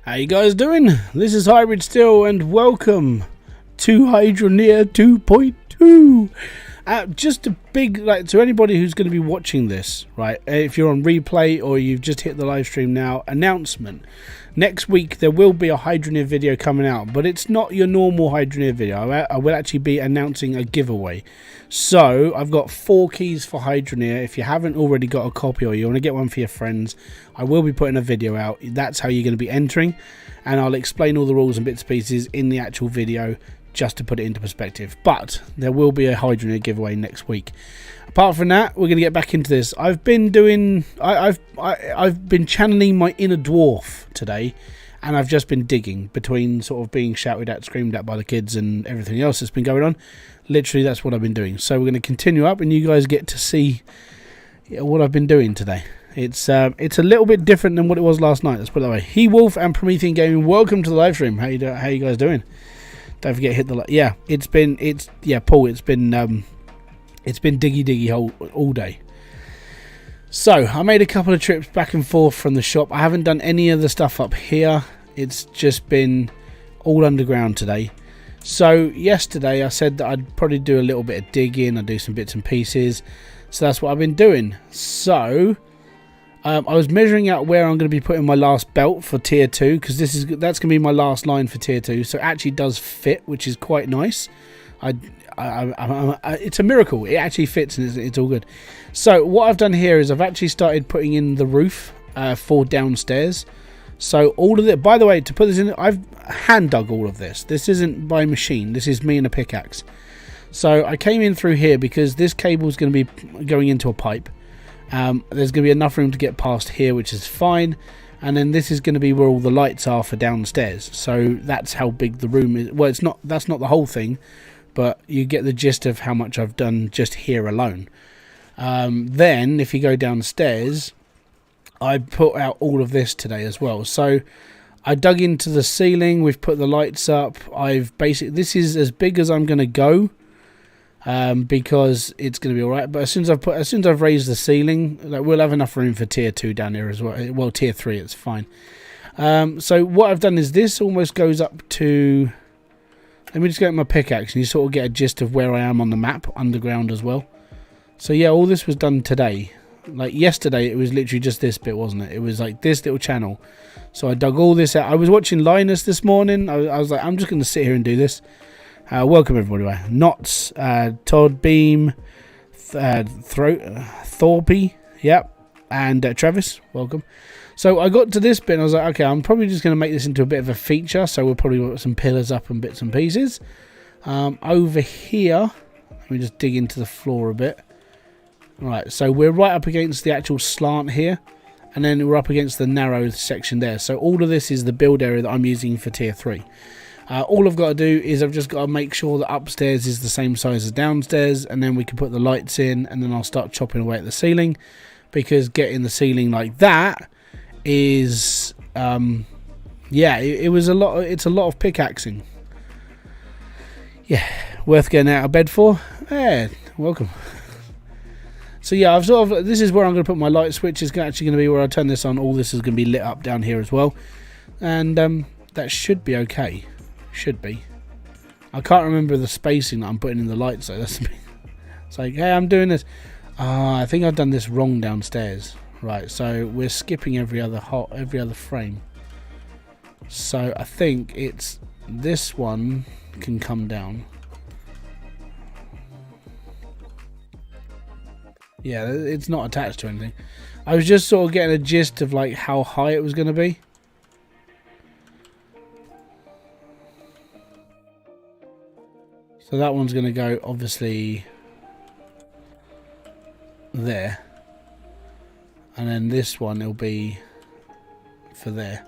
How you guys doing? This is Hybridsteel and welcome to Hydroneer 2.2. Just a big, to anybody who's going to be watching this, right, if you're on replay or you've just hit the live stream now, announcement. Next week there will be a Hydroneer video coming out, but it's not your normal Hydroneer video. I will actually be announcing a giveaway. So I've got 4 keys for Hydroneer. If you haven't already got a copy or you want to get one for your friends, I will be putting a video out. That's how you're going to be entering, and I'll explain all the rules and bits and pieces in the actual video, just to put it into perspective. But there will be a Hydroneer giveaway next week. Apart from that, we're going to get back into this. I've been doing, I've been channeling my inner dwarf today, and I've just been digging between sort of being shouted at, screamed at by the kids and everything else that's been going on. Literally, that's what I've been doing. So we're going to continue up, and you guys get to see what I've been doing today. It's a little bit different than what it was last night. Let's put it that way. He Wolf and Promethean Gaming, welcome to the live stream. How you guys doing? Don't forget to hit the like. Yeah, Paul. It's been diggy hole all day. So I made a couple of trips back and forth from the shop. I haven't done any of the stuff up here. It's just been all underground today. So yesterday I said that I'd probably do a little bit of digging. I'd do some bits and pieces. So that's what I've been doing. So I was measuring out where I'm going to be putting my last belt for tier 2, because that's going to be my last line for tier 2. So it actually does fit, which is quite nice. It's a miracle. It actually fits, and it's all good. So what I've done here is I've actually started putting in the roof for downstairs. So all of it, by the way, to put this in, I've hand dug all of this. This isn't by machine. This is me and a pickaxe. So I came in through here because this cable is going to be going into a pipe. There's going to be enough room to get past here, which is fine. And then this is going to be where all the lights are for downstairs. So that's how big the room is. Well, that's not the whole thing, but you get the gist of how much I've done just here alone. Then if you go downstairs, I put out all of this today as well. So I dug into the ceiling. We've put the lights up. This is as big as I'm going to go. Because it's going to be all right. But as soon as I've raised the ceiling, we'll have enough room for tier 2 down here as well. Well, tier 3, it's fine. So what I've done is this almost goes up to. Let me just get my pickaxe, and you sort of get a gist of where I am on the map, underground as well. So yeah, all this was done today. Like yesterday, it was literally just this bit, wasn't it? It was like this little channel. So I dug all this out. I was watching Linus this morning. I was like, I'm just going to sit here and do this. Welcome everybody. Knots, Todd, Beam, Thorpe, yep, and Travis, welcome. So I got to this bit and I was like, okay, I'm probably just going to make this into a bit of a feature. So we'll probably put some pillars up and bits and pieces. Over here, let me just dig into the floor a bit. Right, so we're right up against the actual slant here, and then we're up against the narrow section there. So all of this is the build area that I'm using for tier 3. All I've got to do is I've just got to make sure that upstairs is the same size as downstairs, and then we can put the lights in, and then I'll start chopping away at the ceiling, because getting the ceiling like that is it was a lot. It's a lot of pickaxing. Yeah, worth getting out of bed for. Yeah, welcome. So yeah, this is where I'm going to put my light switch. Is actually going to be where I turn this on. All this is going to be lit up down here as well, and that should be okay. Should be. I can't remember the spacing that I'm putting in the lights, so that's it's like, hey, I'm doing this. I think I've done this wrong downstairs. Right, so we're skipping every other frame. So I think it's this one can come down. Yeah, it's not attached to anything. I was just sort of getting a gist of like how high it was going to be. So that one's going to go, obviously, there. And then this one, it'll be for there.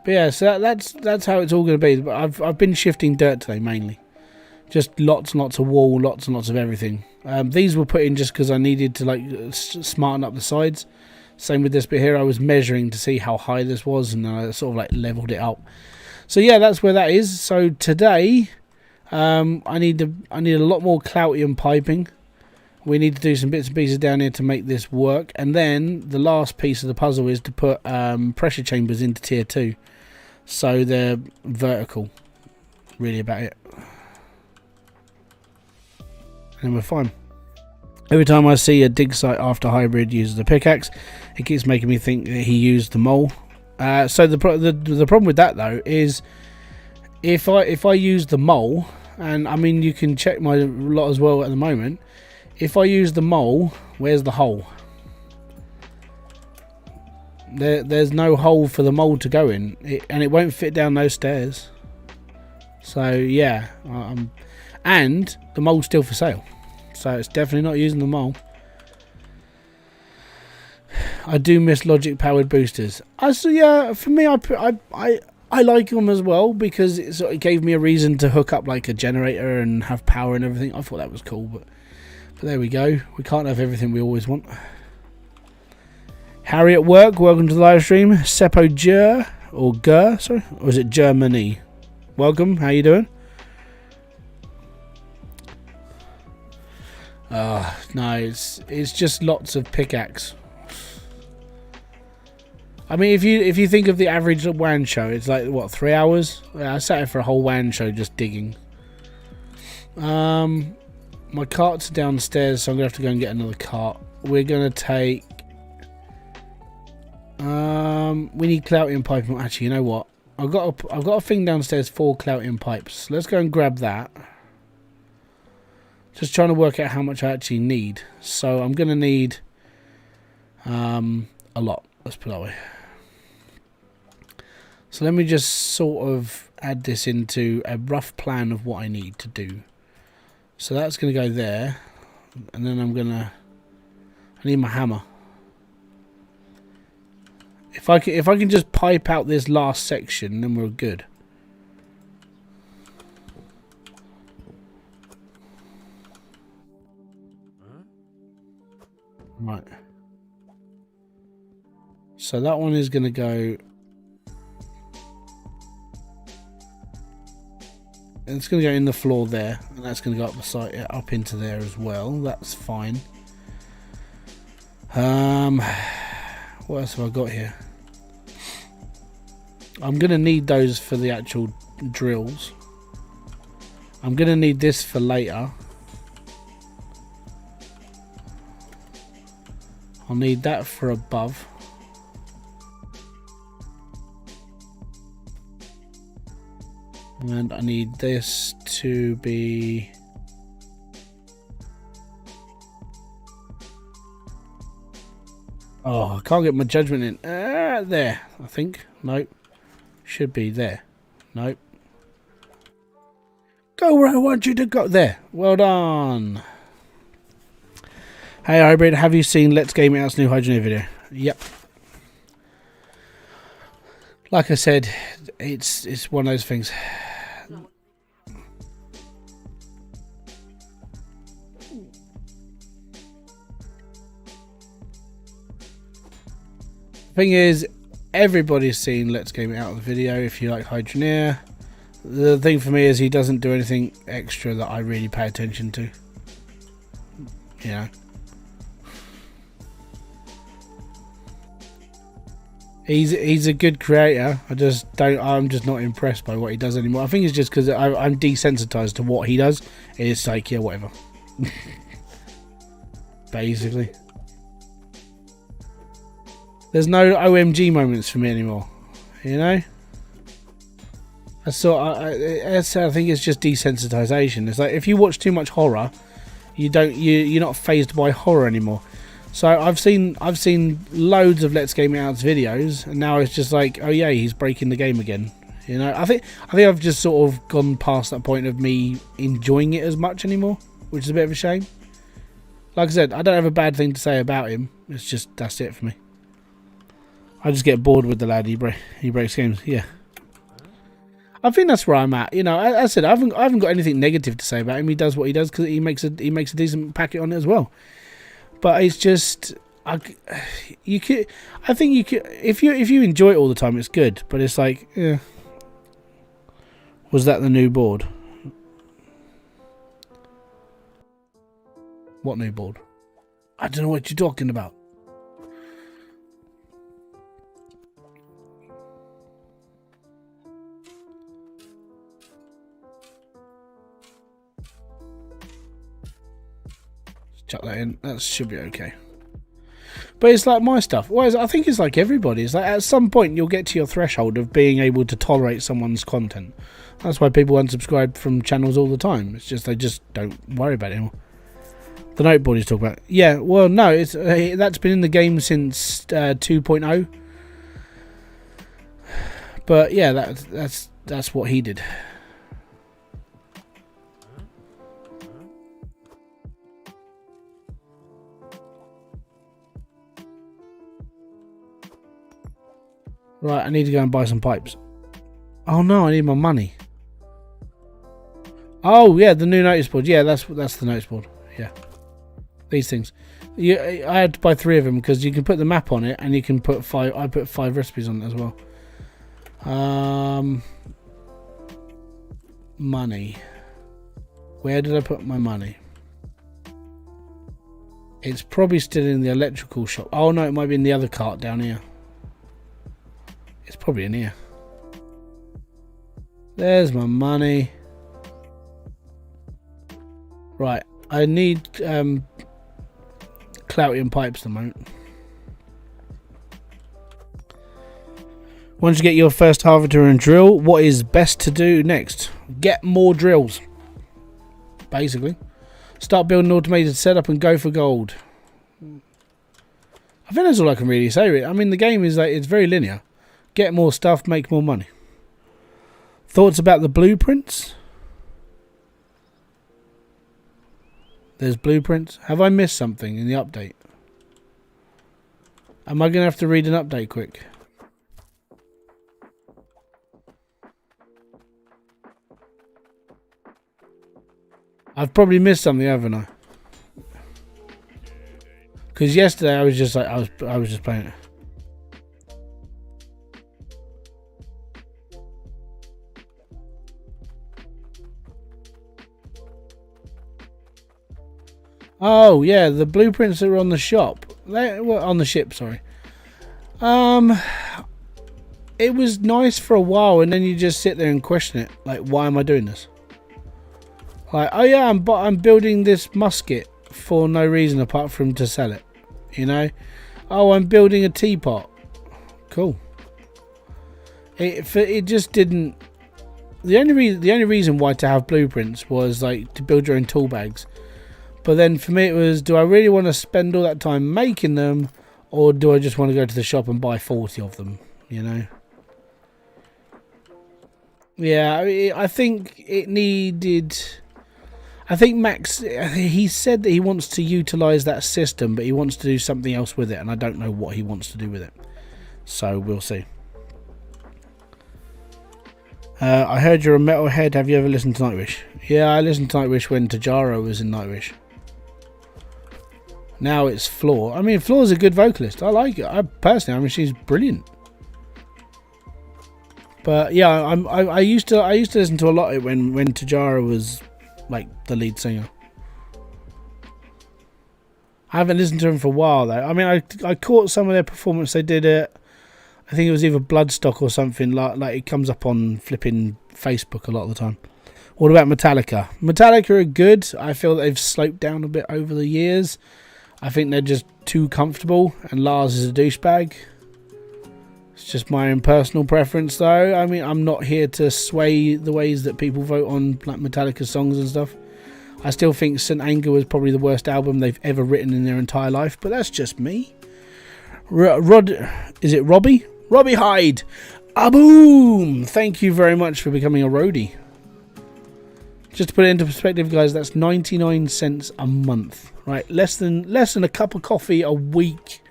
But yeah, so that's how it's all going to be. But I've been shifting dirt today, mainly. Just lots and lots of wall, lots and lots of everything. These were put in just because I needed to smarten up the sides. Same with this bit here. I was measuring to see how high this was, and I sort of leveled it up. So yeah, that's where that is. So today, I need a lot more cloutium piping. we need to do some bits and pieces down here to make this work, and then the last piece of the puzzle is to put pressure chambers into tier 2, so they're vertical. Really about it, and we're fine. Every time I see a dig site after Hybrid uses a pickaxe, it keeps making me think that he used the mole. So the problem with that though is if I use the mole, and I mean you can check my lot as well at the moment. If I use the mole, where's the hole? There's no hole for the mole to go in, and it won't fit down those stairs. So yeah, and the mole's still for sale. So it's definitely not using the mole. I do miss logic powered boosters. So yeah, for me, I like them as well because it sort of gave me a reason to hook up like a generator and have power and everything. I thought that was cool, but there we go. We can't have everything we always want. Harry at work, welcome to the live stream. Seppo Ger or Ger, sorry, or is it Germany? Welcome. How you doing? No, it's just lots of pickaxe. I mean, if you think of the average WAN show, it's like what, 3 hours? Yeah, I sat here for a whole WAN show just digging. My carts are downstairs, so I'm gonna have to go and get another cart. We're gonna take. We need clouting pipe. Actually, you know what? I've got a thing downstairs for clouting pipes. Let's go and grab that. Just trying to work out how much I actually need. So I'm going to need a lot. Let's put it that way. So let me just sort of add this into a rough plan of what I need to do. So that's going to go there. And then I need my hammer. If I can just pipe out this last section, then we're good. Right. So that one is going to go. And it's going to go in the floor there, and that's going to go up the side, up into there as well. That's fine. What else have I got here? I'm going to need those for the actual drills. I'm going to need this for later. I'll need that for above. And I need this to be... Oh, I can't get my judgment in. There, I think. Nope. Should be there. Nope. Go where I want you to go. There. Well done. Hey Hybrid, have you seen Let's Game It Out's new Hydroneer video? Yep. Like I said, it's one of those things. Thing is, everybody's seen Let's Game It Out the video if you like Hydroneer. The thing for me is he doesn't do anything extra that I really pay attention to. You know. He's a good creator. I'm just not impressed by what he does anymore. I think it's just because I'm desensitized to what he does. It's like, yeah, whatever. Basically. There's no OMG moments for me anymore. You know? I think it's just desensitization. It's like if you watch too much horror, you're not fazed by horror anymore. So I've seen loads of Let's Game It Out's videos, and now it's just like, oh yeah, he's breaking the game again. You know, I think I've just sort of gone past that point of me enjoying it as much anymore, which is a bit of a shame. Like I said, I don't have a bad thing to say about him. It's just that's it for me. I just get bored with the lad. He breaks games. Yeah, I think that's where I'm at. You know, as I said, I haven't got anything negative to say about him. He does what he does because he makes a decent packet on it as well. But it's just, I think you could, if you enjoy it all the time, it's good. But it's like, yeah, was that the new board? What new board? I don't know what you're talking about. Chuck that in. That should be okay. But it's like my stuff. Well, I think it's like everybody. It's like at some point you'll get to your threshold of being able to tolerate someone's content. That's why people unsubscribe from channels all the time. It's just they just don't worry about it anymore. The noteboard he's talking about. Yeah, well, no, it's that's been in the game since 2.0. But yeah, that's what he did. Right, I need to go and buy some pipes. Oh no, I need my money. Oh yeah, the new notice board. Yeah, that's the notice board. Yeah, these things. I had to buy 3 of them because you can put the map on it, and you can put 5. I put 5 recipes on it as well. Money. Where did I put my money? It's probably still in the electrical shop. Oh no, it might be in the other cart down here. It's probably in here. There's my money. Right, I need clouty and pipes at the moment. Once you get your first harvester and drill, what is best to do next? Get more drills. Basically. Start building an automated setup and go for gold. I think that's all I can really say. I mean, the game is like, it's very linear. Get more stuff, make more money. Thoughts about the blueprints? There's blueprints. Have I missed something in the update? Am I going to have to read an update quick? I've probably missed something, haven't I? Because yesterday I was just like I was just playing it. Oh yeah, the blueprints that were on the shop. They were on the ship, sorry. It was nice for a while, and then you just sit there and question it. Like, why am I doing this? Like, oh yeah, I'm building this musket for no reason apart from to sell it. You know? Oh, I'm building a teapot. Cool. It just didn't. The only reason why to have blueprints was like to build your own tool bags. But then for me it was, do I really want to spend all that time making them, or do I just want to go to the shop and buy 40 of them, you know? Yeah, I think it needed... I think Max, he said that he wants to utilise that system, but he wants to do something else with it, and I don't know what he wants to do with it. So we'll see. I heard you're a metalhead. Have you ever listened to Nightwish? Yeah, I listened to Nightwish when Tajara was in Nightwish. Now it's Floor. I mean, Floor's a good vocalist. I like it. I mean, she's brilliant. But yeah, I used to listen to a lot of it when Tajara was like the lead singer. I haven't listened to him for a while though. I mean, I caught some of their performance. They did it. I think it was either Bloodstock or something like it comes up on flipping Facebook a lot of the time. What about Metallica? Metallica are good. I feel they've sloped down a bit over the years. I think they're just too comfortable, and Lars is a douchebag. It's just my own personal preference, though. I mean, I'm not here to sway the ways that people vote on like Metallica songs and stuff. I still think St. Anger was probably the worst album they've ever written in their entire life, but that's just me. Is it Robbie? Robbie Hyde! A-boom! Thank you very much for becoming a roadie. Just to put it into perspective, guys, that's 99 cents a month, right? Less than a cup of coffee a week,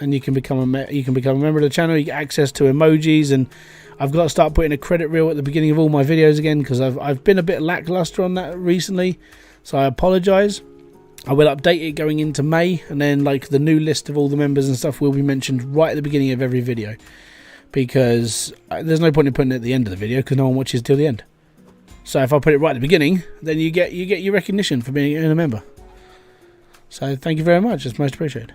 and you can become a member of the channel. You get access to emojis, and I've got to start putting a credit reel at the beginning of all my videos again because I've been a bit lackluster on that recently, so I apologise. I will update it going into May, and then like the new list of all the members and stuff will be mentioned right at the beginning of every video, because there's no point in putting it at the end of the video because no one watches till the end. So if I put it right at the beginning, then you get your recognition for being a member. So thank you very much. It's most appreciated.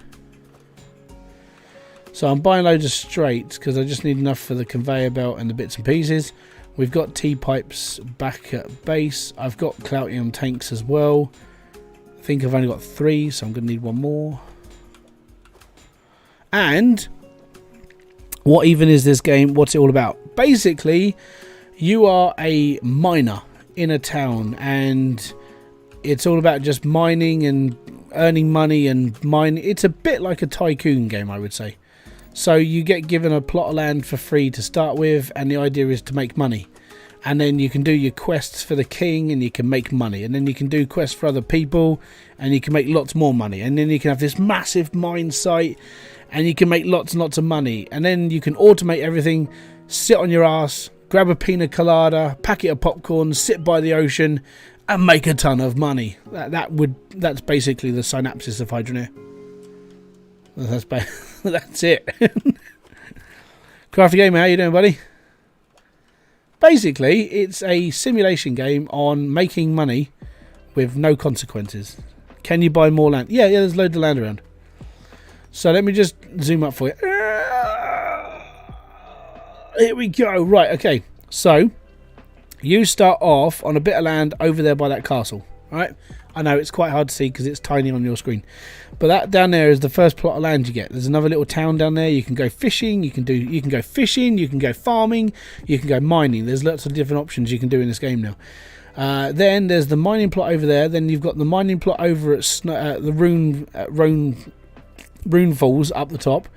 So I'm buying loads of straights because I just need enough for the conveyor belt and the bits and pieces. We've got T-pipes back at base. I've got Cloutium tanks as well. I think I've only got 3, so I'm going to need 1 more. And what even is this game? What's it all about? Basically, you are a miner in a town, and it's all about just mining and earning money and mining. It's a bit like a tycoon game, I would say. So you get given a plot of land for free to start with, and the idea is to make money. And then you can do your quests for the king and you can make money. And then you can do quests for other people and you can make lots more money. And then you can have this massive mine site and you can make lots and lots of money. And then you can automate everything, sit on your ass, grab a pina colada, packet of popcorn, sit by the ocean and make a ton of money. That's basically the synopsis of Hydroneer. That's it. Crafty Gamer, how you doing, buddy? Basically, it's a simulation game on making money with no consequences. Can you buy more land? Yeah, there's loads of land around. So let me just zoom up for you. Here we go. Right, okay. So you start off on a bit of land over there by that castle. Right? I know it's quite hard to see because it's tiny on your screen. But that down there is the first plot of land you get. There's another little town down there. You can go fishing, you can go fishing, you can go farming, you can go mining. There's lots of different options you can do in this game now. Then there's the mining plot over there. Then you've got the mining plot over at the Rune Falls up the top.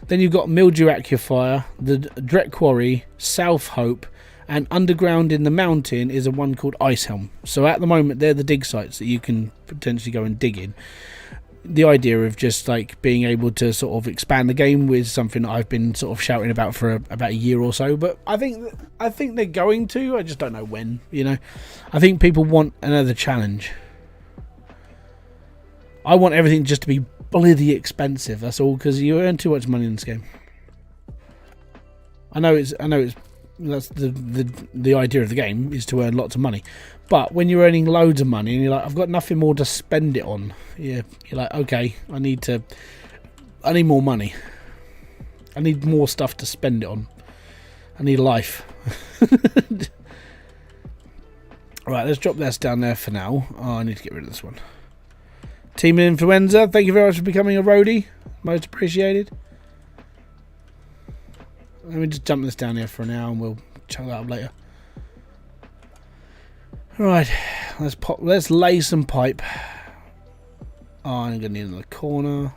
Then you've got Mildew Aquifer, the Dret Quarry, South Hope, and underground in the mountain is a one called Ice Helm. So at the moment they're the dig sites that you can potentially go and dig in. The idea of just like being able to sort of expand the game was something that I've been sort of shouting about for about a year or so, but I think they're going to. I just don't know when, you know. I think people want another challenge. I want everything just to be bloody expensive, that's all, because you earn too much money in this game. I know it's that's the idea of the game, is to earn lots of money. But when you're earning loads of money and you're like, I've got nothing more to spend it on, you're like, okay, I need more money. I need more stuff to spend it on. I need life. Right, let's drop this down there for now. Oh, I need to get rid of this one. Team Influenza, thank you very much for becoming a roadie. Most appreciated. Let me just jump this down here for now and we'll chuck that up later. Right, let's lay some pipe. Oh, I'm gonna need another corner.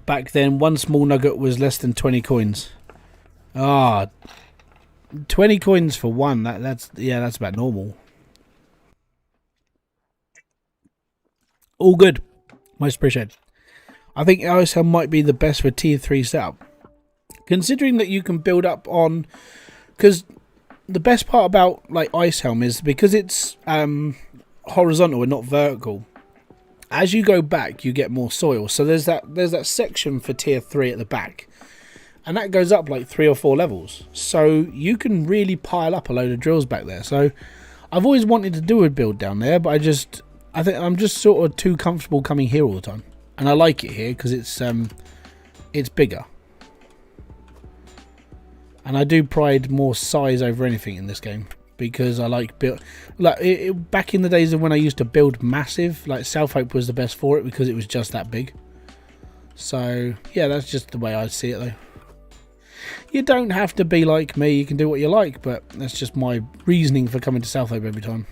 Back then, one small nugget was less than 20 coins. Ah, 20 coins for one. That's about normal. All good. Most appreciated. I think ISL might be the best for tier 3 setup. Considering that you can build up on, because the best part about like Ice Helm is because it's horizontal and not vertical. As you go back, you get more soil. So there's that section for tier 3 at the back, and that goes up like 3 or 4 levels. So you can really pile up a load of drills back there. So I've always wanted to do a build down there, but I think I'm just sort of too comfortable coming here all the time, and I like it here because it's bigger. And I do pride more size over anything in this game because I like build. Like back in the days of when I used to build massive, like South Hope was the best for it because it was just that big. So yeah, that's just the way I see it though. You don't have to be like me. You can do what you like, but that's just my reasoning for coming to South Hope every time.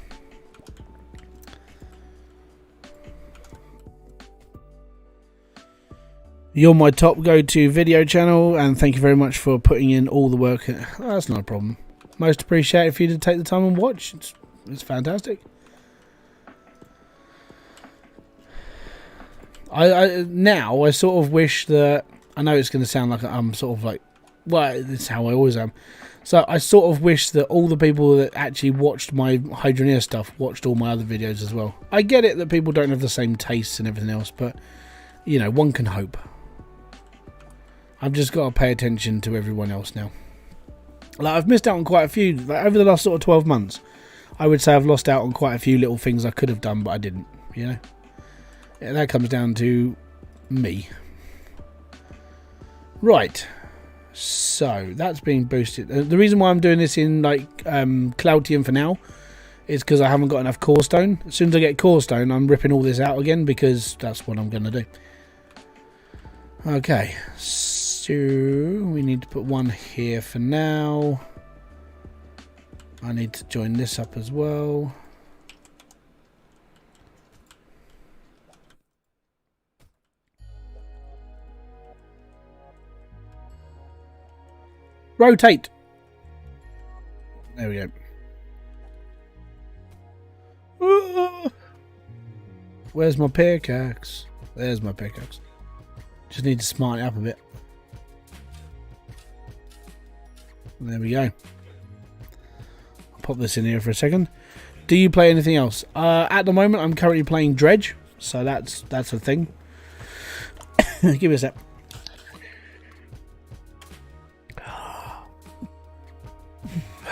You're my top go-to video channel, and thank you very much for putting in all the work. Oh, that's not a problem. Most appreciated for you to take the time and watch. It's fantastic. I sort of wish that, I know it's going to sound like I'm sort of like, well, it's how I always am. So I sort of wish that all the people that actually watched my Hydroneer stuff watched all my other videos as well. I get it that people don't have the same tastes and everything else, but you know, one can hope. I've just got to pay attention to everyone else now. Like, I've missed out on quite a few. Like, over the last sort of 12 months, I would say I've lost out on quite a few little things I could have done, but I didn't, you know. Yeah, that comes down to me. Right. So, that's being boosted. The reason why I'm doing this in, like, Cloutium for now is because I haven't got enough core stone. As soon as I get core stone, I'm ripping all this out again because that's what I'm going to do. Okay. So, we need to put one here for now. I need to join this up as well. Rotate. There we go. Where's my pickaxe? There's my pickaxe. Just need to smarten it up a bit. There we go. I'll pop this in here for a second. Do you play anything else? At the moment, I'm currently playing Dredge, so that's a thing. Give me a sec.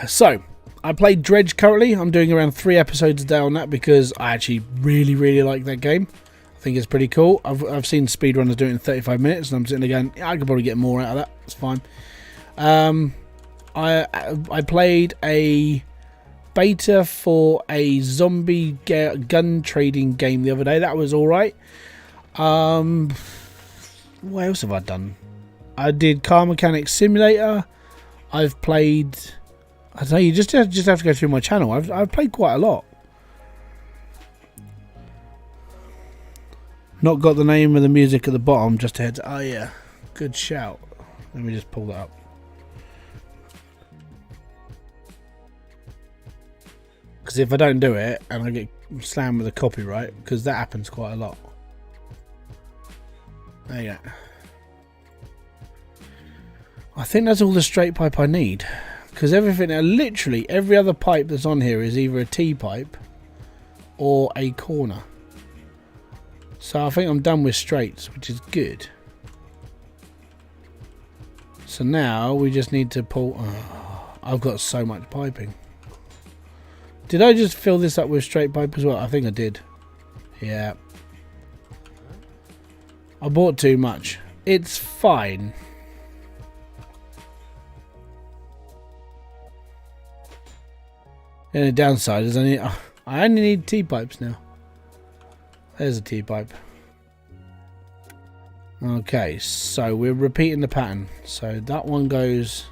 So, I play Dredge currently. I'm doing around 3 episodes a day on that because I actually really like that game. I think it's pretty cool. I've seen speedrunners do it in 35 minutes, and I'm sitting there going, yeah, I could probably get more out of that. It's fine. I played a beta for a zombie gun trading game the other day. That was alright. What else have I done? I did Car Mechanic Simulator. I've played... I don't know, you just have to go through my channel. I've played quite a lot. Not got the name of the music at the bottom, just ahead. Oh yeah, good shout. Let me just pull that up. Because if I don't do it and I get slammed with a copyright, because that happens quite a lot. There you go. I think that's all the straight pipe I need. Because everything, literally every other pipe that's on here is either a T-pipe or a corner. So I think I'm done with straights, which is good. So now we just need to pull... Oh, I've got so much piping. Did I just fill this up with straight pipe as well? I think I did. Yeah. I bought too much. It's fine. The only downside is I only need T-pipes now. There's a T-pipe. Okay, so we're repeating the pattern. So that one goes...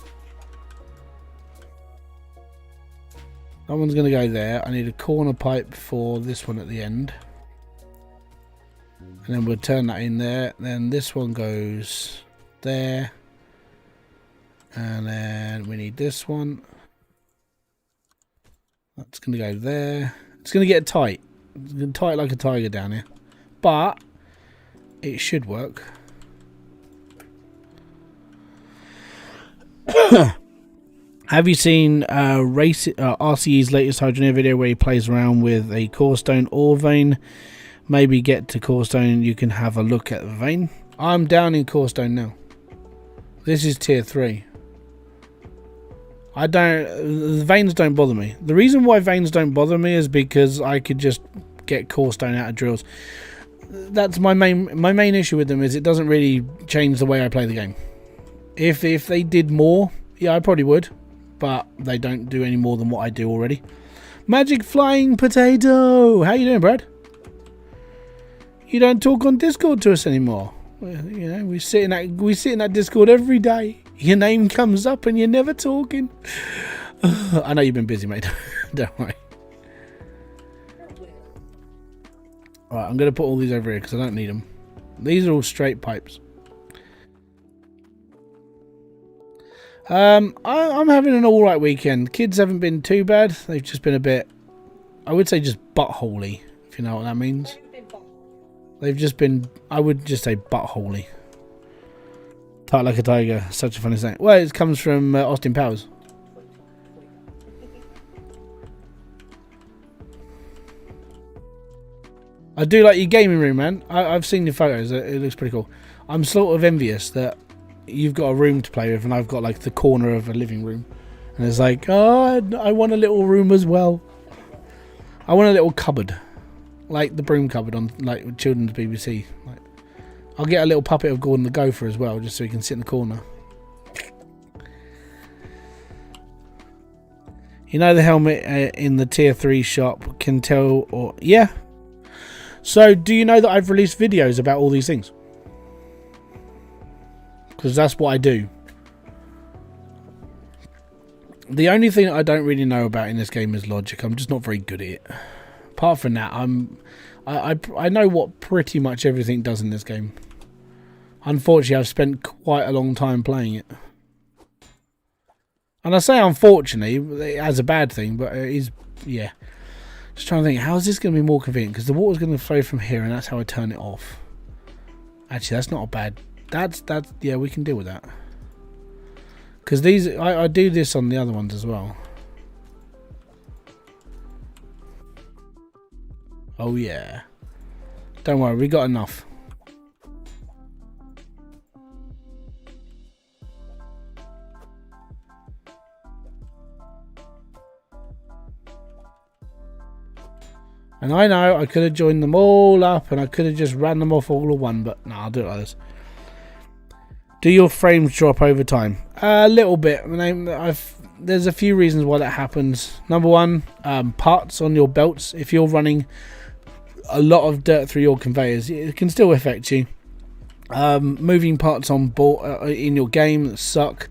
That one's going to go there. I need a corner pipe for this one at the end. And then we'll turn that in there. Then this one goes there. And then we need this one. That's going to go there. It's going to get tight. It's going to tight like a tiger down here. But it should work. Have you seen RCE's latest Hydroneer video where he plays around with a core stone ore vein? Maybe get to core stone, you can have a look at the vein. I'm down in core stone now. This is tier 3. The veins don't bother me. The reason why veins don't bother me is because I could just get core stone out of drills. That's my main issue with them, is it doesn't really change the way I play the game. If they did more, yeah, I probably would, but they don't do any more than what I do already. Magic flying potato, how you doing, Brad? You don't talk on Discord to us anymore. Well, you know, we sit in that Discord every day. Your name comes up and you're never talking. I know you've been busy, mate. Don't worry. Alright, I'm going to put all these over here because I don't need them. These are all straight pipes. I'm having an alright weekend. Kids haven't been too bad. They've just been a bit, I would say, just buttholey, if you know what that means. They've just been, I would just say, buttholey. Tight like a tiger, such a funny saying. Well, it comes from Austin Powers. I do like your gaming room, man. I've seen your photos. It looks pretty cool. I'm sort of envious that you've got a room to play with and I've got like the corner of a living room. And it's like, oh, I want a little room as well. I want a little cupboard, like the broom cupboard on like children's BBC. Like, I'll get a little puppet of Gordon the Gopher as well, just so he can sit in the corner. You know, the helmet in the tier 3 shop can tell, or yeah. So do you know that I've released videos about all these things? Because that's what I do. The only thing I don't really know about in this game is logic. I'm just not very good at it. Apart from that, I know what pretty much everything does in this game. Unfortunately, I've spent quite a long time playing it. And I say unfortunately as a bad thing, but it is, yeah. Just trying to think, how is this going to be more convenient? Because the water's going to flow from here, and that's how I turn it off. Actually, that's not a bad. That's yeah, we can deal with that. Because these, I do this on the other ones as well. Oh yeah. Don't worry, we got enough. And I know I could have joined them all up and I could have just ran them off all at one, but no, I'll do it like this. Do your frames drop over time? A little bit. I mean, there's a few reasons why that happens. Number one, parts on your belts. If you're running a lot of dirt through your conveyors, it can still affect you. Moving parts on board in your game that suck.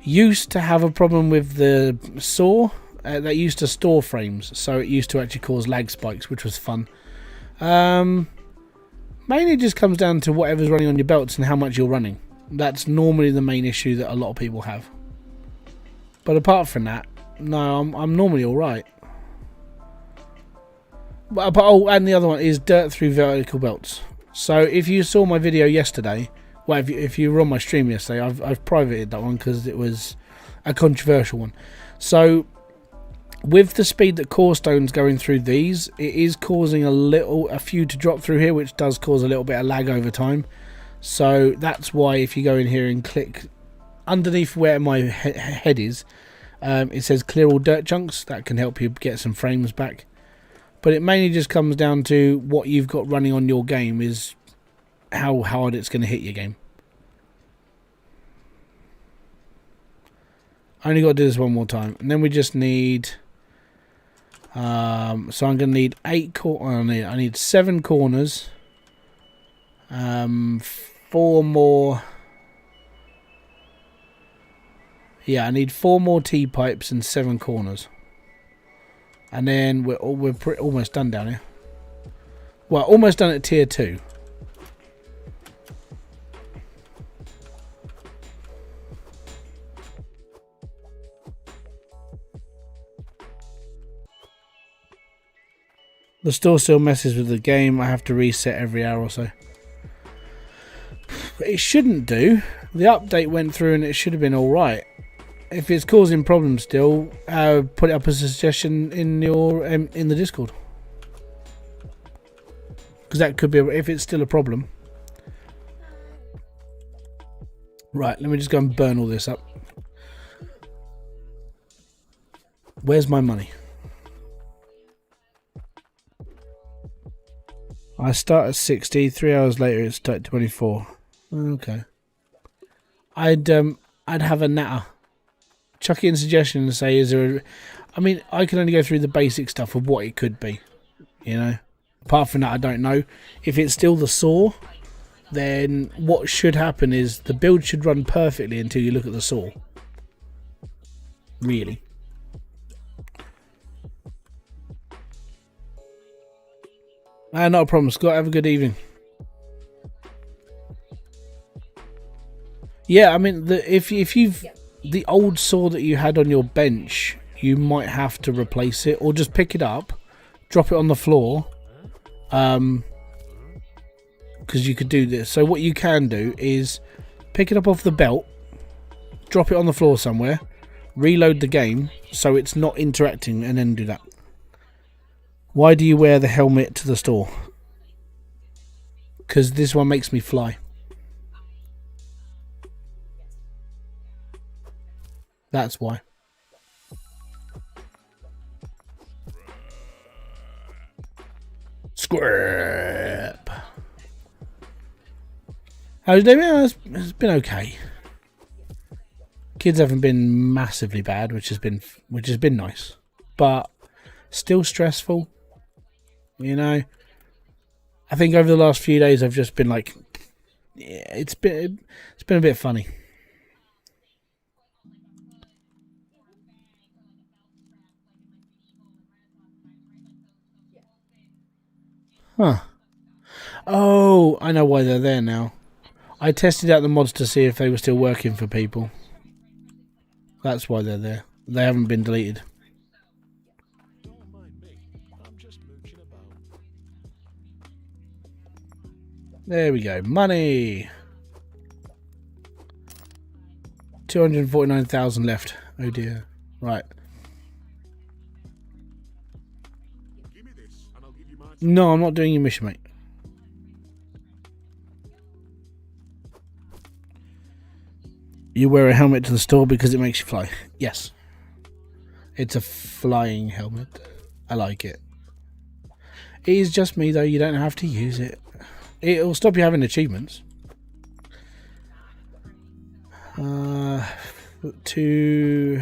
Used to have a problem with the saw. That used to store frames, so it used to actually cause lag spikes, which was fun. Mainly just comes down to whatever's running on your belts and how much you're running. That's normally the main issue that a lot of people have. But apart from that, no, I'm normally alright. But oh, and the other one is dirt through vertical belts. So if you saw my video yesterday, well, if you were on my stream yesterday, I've privated that one because it was a controversial one. So with the speed that core stone's going through these, it is causing a few to drop through here, which does cause a little bit of lag over time. So that's why if you go in here and click underneath where my head is, it says clear all dirt chunks. That can help you get some frames back. But it mainly just comes down to what you've got running on your game is how hard it's going to hit your game. I only got to do this one more time, and then we just need. So I'm going to need 8 corners. I need 7 corners. 4 more. Yeah, I need 4 more T-pipes and 7 corners. And then we're almost done down here. Well, almost done at tier 2. The store still messes with the game. I have to reset every hour or so. It shouldn't do. The update went through and it should have been alright. If it's causing problems still, put it up as a suggestion in your in the Discord. Because that could be, if it's still a problem. Right, let me just go and burn all this up. Where's my money? I start at 60, 3 hours later it's at 24. Okay. I'd have a natter. Chuck it in suggestion and say, is there a... I mean, I can only go through the basic stuff of what it could be. You know? Apart from that, I don't know. If it's still the saw, then what should happen is the build should run perfectly until you look at the saw. Really. Not a problem, Scott. Have a good evening. Yeah, I mean, if you've the old saw that you had on your bench, you might have to replace it or just pick it up, drop it on the floor, because you could do this. So what you can do is pick it up off the belt, drop it on the floor somewhere, reload the game so it's not interacting, and then do that. Why do you wear the helmet to the store? Because this one makes me fly. That's why. Scrap. How's it been? It's been okay. Kids haven't been massively bad, which has been nice, but still stressful. You know, I think over the last few days I've just been like, yeah, it's been a bit funny. Huh. Oh, I know why they're there now. I tested out the mods to see if they were still working for people. That's why they're there. They haven't been deleted. There we go. Money. 249,000 left. Oh dear. Right. No, I'm not doing your mission, mate. You wear a helmet to the store because it makes you fly. Yes. It's a flying helmet. I like it. It is just me, though. You don't have to use it. It'll stop you having achievements. 2,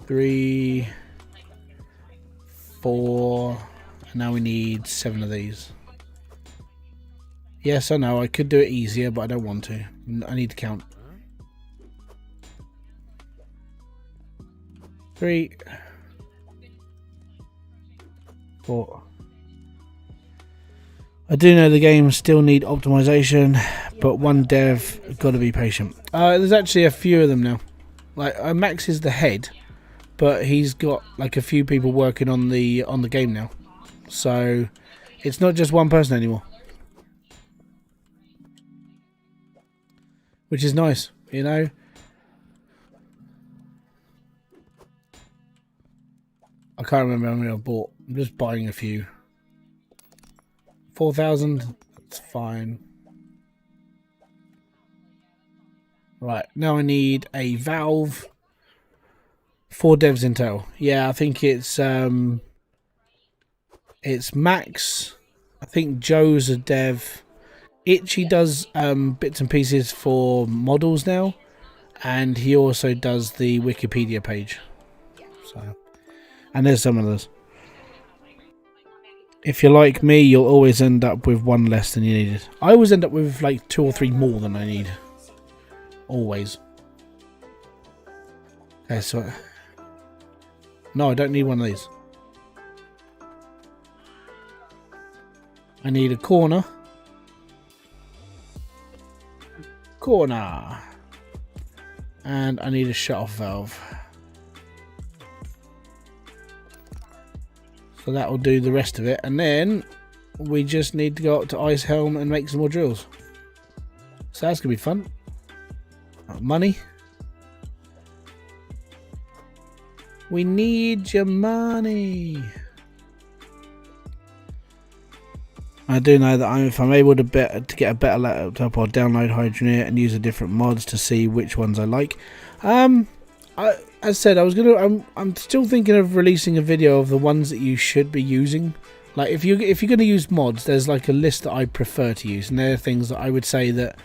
3, 4. And now we need 7 of these. Yes, I know. I could do it easier, but I don't want to. I need to count. 3, 4. I do know the games still need optimization, but one dev got to be patient. There's actually a few of them now. Like Max is the head, but he's got like a few people working on the game now. So it's not just one person anymore, which is nice, you know. I can't remember how many I bought. I'm just buying a few. 4,000. That's fine. Right, now I need a valve. 4 devs in total. Yeah, I think it's Max. I think Joe's a dev. Itchy does bits and pieces for models now, and he also does the Wikipedia page. So, and there's some others. If you're like me, you'll always end up with one less than you needed. I always end up with like 2 or 3 more than I need. Always. Okay, so no, I don't need one of these. I need a corner. And I need a shut-off valve. So that will do the rest of it. And then we just need to go up to Ice Helm and make some more drills. So that's going to be fun. Money. We need your money. I do know that if I'm able to get a better laptop, I'll download Hydroneer and use the different mods to see which ones I like. As I said, I'm still thinking of releasing a video of the ones that you should be using. Like if you're going to use mods, there's like a list that I prefer to use, and they're things that I would say that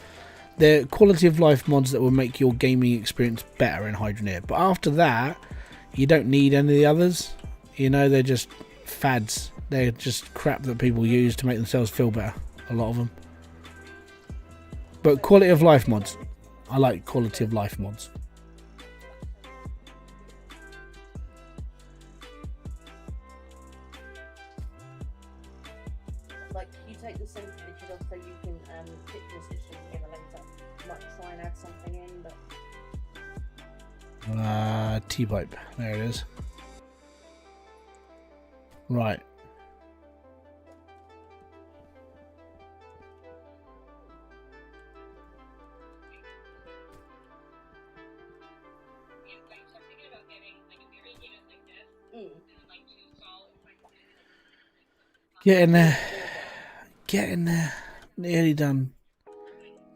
they're quality of life mods that will make your gaming experience better in Hydroneer. But after that, you don't need any of the others. You know, they're just fads. They're just crap that people use to make themselves feel better. A lot of them. But quality of life mods. I like quality of life mods. Like, you take the same pictures off so you can picture stitch them together later. Might try and add something in, but T-pipe. There it is. Right. Getting there. Getting there. Nearly done.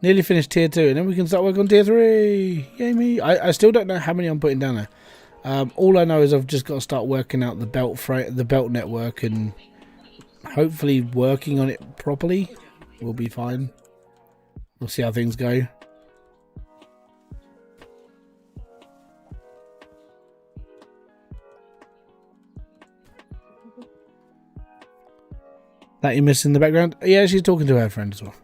Nearly finished tier 2, and then we can start working on tier 3. Yay me. I still don't know how many I'm putting down there. All I know is I've just got to start working out the belt network and hopefully working on it properly. We'll be fine. We'll see how things go. That you missed in the background? Yeah, she's talking to her friend as well.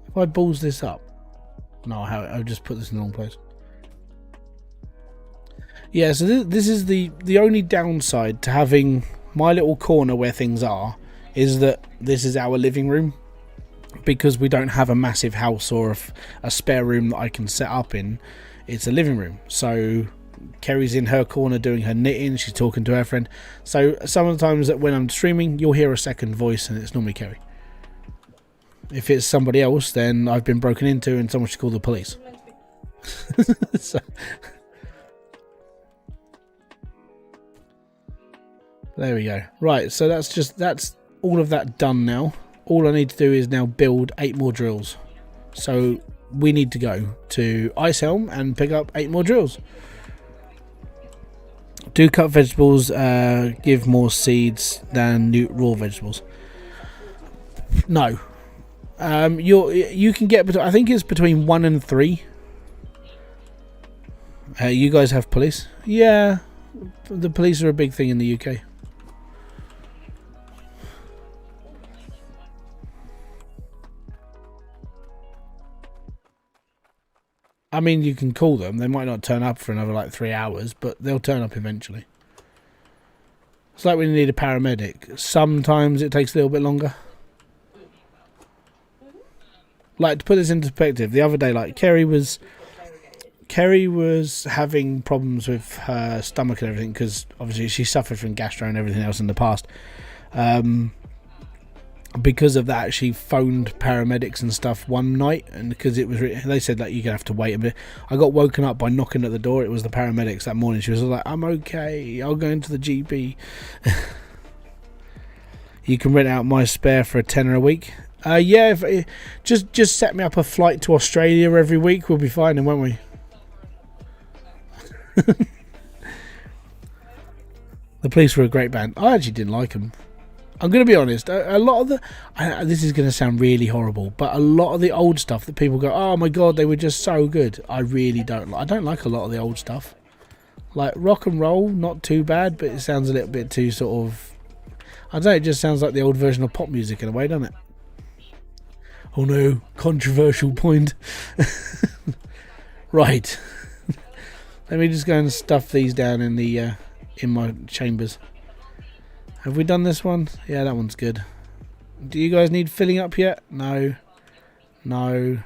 If I balls this up... No, I'll just put this in the wrong place. Yeah, so this is the only downside to having my little corner where things are, is that this is our living room. Because we don't have a massive house or a spare room that I can set up in, it's a living room. So Kerry's in her corner doing her knitting, she's talking to her friend. So some of the times that when I'm streaming, you'll hear a second voice and it's normally Kerry. If it's somebody else, then I've been broken into and someone should call the police. So, there we go. Right, so that's all of that done now. All I need to do is now build 8 more drills. So we need to go to Helm and pick up 8 more drills. Do cut vegetables give more seeds than raw vegetables? No. You can get, I think it's between 1 and 3. You guys have police? Yeah, the police are a big thing in the UK. I mean, you can call them. They might not turn up for another like 3 hours, but they'll turn up eventually. It's like when you need a paramedic. Sometimes it takes a little bit longer. Like, to put this into perspective, the other day, like, Kerry was having problems with her stomach and everything, because obviously she suffered from gastro and everything else in the past. Because of that, she phoned paramedics and stuff one night, and because it was, they said that you're gonna have to wait a bit. I got woken up by knocking at the door. It was the paramedics that morning. She was like, "I'm okay. I'll go into the GP." You can rent out my spare for £10 a week. Yeah, just set me up a flight to Australia every week. We'll be fine, won't we? The Police were a great band. I actually didn't like them. I'm going to be honest, a lot of this is going to sound really horrible, but a lot of the old stuff that people go, oh my god, they were just so good, I really don't like. I don't like a lot of the old stuff. Like rock and roll, not too bad, but it sounds a little bit too sort of, I don't know, it just sounds like the old version of pop music in a way, doesn't it? Oh no, controversial point. Right. Let me just go and stuff these down in the in my chambers. Have we done this one? Yeah, that one's good. Do you guys need filling up yet? No. No.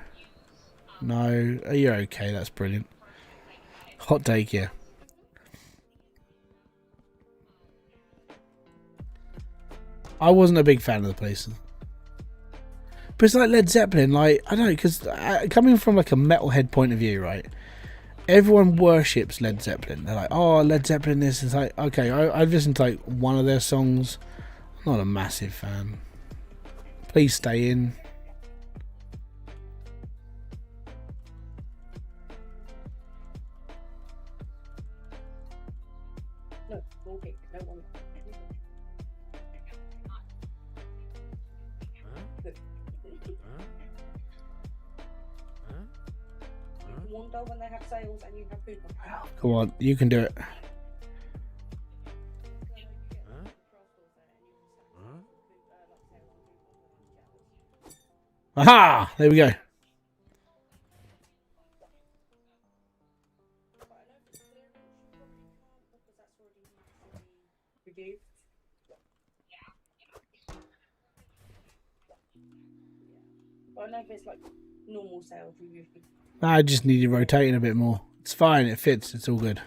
No. Oh, you're okay, that's brilliant. Hot take here. I wasn't a big fan of the place. But it's like Led Zeppelin, like, I don't know, because coming from like a metalhead point of view, right? Everyone worships Led Zeppelin. They're like, oh, Led Zeppelin this. It's like, okay, I've listened to like one of their songs. I'm not a massive fan. Please stay in. No, okay, no one. Wonder when they have sales and you have people. Come on, you can do it. Aha! There we go. I don't know if it's like normal sales review. I just need you rotating a bit more. It's fine, it fits, it's all good.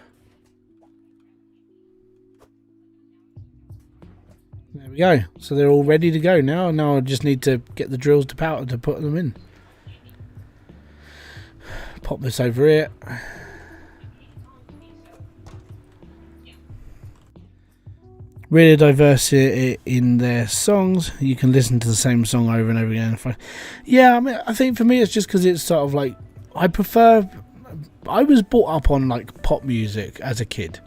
There we go. So they're all ready to go now. Now I just need to get the drills to powder to put them in. Pop this over here. Really diverse in their songs. You can listen to the same song over and over again. Yeah, I mean, I think for me it's just because it's sort of like, I was brought up on like pop music as a kid.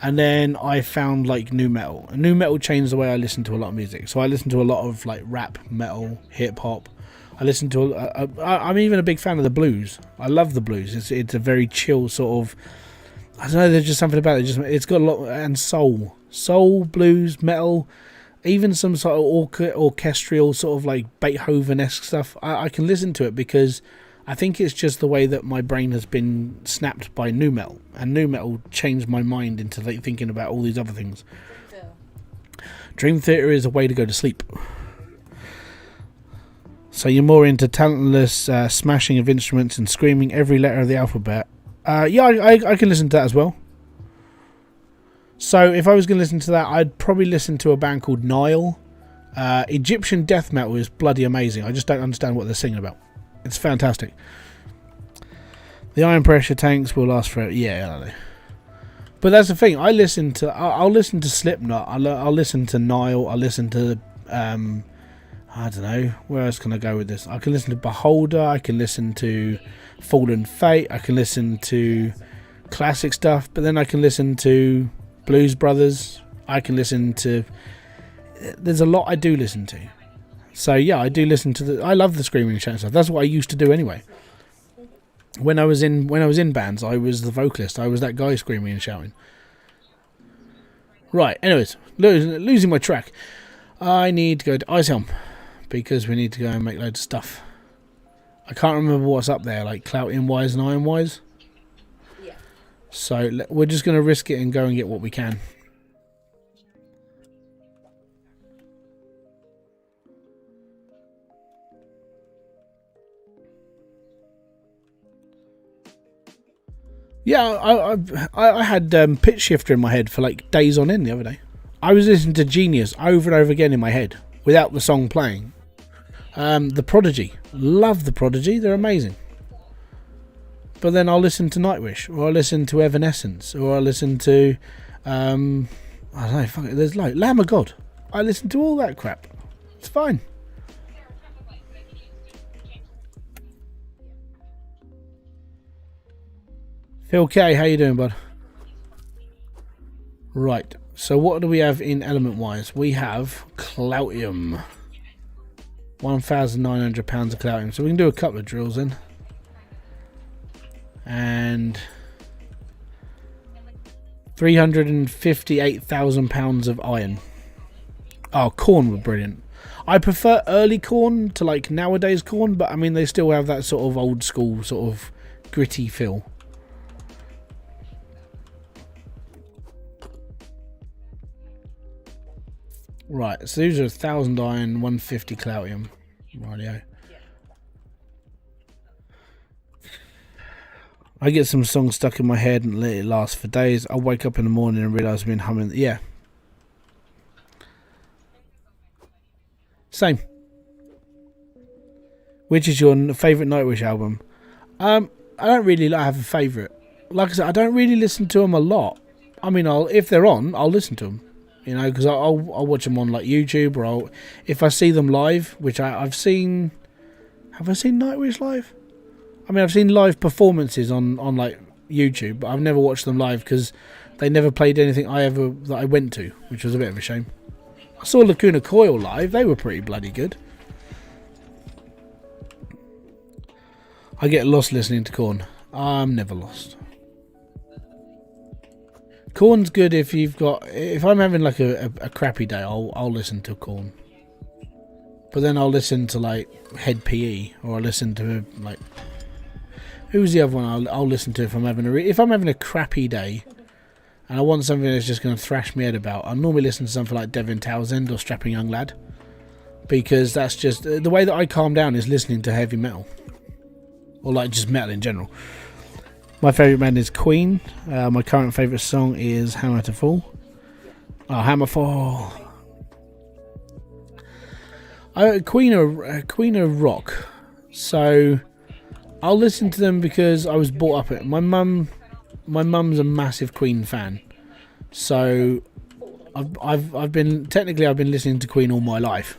And then I found like new metal. And new metal changed the way I listen to a lot of music. So I listen to a lot of like rap, metal, hip hop. I listen to. I'm even a big fan of the blues. I love the blues. It's a very chill sort of. I don't know. There's just something about it. It's got a lot, and soul, blues, metal, even some sort of orchestral sort of like Beethoven-esque stuff. I can listen to it because I think it's just the way that my brain has been snapped by new metal, and new metal changed my mind into like thinking about all these other things. Dream theater is a way to go to sleep. So you're more into talentless smashing of instruments and screaming every letter of the alphabet. Yeah, I can listen to that as well. So if I was going to listen to that, I'd probably listen to a band called Nile. Egyptian death metal is bloody amazing. I just don't understand what they're singing about. It's fantastic. The iron pressure tanks will last forever. Yeah, I know. But that's the thing. I'll listen to Slipknot. I'll listen to Nile. I'll listen to I don't know. Where else can I go with this? I can listen to Beholder. I can listen to Fallen Fate. I can listen to classic stuff. But then I can listen to Blues Brothers. I can listen to. There's a lot I do listen to. So yeah, I do listen to I love the screaming and shouting stuff. That's what I used to do anyway. When I was in bands, I was the vocalist. I was that guy screaming and shouting. Right. Anyways, losing my track. I need to go to Helm because we need to go and make loads of stuff. I can't remember what's up there, like clouting wise and iron wise. Yeah. So we're just going to risk it and go and get what we can. Yeah, I had pitch shifter in my head for like days on end the other day. I was listening to Genius over and over again in my head without the song playing. The Prodigy. Love The Prodigy. They're amazing. But then I'll listen to Nightwish, or I'll listen to Evanescence, or I'll listen to I don't know, fuck it, there's like Lamb of God. I listen to all that crap. It's fine. Phil K, how you doing, bud? Right, so what do we have in element wise? We have Cloutium. 1,900 pounds of Cloutium. So we can do a couple of drills in. And 358,000 pounds of iron. Oh, corn were brilliant. I prefer early corn to like nowadays corn, but I mean they still have that sort of old school, sort of gritty feel. Right, so these are 1,000 iron, 150 Cloutium. Rightio. I get some songs stuck in my head and let it last for days. I'll wake up in the morning and realise I've been humming. Yeah. Same. Which is your favourite Nightwish album? I don't really have a favourite. Like I said, I don't really listen to them a lot. I mean, if they're on, I'll listen to them. You know, because I'll watch them on like YouTube, or if I see them live, which I've seen. Have I seen Nightwish live? I mean, I've seen live performances on like YouTube, but I've never watched them live because they never played anything that I went to, which was a bit of a shame. I saw Lacuna Coil live; they were pretty bloody good. I get lost listening to Korn. I'm never lost. Korn's good if I'm having like a crappy day, I'll listen to Korn. But then I'll listen to like Head PE, or I'll listen to like, who's the other one I'll listen to if I'm having a crappy day and I want something that's just going to thrash my head about. I'll normally listen to something like Devin Townsend or Strapping Young Lad, because that's just the way that I calm down is listening to heavy metal, or like just metal in general. My favourite band is Queen. My current favourite song is Hammer to Fall. Oh, Hammerfall. Queen are rock. So I'll listen to them because I was brought up at my mum's a massive Queen fan. So I've been listening to Queen all my life.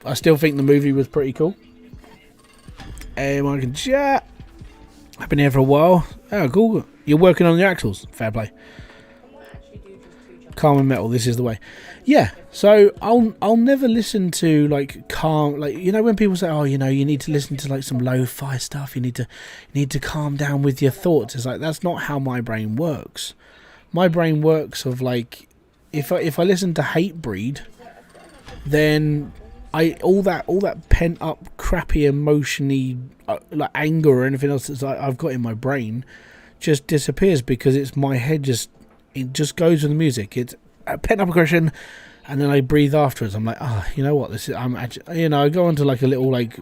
I still think the movie was pretty cool. I can chat. I've been here for a while. Oh, cool. You're working on your axles. Fair play. I might actually do just 2 jumps. Calm and metal. This is the way. Yeah. So I'll never listen to like calm, like, you know, when people say, oh, you know, you need to listen to like some lo-fi stuff. You need to calm down with your thoughts. It's like, that's not how my brain works. My brain works of like, if I listen to Hatebreed, then all that pent up crappy emotiony like anger or anything else that I've got in my brain just disappears, because it's my head it just goes with the music. It's a pent up aggression, and then I breathe afterwards. I'm like, you know what, this is, I'm actually, you know, I go into like a little like,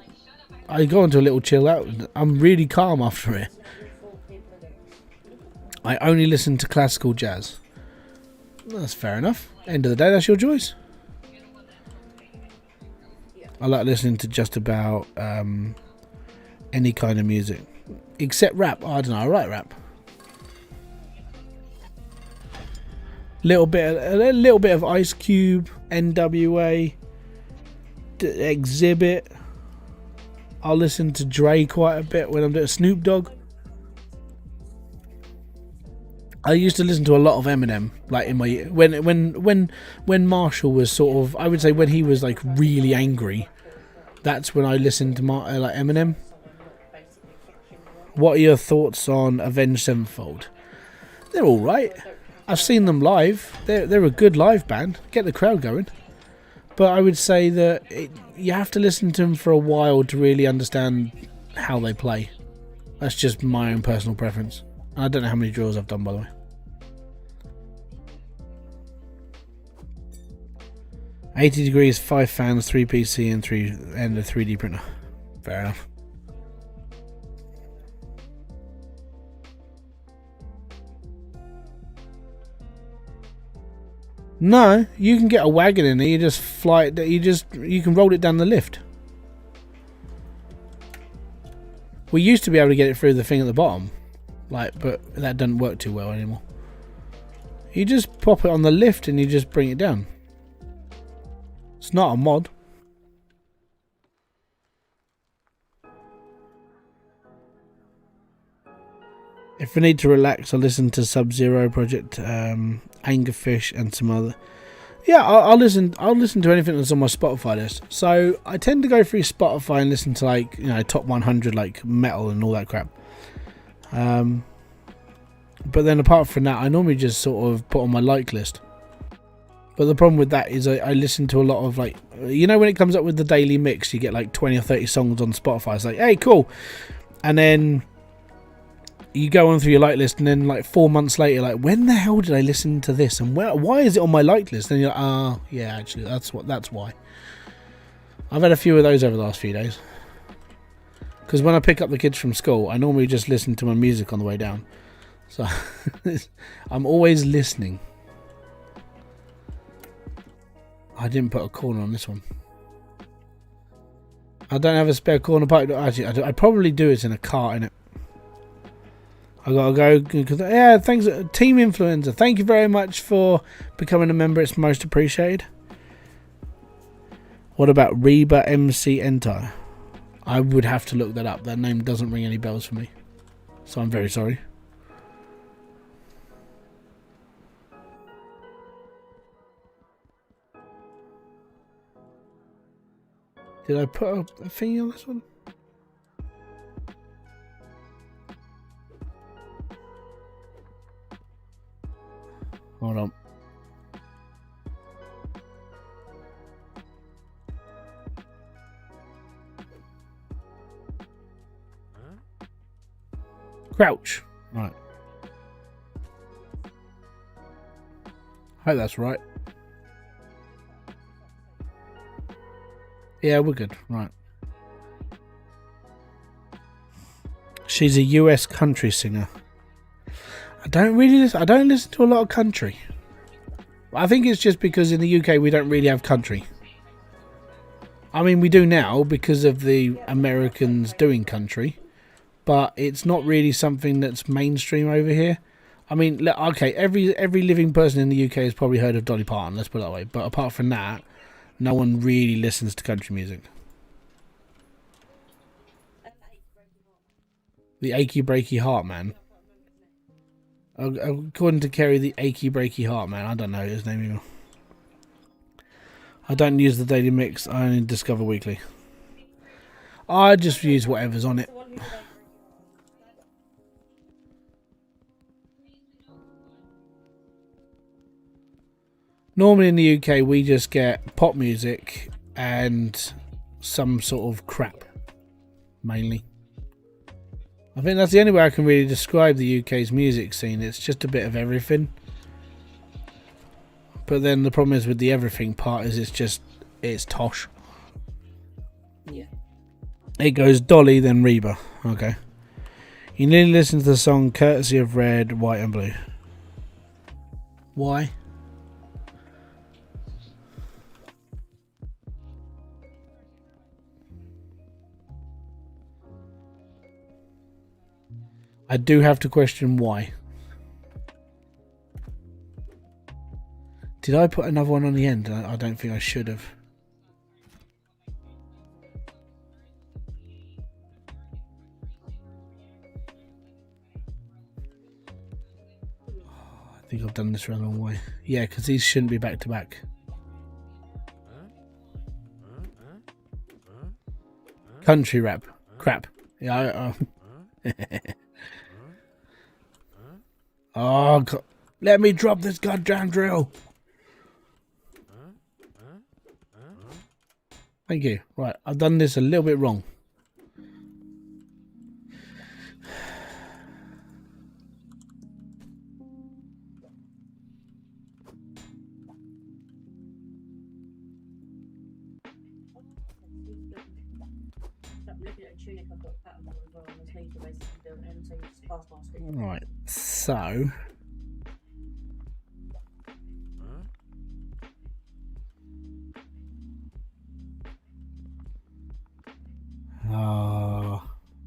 I go into a little chill out. I'm really calm after it. I only listen to classical jazz. That's fair enough. End of the day, that's your choice. I like listening to just about any kind of music, except rap. I don't know. I like rap. A little bit of Ice Cube, NWA, Exhibit. I'll listen to Dre quite a bit when I'm doing Snoop Dogg. I used to listen to a lot of Eminem, like in my when Marshall was sort of, I would say when he was like really angry, that's when I listened to like Eminem. What are your thoughts on Avenged Sevenfold? They're all right. I've seen them live. They're a good live band. Get the crowd going. But I would say that you have to listen to them for a while to really understand how they play. That's just my own personal preference. I don't know how many draws I've done, by the way. 80 degrees, 5 fans, 3 PC and a 3D printer. Fair enough. No, you can get a wagon in there. You just fly it. You can roll it down the lift. We used to be able to get it through the thing at the bottom, like, but that doesn't work too well anymore. You just pop it on the lift and you just bring it down. It's not a mod. If I need to relax, I listen to Sub-Zero Project, Angerfish, and some other. Yeah, I'll listen to anything that's on my Spotify list. So I tend to go through Spotify and listen to, like, you know, top 100 like metal and all that crap. But then apart from that, I normally just sort of put on my like list. But the problem with that is I listen to a lot of, like, you know, when it comes up with the daily mix, you get like 20 or 30 songs on Spotify. It's like, hey, cool. And then you go on through your like list, and then like 4 months later, like, when the hell did I listen to this? And why is it on my like list? And you're like, yeah, actually, that's why. I've had a few of those over the last few days. Because when I pick up the kids from school, I normally just listen to my music on the way down. So I'm always listening. I didn't put a corner on this one. I don't have a spare corner pipe. Actually, I probably do. It's in a cart, innit? I gotta go. Cause, yeah, thanks, Team Influencer. Thank you very much for becoming a member. It's most appreciated. What about Reba MC Enter? I would have to look that up. That name doesn't ring any bells for me. So I'm very sorry. Did I put a thingy on this one? Hold on. Crouch. Right. Hope that's right. Yeah, we're good. Right. She's a US country singer. I don't listen to a lot of country. I think it's just because in the UK we don't really have country. I mean, we do now because of the Americans doing country, but it's not really something that's mainstream over here. I mean, okay, every living person in the UK has probably heard of Dolly Parton, let's put it that way. But apart from that, no one really listens to country music. The Achy Breaky Heart Man. According to Kerry, the achy breaky heart man. I don't know his name either. I don't use the daily mix. I only discover weekly. I just use whatever's on it. Normally in the UK, we just get pop music and some sort of crap, mainly. I think that's the only way I can really describe the UK's music scene. It's just a bit of everything. But then the problem is with the everything part is it's tosh. Yeah. It goes Dolly, then Reba. Okay. You need to listen to the song courtesy of Red, White and Blue. Why? I do have to question why. Did I put another one on the end? I don't think I should have. I think I've done this the wrong way. Yeah, because these shouldn't be back to back. Country rap. Crap. Yeah, oh, God. Let me drop this goddamn drill. Thank you. Right, I've done this a little bit wrong. Right, so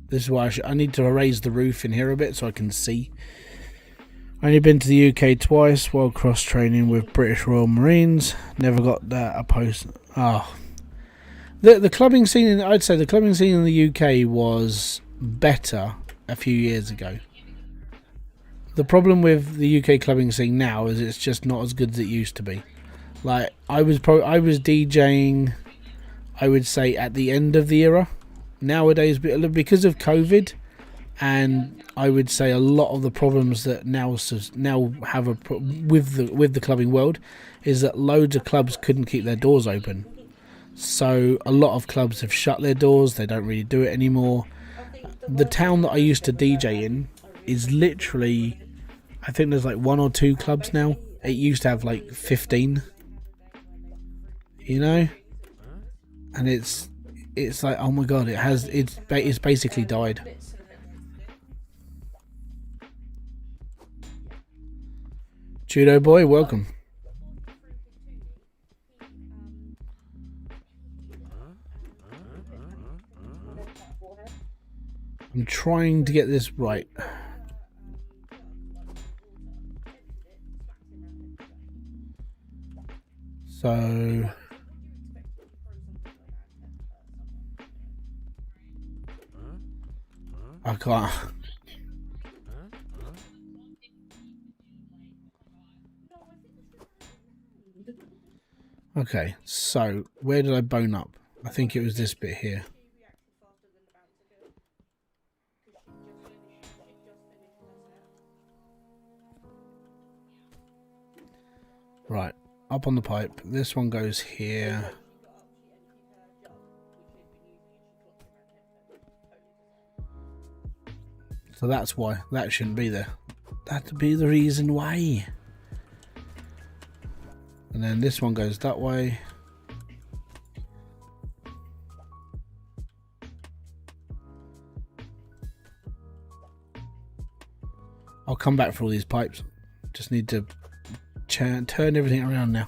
this is why I need to erase the roof in here a bit so I can see. Only been to the UK twice while cross training with British Royal Marines. Never got that a post. The clubbing scene I'd say the clubbing scene in the UK was better a few years ago. The problem with the UK clubbing scene now is it's just not as good as it used to be. Like I was DJing, I would say at the end of the era. Nowadays, because of COVID, and I would say a lot of the problems that now have with the clubbing world is that loads of clubs couldn't keep their doors open. So a lot of clubs have shut their doors. They don't really do it anymore. The town that I used to DJ in is literally, I think there's like 1 or 2 clubs now. It used to have like 15. You know, and it's like, oh my god, it's basically died. Judo boy, welcome. I'm trying to get this right. So I can't. Okay, so where did I bone up? I think it was this bit here. Right, up on the pipe. This one goes here. So that's why. That shouldn't be there. That'd be the reason why. And then this one goes that way. I'll come back for all these pipes. Just need to turn everything around now.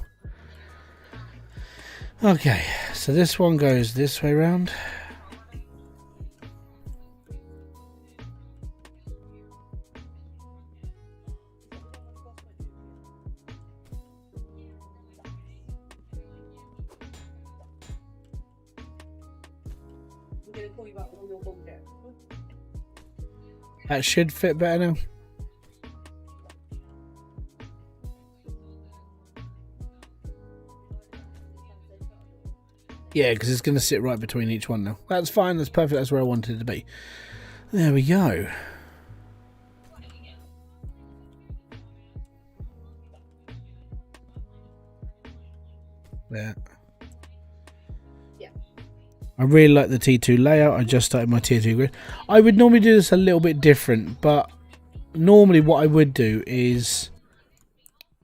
Okay, so this one goes this way around. That should fit better now. Yeah, because it's going to sit right between each one now. That's fine. That's perfect. That's where I wanted it to be. There we go. There. Yeah. I really like the T2 layout. I just started my tier 2 grid. I would normally do this a little bit different, but normally what I would do is,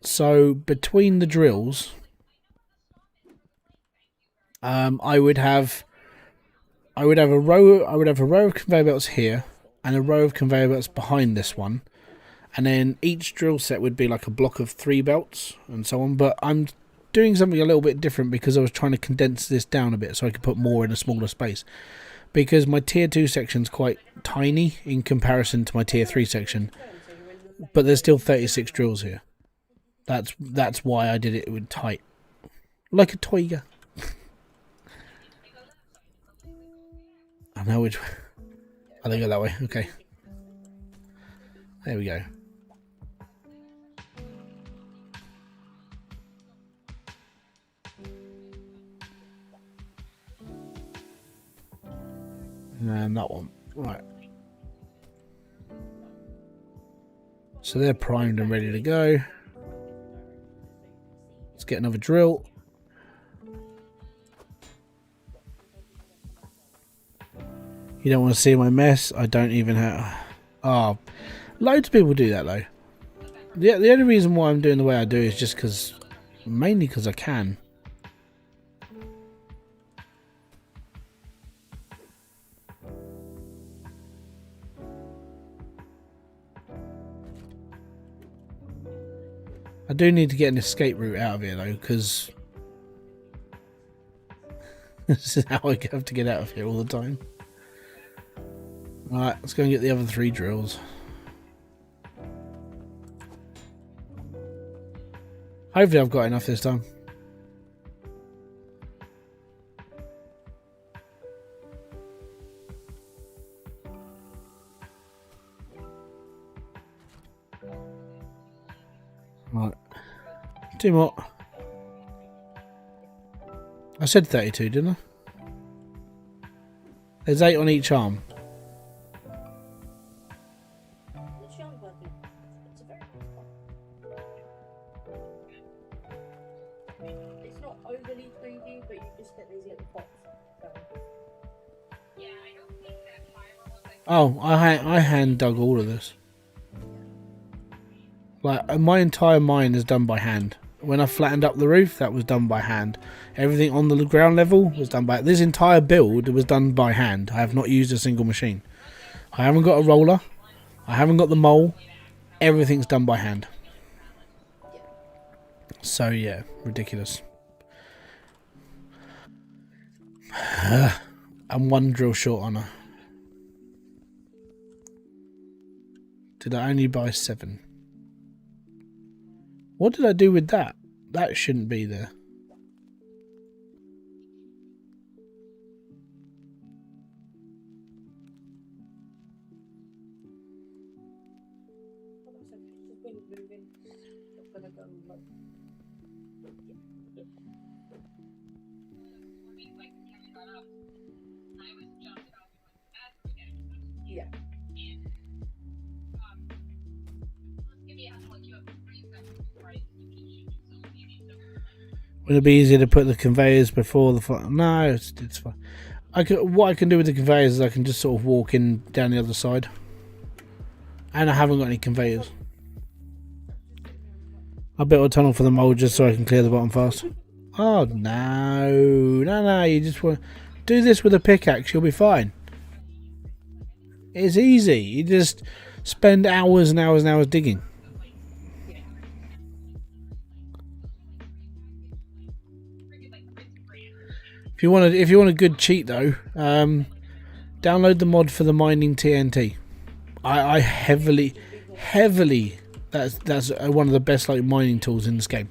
so between the drills, I would have a row of conveyor belts here and a row of conveyor belts behind this one, and then each drill set would be like a block of 3 belts and so on. But I'm doing something a little bit different because I was trying to condense this down a bit so I could put more in a smaller space, because my tier 2 section's quite tiny in comparison to my tier 3 section, but there's still 36 drills here. That's why I did it with tight, like a toiger. I know which way. I think go that way. Okay. There we go. And that one. Right. So they're primed and ready to go. Let's get another drill. You don't want to see my mess? I don't even have... Oh, loads of people do that though. The only reason why I'm doing the way I do is just because... Mainly because I can. I do need to get an escape route out of here though, because... this is how I have to get out of here all the time. Right, let's go and get the other 3 drills. Hopefully I've got enough this time. Right, 2 more. I said 32, didn't I? There's 8 on each arm. It's not overly 3D, but you just get these little pops. Oh, I hand dug all of this. Like, my entire mine is done by hand. When I flattened up the roof, that was done by hand. Everything on the ground level was done by... This entire build was done by hand. I have not used a single machine. I haven't got a roller. I haven't got the mole. Everything's done by hand. So, yeah, ridiculous. I'm 1 drill short on her. Did I only buy 7? What did I do with that? That shouldn't be there. Yeah. Would it be easier to put the conveyors before the... No, it's fine. What I can do with the conveyors is I can just sort of walk in down the other side. And I haven't got any conveyors. I built a tunnel for the mold just so I can clear the bottom fast. Oh, no, you just want to do this with a pickaxe, you'll be fine. It's easy. You just spend hours and hours and hours digging. If you want a good cheat though, download the mod for the mining TNT. I heavily that's one of the best like mining tools in this game.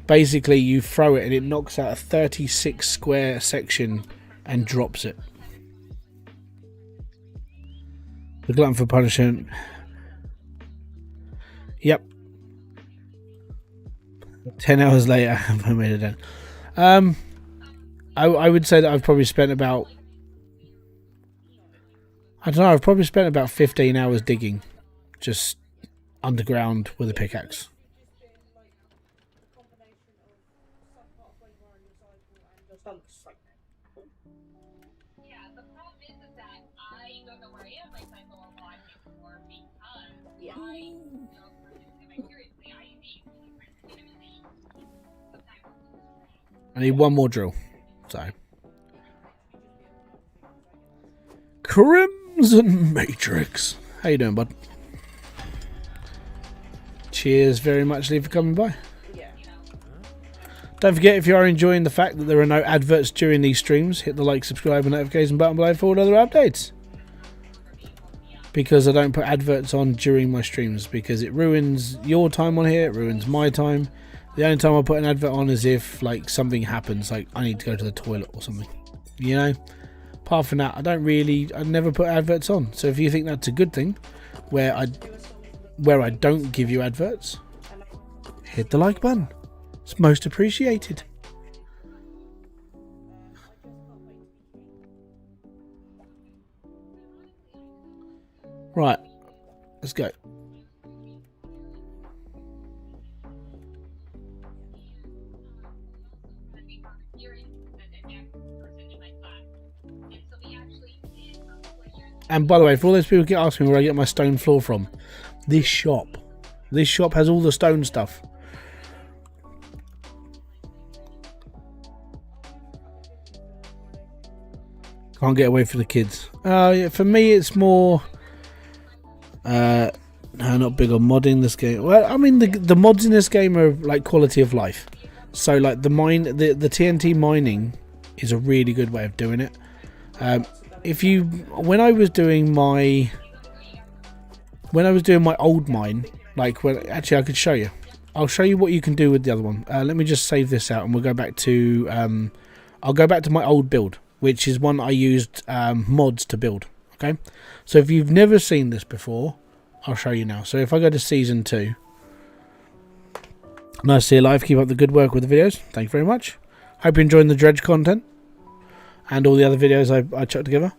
Basically, you throw it and it knocks out a 36 square section and drops it. The glutton for punishment. Yep. 10 hours later, I made it down. I would say that I've probably spent about, I don't know, I've probably spent about 15 hours digging, just underground with a pickaxe. I need one more drill. So, Crimson Matrix. How you doing, bud? Cheers very much, Lee, for coming by. Don't forget, if you are enjoying the fact that there are no adverts during these streams, hit the like, subscribe, and notification button below for all other updates. Because I don't put adverts on during my streams, because it ruins your time on here, it ruins my time. The only time I put an advert on is if like something happens, like I need to go to the toilet or something. You know? Apart from that, I never put adverts on. So if you think that's a good thing, where I don't give you adverts, hit the like button. It's most appreciated. Right, let's go. And by the way, for all those people who keep asking me where I get my stone floor from, this shop has all the stone stuff. Can't get away from the kids. Yeah, for me it's more no, not big on modding this game. Well, I mean the mods in this game are like quality of life. So like the TNT mining is a really good way of doing it. When I was doing my old mine, actually I could show you. I'll show you what you can do with the other one. Let me just save this out and we'll go back to I'll go back to my old build, which is one I used mods to build. Okay, so if you've never seen this before, I'll show you now. So if I go to season 2, nice to see you live. Keep up the good work with the videos. Thank you very much. Hope you're enjoying the dredge content and all the other videos I chucked together.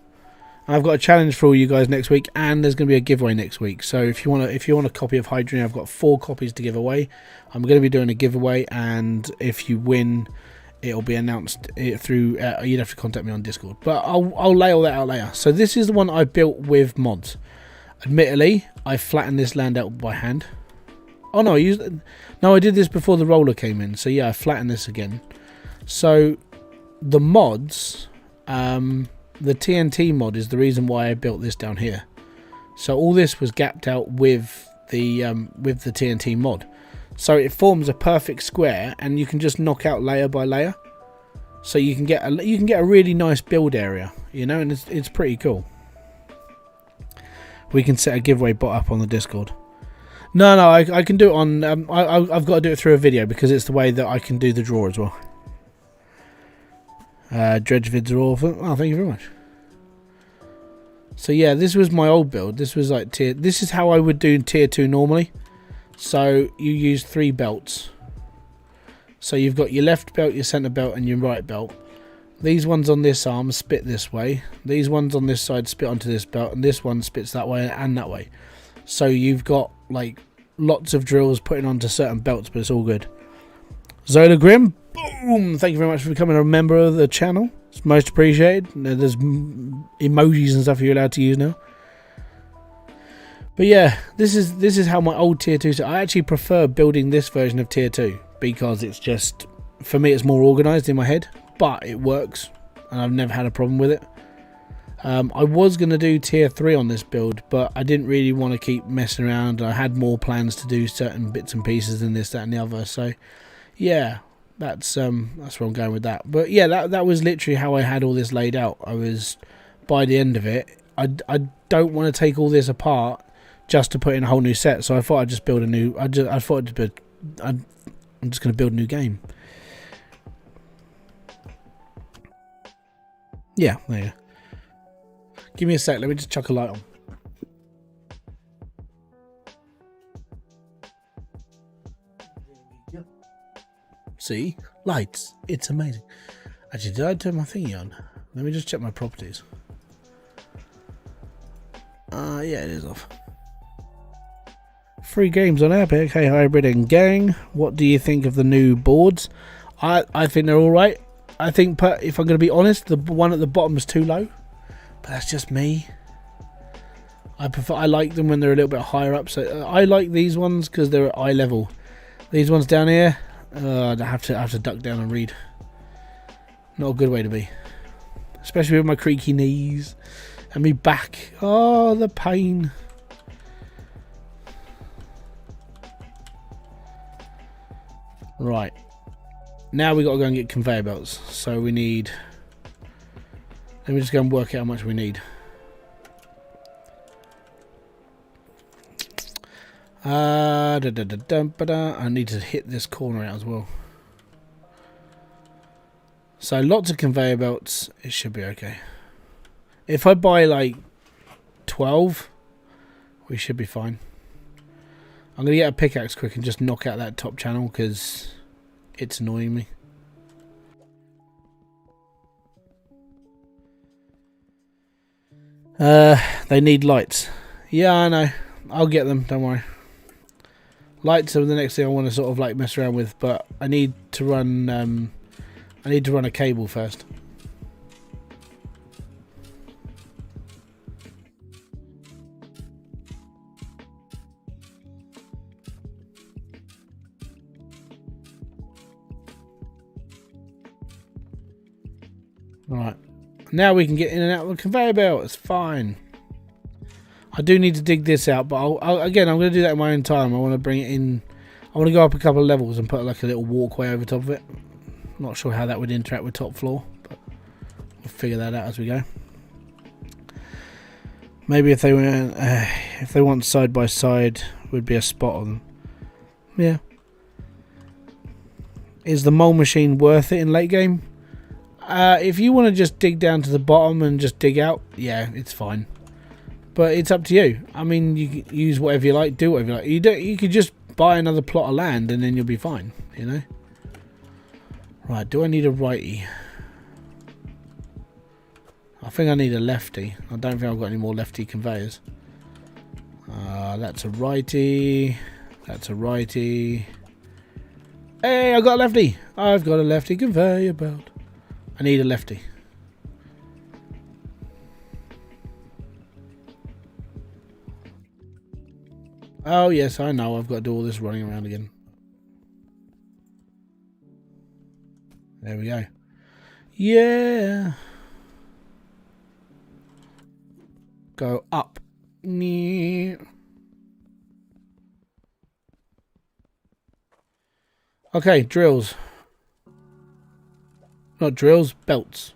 I've got a challenge for all you guys next week, and there's going to be a giveaway next week. So if you want a copy of Hydroneer, I've got 4 copies to give away. I'm going to be doing a giveaway, and if you win, it'll be announced through. You'd have to contact me on Discord, but I'll lay all that out later. So this is the one I built with mods. Admittedly, I flattened this land out by hand. Oh no, I did this before the roller came in. So yeah, I flattened this again. So the mods, the TNT mod is the reason why I built this down here. So all this was gapped out with the TNT mod. So it forms a perfect square, and you can just knock out layer by layer. So you can get a really nice build area, you know, and it's pretty cool. We can set a giveaway bot up on the Discord. No, I can do it on. I've got to do it through a video because it's the way that I can do the draw as well. Dredge vids are awful. Oh, thank you very much. So yeah, this was my old build. This was like this is how I would do tier 2 normally. So you use 3 belts. So you've got your left belt, your center belt, and your right belt. These ones on this arm spit this way. These ones on this side spit onto this belt, and this one spits that way and that way. So you've got like lots of drills putting onto certain belts, but it's all good. Zola Grim, boom! Thank you very much for becoming a member of the channel. It's most appreciated. There's emojis and stuff you're allowed to use now. But yeah, this is how my old tier 2. So I actually prefer building this version of tier 2 because it's just, for me, it's more organised in my head. But it works, and I've never had a problem with it. I was going to do tier 3 on this build, but I didn't really want to keep messing around. I had more plans to do certain bits and pieces than this, that, and the other. So yeah, that's where I'm going with that. But yeah, that was literally how I had all this laid out. I was, by the end of it, I don't want to take all this apart just to put in a whole new set. So I thought I'd just build a new. I'm just going to build a new game. Yeah, there you go. Give me a sec, let me just chuck a light on. See? Lights. It's amazing. Actually, did I turn my thingy on? Let me just check my properties. Yeah, it is off. 3 games on Epic. Hey, Hybrid and Gang. What do you think of the new boards? I think they're alright. I think, if I'm going to be honest, the one at the bottom is too low. But that's just me. I like them when they're a little bit higher up. So I like these ones because they're at eye level. These ones down here, I have to duck down and read. Not a good way to be. Especially with my creaky knees and me back. Oh, the pain. Right. Now we got to go and get conveyor belts. So we need... Let me just go and work out how much we need. I need to hit this corner out as well. So lots of conveyor belts. It should be okay. If I buy like 12, we should be fine. I'm going to get a pickaxe quick and just knock out that top channel because it's annoying me. They need lights. Yeah, I know. I'll get them, don't worry. Lights are the next thing I want to sort of like mess around with, but I need to run a cable first. Alright. Now we can get in and out of the conveyor belt. It's fine. I do need to dig this out, but again, I'm going to do that in my own time. I want to bring it in. I want to go up a couple of levels and put like a little walkway over top of it. Not sure how that would interact with top floor, but we'll figure that out as we go. Maybe if they want side by side, would be a spot on them. Yeah. Is the mole machine worth it in late game? If you want to just dig down to the bottom and just dig out, yeah, it's fine. But it's up to you. I mean, you can use whatever you like, do whatever you like. You could just buy another plot of land and then you'll be fine, you know? Right, do I need a righty? I think I need a lefty. I don't think I've got any more lefty conveyors. That's a righty. That's a righty. Hey, I got a lefty. I've got a lefty conveyor belt. I need a lefty. Oh yes, I know. I've got to do all this running around again. There we go. Yeah. Go up. Okay, drills. Not drills, belts.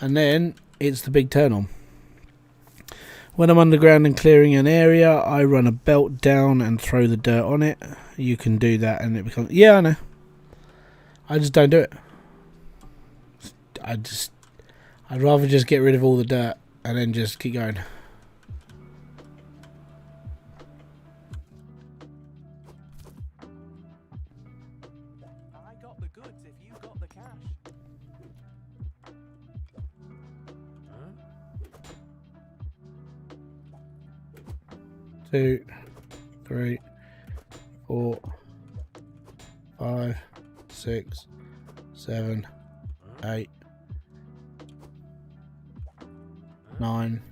And then it's the big turn on. When I'm underground and clearing an area, I run a belt down and throw the dirt on it. You can do that and it becomes... Yeah, I know. I just don't do it. I'd rather just get rid of all the dirt and then just keep going. I got the goods if you got the cash. 2, 3, 4, 5, 6, 7, 8, 9,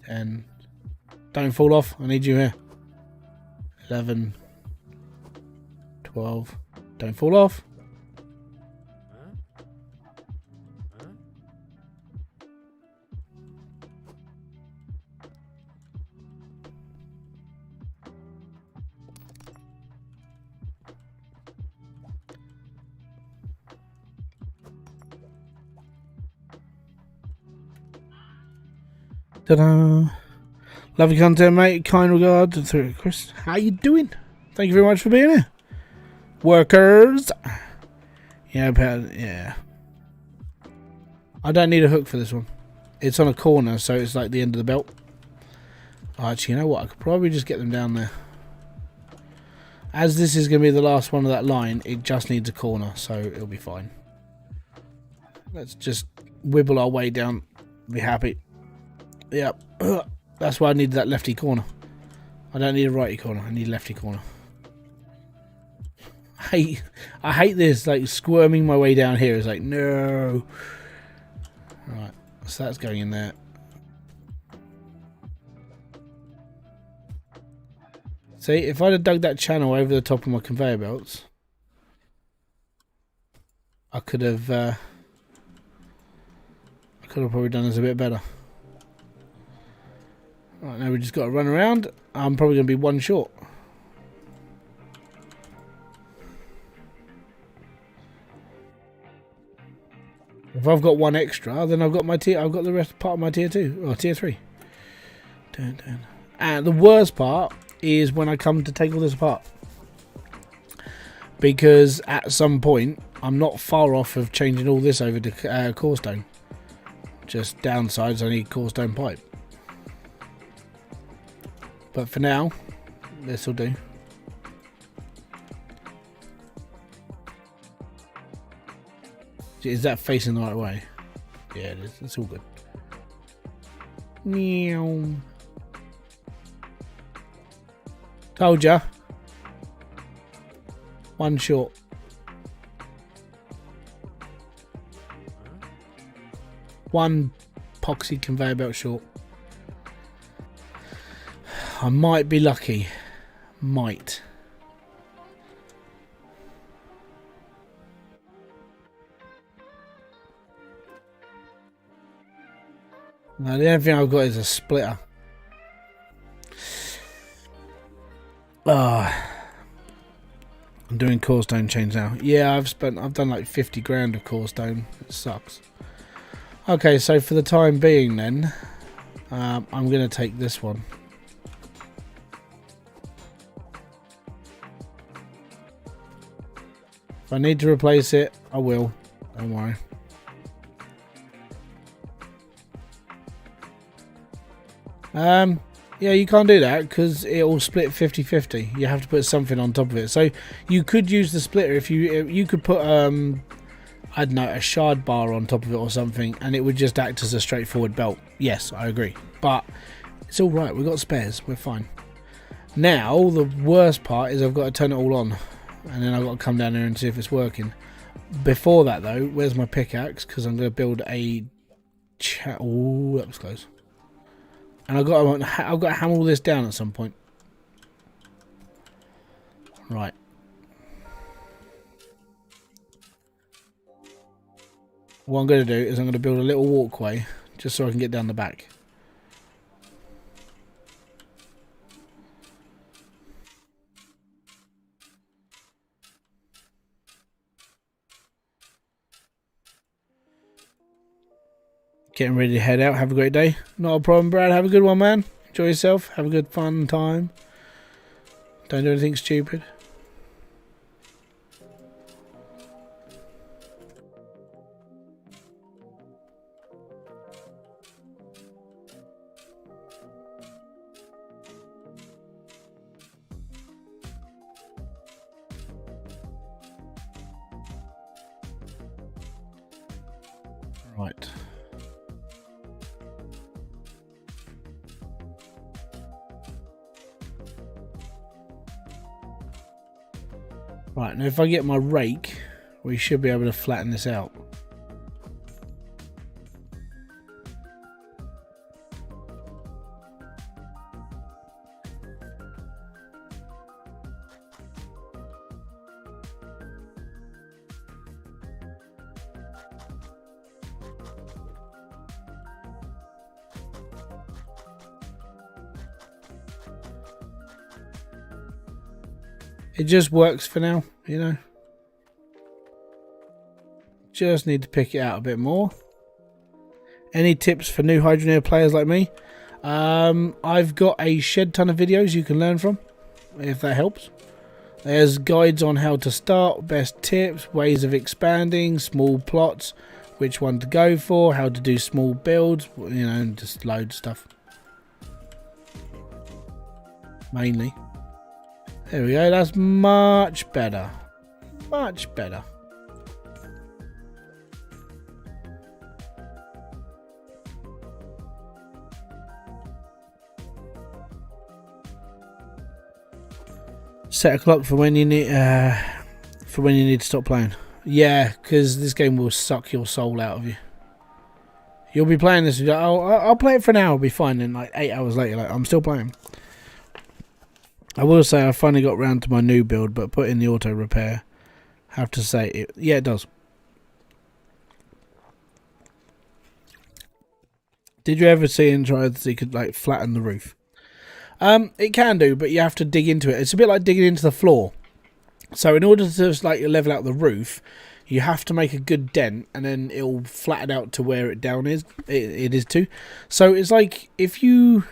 10. Don't fall off. I need you here. 11, 12. Don't fall off. Ta-da! Lovely content, mate. Kind regards to Chris. How you doing? Thank you very much for being here. Workers. Yeah, yeah. I don't need a hook for this one. It's on a corner, so it's like the end of the belt. Oh, actually, you know what? I could probably just get them down there. As this is going to be the last one of that line, it just needs a corner, so it'll be fine. Let's just wibble our way down. Be happy. Yep. That's why I need that lefty corner. I don't need a righty corner. I need a lefty corner. I hate this, like, squirming my way down here. It's like, no. Right. So that's going in there. See, if I'd have dug that channel over the top of my conveyor belts, I could have probably done this a bit better. Right, now we just got to run around. I'm probably going to be one short. If I've got one extra, then I've got my tier. I've got the rest part of my tier 2 or tier 3. Dun, dun. And the worst part is when I come to take all this apart, because at some point I'm not far off of changing all this over to core stone. Just downsides, I need core stone pipe. But for now, this will do. Is that facing the right way? Yeah, it is. It's all good. Meow. Told ya. One short. One epoxy conveyor belt short. I might be lucky. Might. Now the only thing I've got is a splitter. I'm doing core stone change now. Yeah, I've done like 50 grand of core stone. It sucks. Okay, so for the time being then, I'm going to take this one. If I need to replace it, I will. Don't worry. Yeah, you can't do that because it will split 50-50. You have to put something on top of it. So you could use the splitter if you could put I don't know, a shard bar on top of it or something, and it would just act as a straightforward belt. Yes, I agree, but it's all right. We've got spares. We're fine. Now the worst part is I've got to turn it all on, and then I've got to come down there and see if it's working. Before that though, where's my pickaxe? Because I'm going to build a oh, that was close. And I've got to hammer all this down at some point. Right. What I'm going to do is I'm going to build a little walkway just so I can get down the back. Getting ready to head out. Have a great day. Not a problem, Brad. Have a good one, man. Enjoy yourself. Have a good fun time. Don't do anything stupid. Right. Right, now if I get my rake, we should be able to flatten this out. It just works for now, you know. Just need to pick it out a bit more. Any tips for new Hydroneer players like me? I've got a shed ton of videos you can learn from, if that helps. There's guides on how to start, best tips, ways of expanding, small plots, which one to go for, how to do small builds, you know, just loads of stuff. Mainly. There we go. That's much better. Much better. Set a clock for when you need to stop playing. Yeah, because this game will suck your soul out of you. You'll be playing this. I'll play it for an hour. I'll be fine. And like 8 hours later, like I'm still playing. I will say I finally got round to my new build, but put in the auto repair. Have to say it. Yeah, it does. Did you ever see and try that you could like flatten the roof? It can do, but you have to dig into it. It's a bit like digging into the floor. So in order to like level out the roof, you have to make a good dent, and then it'll flatten out to where it down is. It is too. So it's like if you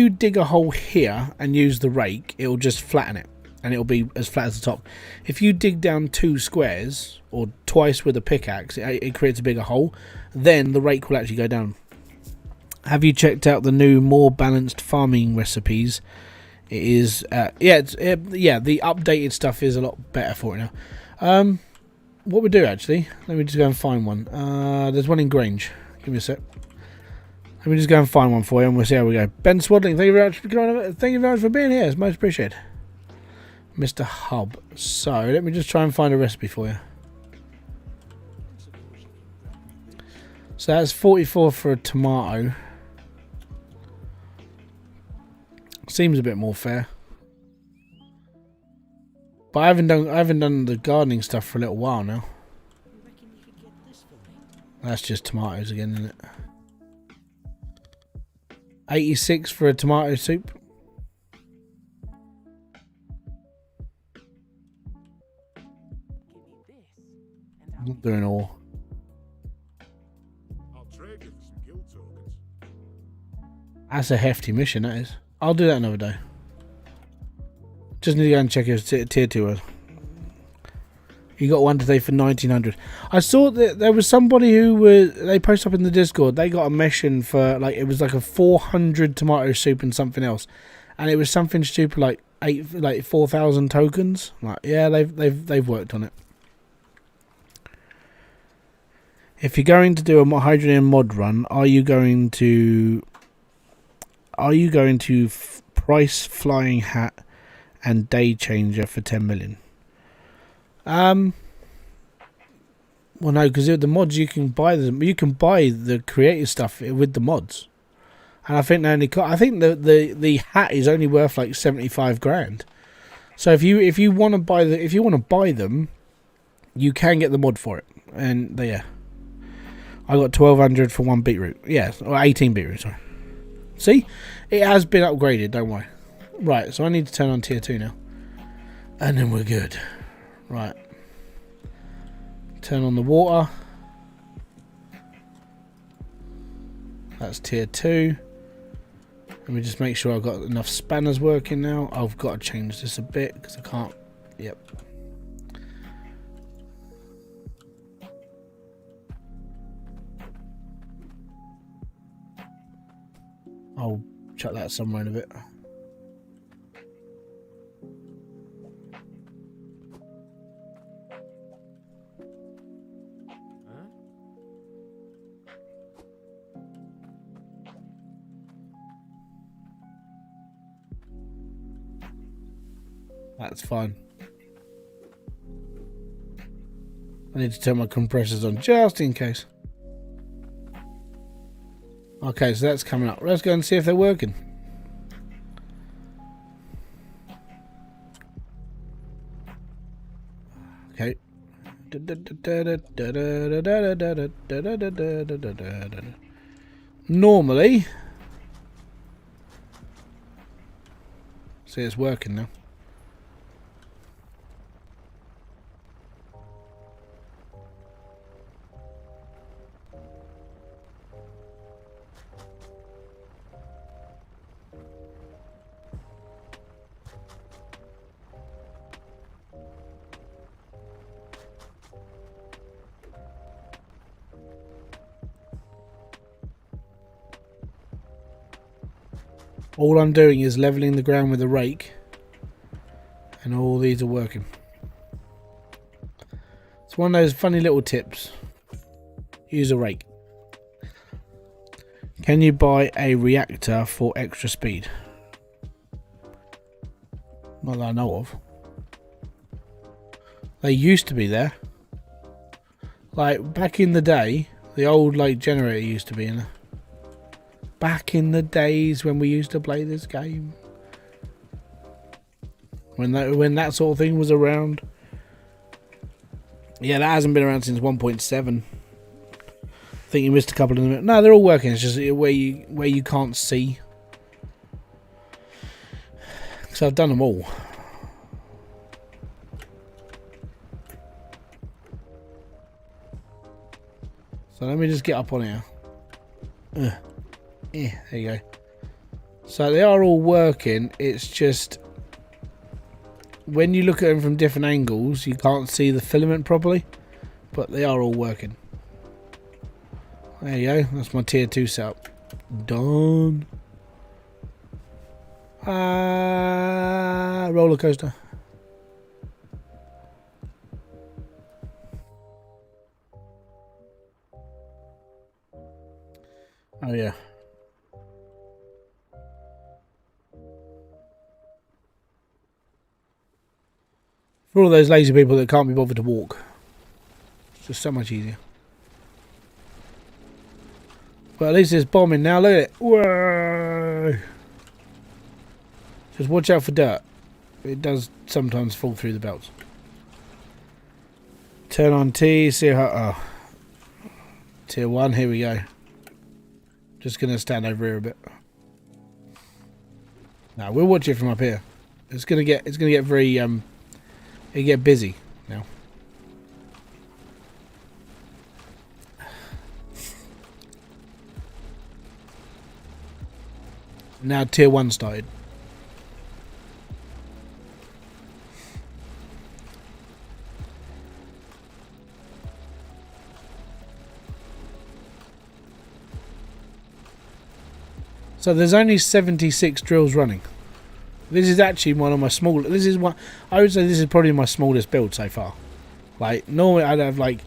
dig a hole here and use the rake, it'll just flatten it, and it'll be as flat as the top. If you dig down 2 squares or twice with a pickaxe, it creates a bigger hole. Then the rake will actually go down. Have you checked out the new, more balanced farming recipes? It is, yeah, the updated stuff is a lot better for it now. What we do actually? Let me just go and find one. There's one in Grange. Give me a sec. Let me just go and find one for you, and we'll see how we go. Ben Swaddling, thank you very much for being here. It's most appreciated, Mr. Hub. So let me just try and find a recipe for you. So that's 44 for a tomato. Seems a bit more fair. But I haven't done the gardening stuff for a little while now. That's just tomatoes again, isn't it? 86 for a tomato soup. I'm not doing all. That's a hefty mission, that is. I'll do that another day. Just need to go and check his tier 2. You got one today for 1900. I saw that there was somebody who they posted up in the Discord. They got a mission for like it was like a 400 tomato soup and something else, and it was something stupid like 4,000 tokens. Like yeah, they've worked on it. If you're going to do a Hydroneer mod run, are you going to price flying hat and day changer for 10 million? Well, no, because the mods you can buy them. You can buy the creative stuff with the mods, and I think they only. I think the hat is only worth like 75 grand. So if you want to buy them, you can get the mod for it. And yeah, I got 1200 for 1 beetroot. Yeah, or 18 beetroot. Sorry. See, it has been upgraded. Don't worry. Right, so I need to turn on tier 2 now, and then we're good. Right. Turn on the water. That's tier 2. Let me just make sure I've got enough spanners working now. I've got to change this a bit because I can't. Yep. I'll chuck that somewhere in a bit. That's fine. I need to turn my compressors on just in case. Okay, so that's coming up. Let's go and see if they're working. Okay. Normally. See, it's working now. All I'm doing is leveling the ground with a rake And all these are working. It's one of those funny little tips. Use a rake. Can you buy a reactor for extra speed? Not that I know of. They used to be there. Like back in the day, the old like generator used to be in there. Back in the days when we used to play this game. When that sort of thing was around. Yeah, that hasn't been around since 1.7. I think you missed a couple of them. No, they're all working. It's just where you can't see. So I've done them all. So let me just get up on here. Yeah, there you go. So they are all working. It's just when you look at them from different angles, you can't see the filament properly. But they are all working. There you go. That's my tier 2 setup. Done. Roller coaster. Oh yeah. For all those lazy people that can't be bothered to walk. It's just so much easier. But at least it's bombing now, look at it. Whoa. Just watch out for dirt. It does sometimes fall through the belts. Turn on T, see how... Oh. Tier 1, here we go. Just going to stand over here a bit. Now, we'll watch it from up here. It's going to get very... It'll get busy now. Now tier 1 started. So there's only 76 drills running. This is actually one of my smallest. This is one. I would say this is probably my smallest build so far. Like normally I'd have like.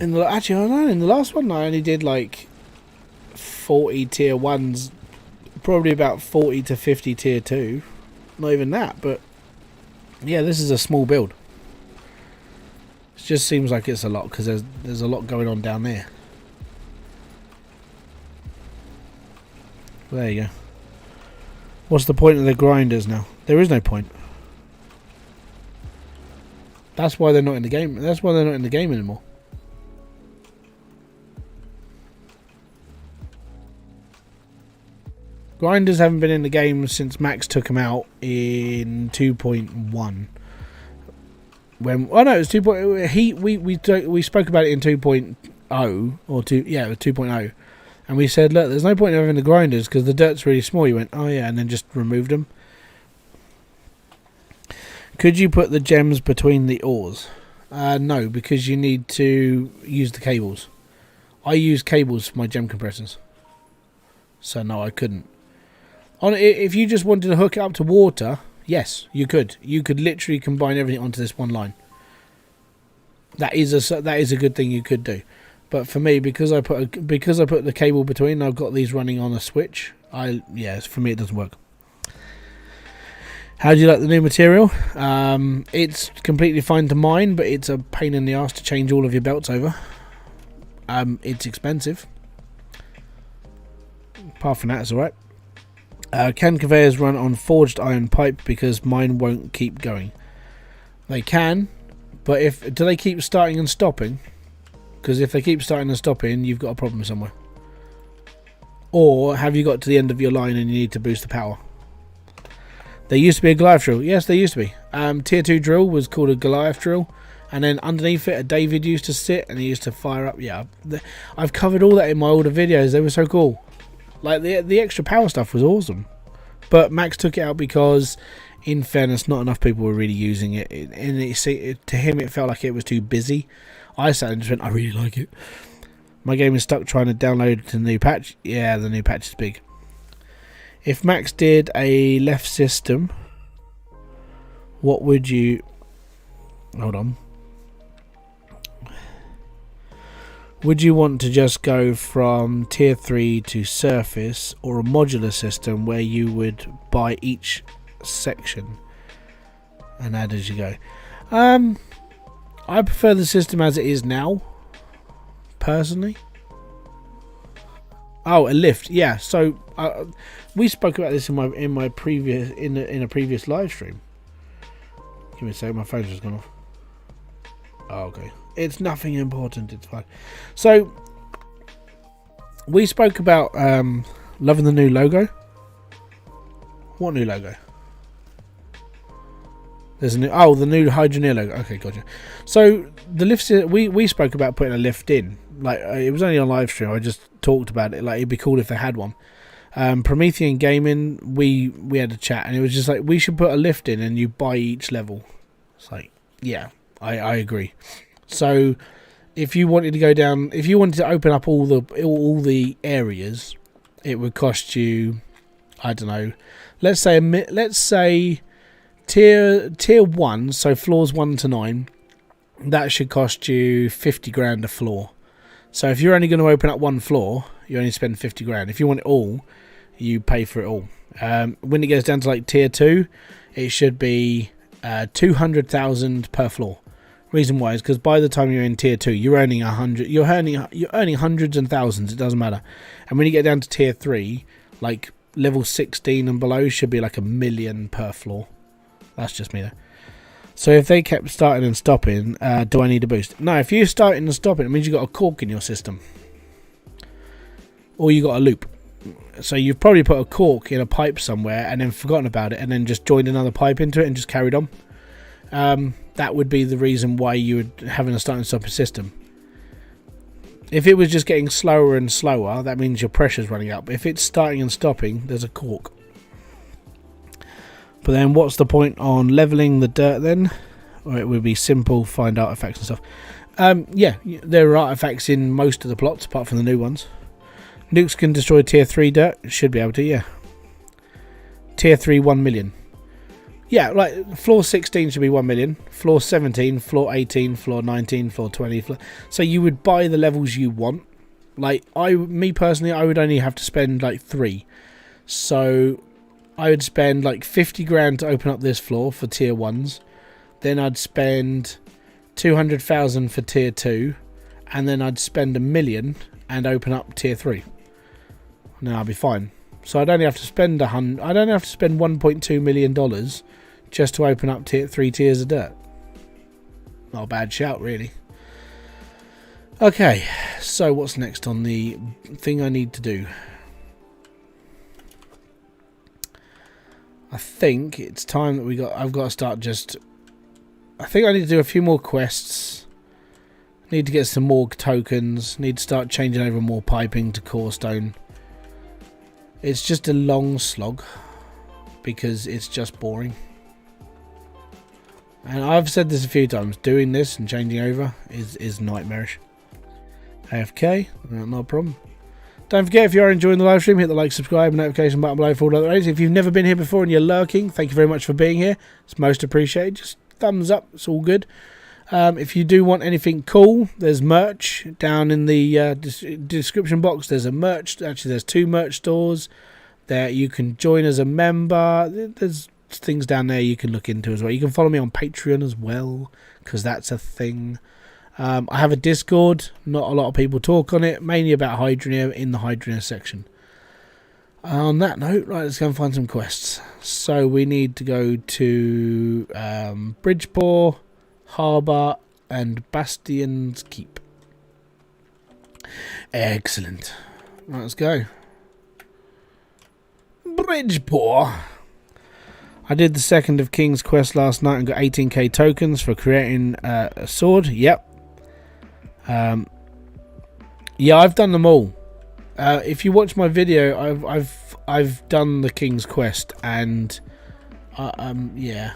Actually, I don't know. In the last one, I only did like 40 tier 1s, probably about 40 to 50 tier 2. Not even that, but yeah, this is a small build. It just seems like it's a lot because there's a lot going on down there. There you go. What's the point of the grinders now? There is no point. That's why they're not in the game. That's why they're not in the game anymore. Grinders haven't been in the game since Max took them out in 2.1. When no, it was 2. We spoke about it in 2.0 or 2. Yeah, it was 2.0. And we said, look, there's no point in having the grinders because the dirt's really small. You went, oh yeah, and then just removed them. Could you put the gems between the ores? No, because you need to use the cables. I use cables for my gem compressors. So no, I couldn't. If you just wanted to hook it up to water, yes, you could. You could literally combine everything onto this one line. That is a good thing you could do. But for me, because I put the cable between, I've got these running on a switch. For me it doesn't work. How do you like the new material? It's completely fine to mine, but it's a pain in the ass to change all of your belts over. It's expensive. Apart from that, it's alright. Can conveyors run on forged iron pipe because mine won't keep going? They can, but do they keep starting and stopping? Because if they keep starting and stopping, you've got a problem somewhere. Or have you got to the end of your line and you need to boost the power? There used to be a Goliath drill. Yes, there used to be. Tier 2 drill was called a Goliath drill. And then underneath it, a David used to sit and he used to fire up. Yeah, I've covered all that in my older videos. They were so cool. Like, the extra power stuff was awesome. But Max took it out because, in fairness, not enough people were really using it. And to him, it felt like it was too busy. I sat and just went, I really like it. My game is stuck trying to download the new patch. Yeah, the new patch is big. If Max did a left system what would you... Hold on. Would you want to just go from tier 3 to surface, or a modular system where you would buy each section and add as you go? I prefer the system as it is now, personally. Oh, a lift, yeah. So we spoke about this in my previous in a previous live stream. Give me a second, my phone's just gone off. Oh, okay. It's nothing important, it's fine. So we spoke about loving the new logo. What new logo? There's a new, the new Hydroneer logo. Okay, gotcha. So the lifts, we spoke about putting a lift in. Like, it was only on live stream. I just talked about it. Like, it'd be cool if they had one. Promethean Gaming, we had a chat, and it was just like, we should put a lift in, and you buy each level. It's like, yeah, I agree. So if you wanted to go down, if you wanted to open up all the areas, it would cost you, I don't know, let's say tier 1, so floors 1 to 9, that should cost you 50 grand a floor. So if you're only going to open up one floor, you only spend 50 grand. If you want it all, you pay for it all. When it goes down to like tier 2, it should be 200,000 per floor. Reason why is because by the time you're in tier 2, you're earning 100. You're earning hundreds and thousands. It doesn't matter. And when you get down to tier 3, like level 16 and below, should be like $1 million per floor. That's just me though. So if they kept starting and stopping, do I need a boost? No, if you're starting and stopping, it means you've got a cork in your system. Or you got a loop. So you've probably put a cork in a pipe somewhere and then forgotten about it and then just joined another pipe into it and just carried on. That would be the reason why you would having a start and stop system. If it was just getting slower and slower, that means your pressure's running up. But if it's starting and stopping, there's a cork. But then what's the point on leveling the dirt then? Or it would be simple, find artifacts and stuff. Yeah, there are artifacts in most of the plots, apart from the new ones. Nukes can destroy tier 3 dirt. Should be able to, yeah. Tier 3, 1 million. Yeah, like floor 16 should be 1 million. Floor 17, floor 18, floor 19, floor 20. So you would buy the levels you want. Like, me personally, I would only have to spend like 3. So I would spend like 50 grand to open up this floor for tier 1s. Then I'd spend 200,000 for tier 2. And then I'd spend $1 million and open up tier 3. Now I'll be fine. So I'd only have to spend $1.2 million just to open up 3 tiers of dirt. Not a bad shout, really. Okay, so what's next on the thing I need to do? I think it's time that I've got to start just... I think I need to do a few more quests. Need to get some more tokens. Need to start changing over more piping to core stone. It's just a long slog because it's just boring. And I've said this a few times, doing this and changing over is nightmarish. AFK, no problem. Don't forget, if you are enjoying the live stream, hit the like, subscribe and notification button below for all other updates. If you've never been here before and you're lurking, thank you very much for being here. It's most appreciated. Just thumbs up, it's all good. If you do want anything cool, there's merch down in the description box. There's a merch, actually there's 2 merch stores there. You can join as a member. There's things down there you can look into as well. You can follow me on Patreon as well, because that's a thing. I have a Discord. Not a lot of people talk on it, mainly about Hydroneer in the Hydroneer section. On that note, right, let's go and find some quests. So we need to go to Bridgeport, Harbour and Bastion's Keep. Excellent. Right, let's go. Bridgeport. I did the second of King's Quest last night and got 18k tokens for creating a sword. Yep. Yeah, I've done them all. If you watch my video, I've done the King's Quest, and yeah.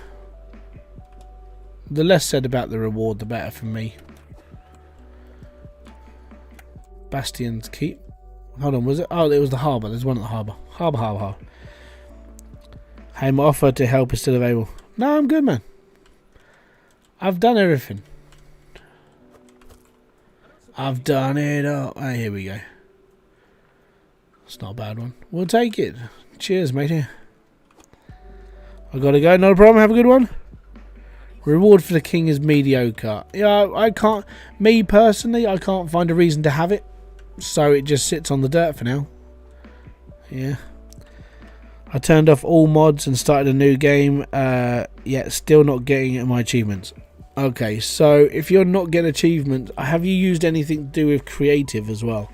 The less said about the reward, the better for me. Bastion's Keep. Hold on, was it? Oh, it was the harbour. There's one at the harbour. Harbour. Hey, my offer to help is still available. No, I'm good, man. I've done everything. I've done it all. Oh, here we go. It's not a bad one. We'll take it. Cheers, matey. I gotta go. Not a problem. Have a good one. Reward for the king is mediocre. Yeah, I can't. Me personally, I can't find a reason to have it. So it just sits on the dirt for now. Yeah. I turned off all mods and started a new game. Yet still not getting my achievements. Okay, so if you're not getting achievements, have you used anything to do with creative as well?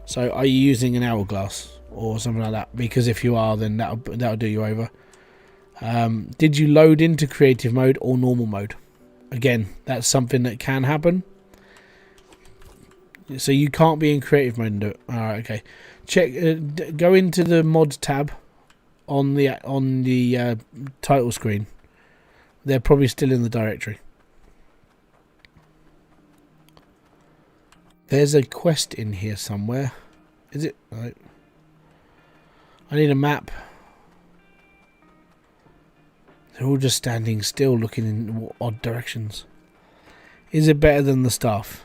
So are you using an hourglass or something like that? Because if you are, then that'll do you over. Did you load into creative mode or normal mode? Again, that's something that can happen. So you can't be in creative mode and do it. Alright, okay. Check. Go into the mods tab on the title screen. They're probably still in the directory. There's a quest in here somewhere. Is it? Right. I need a map. They're all just standing still, looking in odd directions. Is it better than the staff?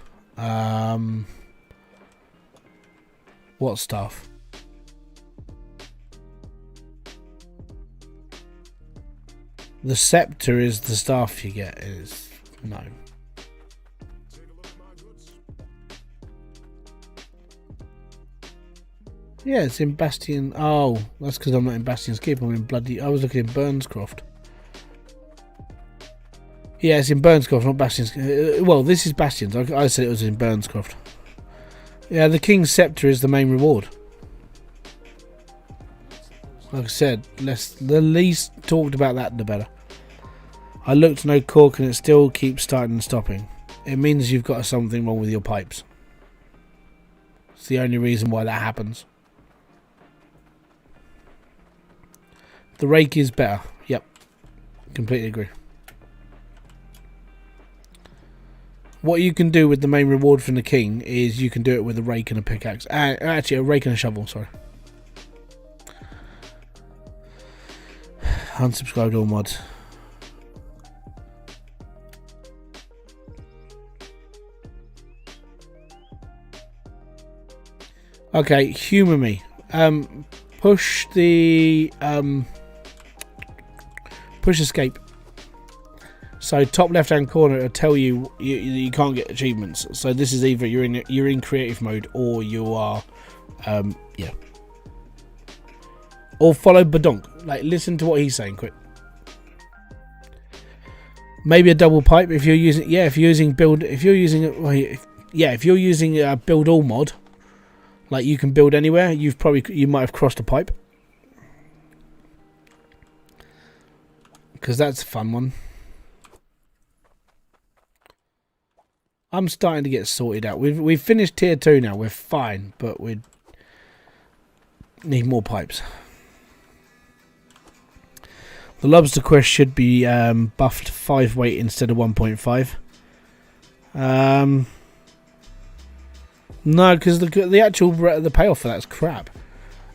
What staff? The scepter is the staff you get. Is no. Yeah, it's in Bastion. Oh, that's because I'm not in Bastion's Keep. I'm in bloody. I was looking in Burnscroft. Yeah, it's in Burnscroft, not Bastion's. Well, this is Bastion's. I said it was in Burnscroft. Yeah, the King's Scepter is the main reward. Like I said, the least talked about that, the better. I looked, no cork, and it still keeps starting and stopping. It means you've got something wrong with your pipes. It's the only reason why that happens. The rake is better. Yep. Completely agree. What you can do with the main reward from the king is you can do it with a rake and a pickaxe. Actually, a rake and a shovel, sorry. Unsubscribed all mods. Okay, humour me. Push the push escape. So top left hand corner will tell you you can't get achievements. So this is either you're in creative mode or you are yeah. Or follow Badonk. Like listen to what he's saying quick. Maybe a double pipe if you're using if you're using build a build all mod. Like you can build anywhere. You might have crossed a pipe. Because that's a fun one. I'm starting to get sorted out. We've finished tier 2 now. We're fine, but we need more pipes. The lobster quest should be buffed 5 weight instead of 1.5. No, because the actual payoff for that's crap,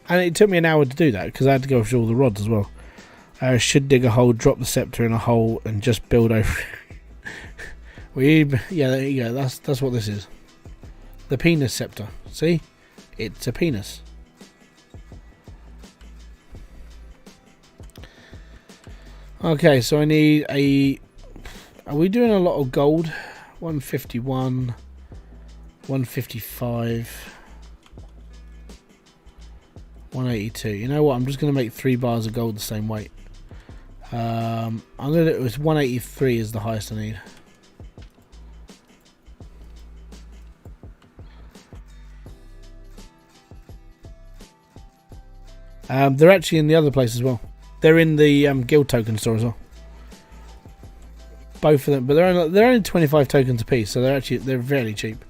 and it took me an hour to do that because I had to go through all the rods as well. Should dig a hole, drop the scepter in a hole, and just build over. Yeah, there you go. That's what this is. The penis scepter. See, it's a penis. Okay, so I need a. Are we doing a lot of gold? 151, 155, 182. You know what? I'm just going to make 3 bars of gold the same weight. I'm going to do it with 183 is the highest I need. They're actually in the other place as well. They're in the guild token store as well. Both of them, but they're only 25 tokens a piece, so they're very cheap.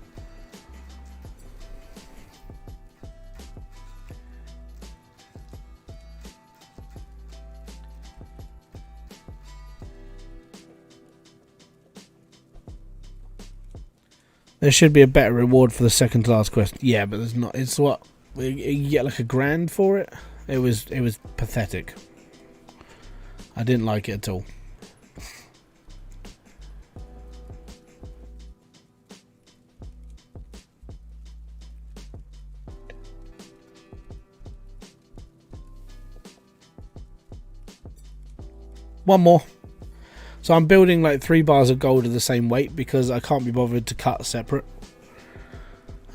There should be a better reward for the second to last quest. Yeah, but there's not. It's what you get like $1,000 for it. It was pathetic. I didn't like it at all. One more. So I'm building like 3 bars of gold of the same weight because I can't be bothered to cut separate.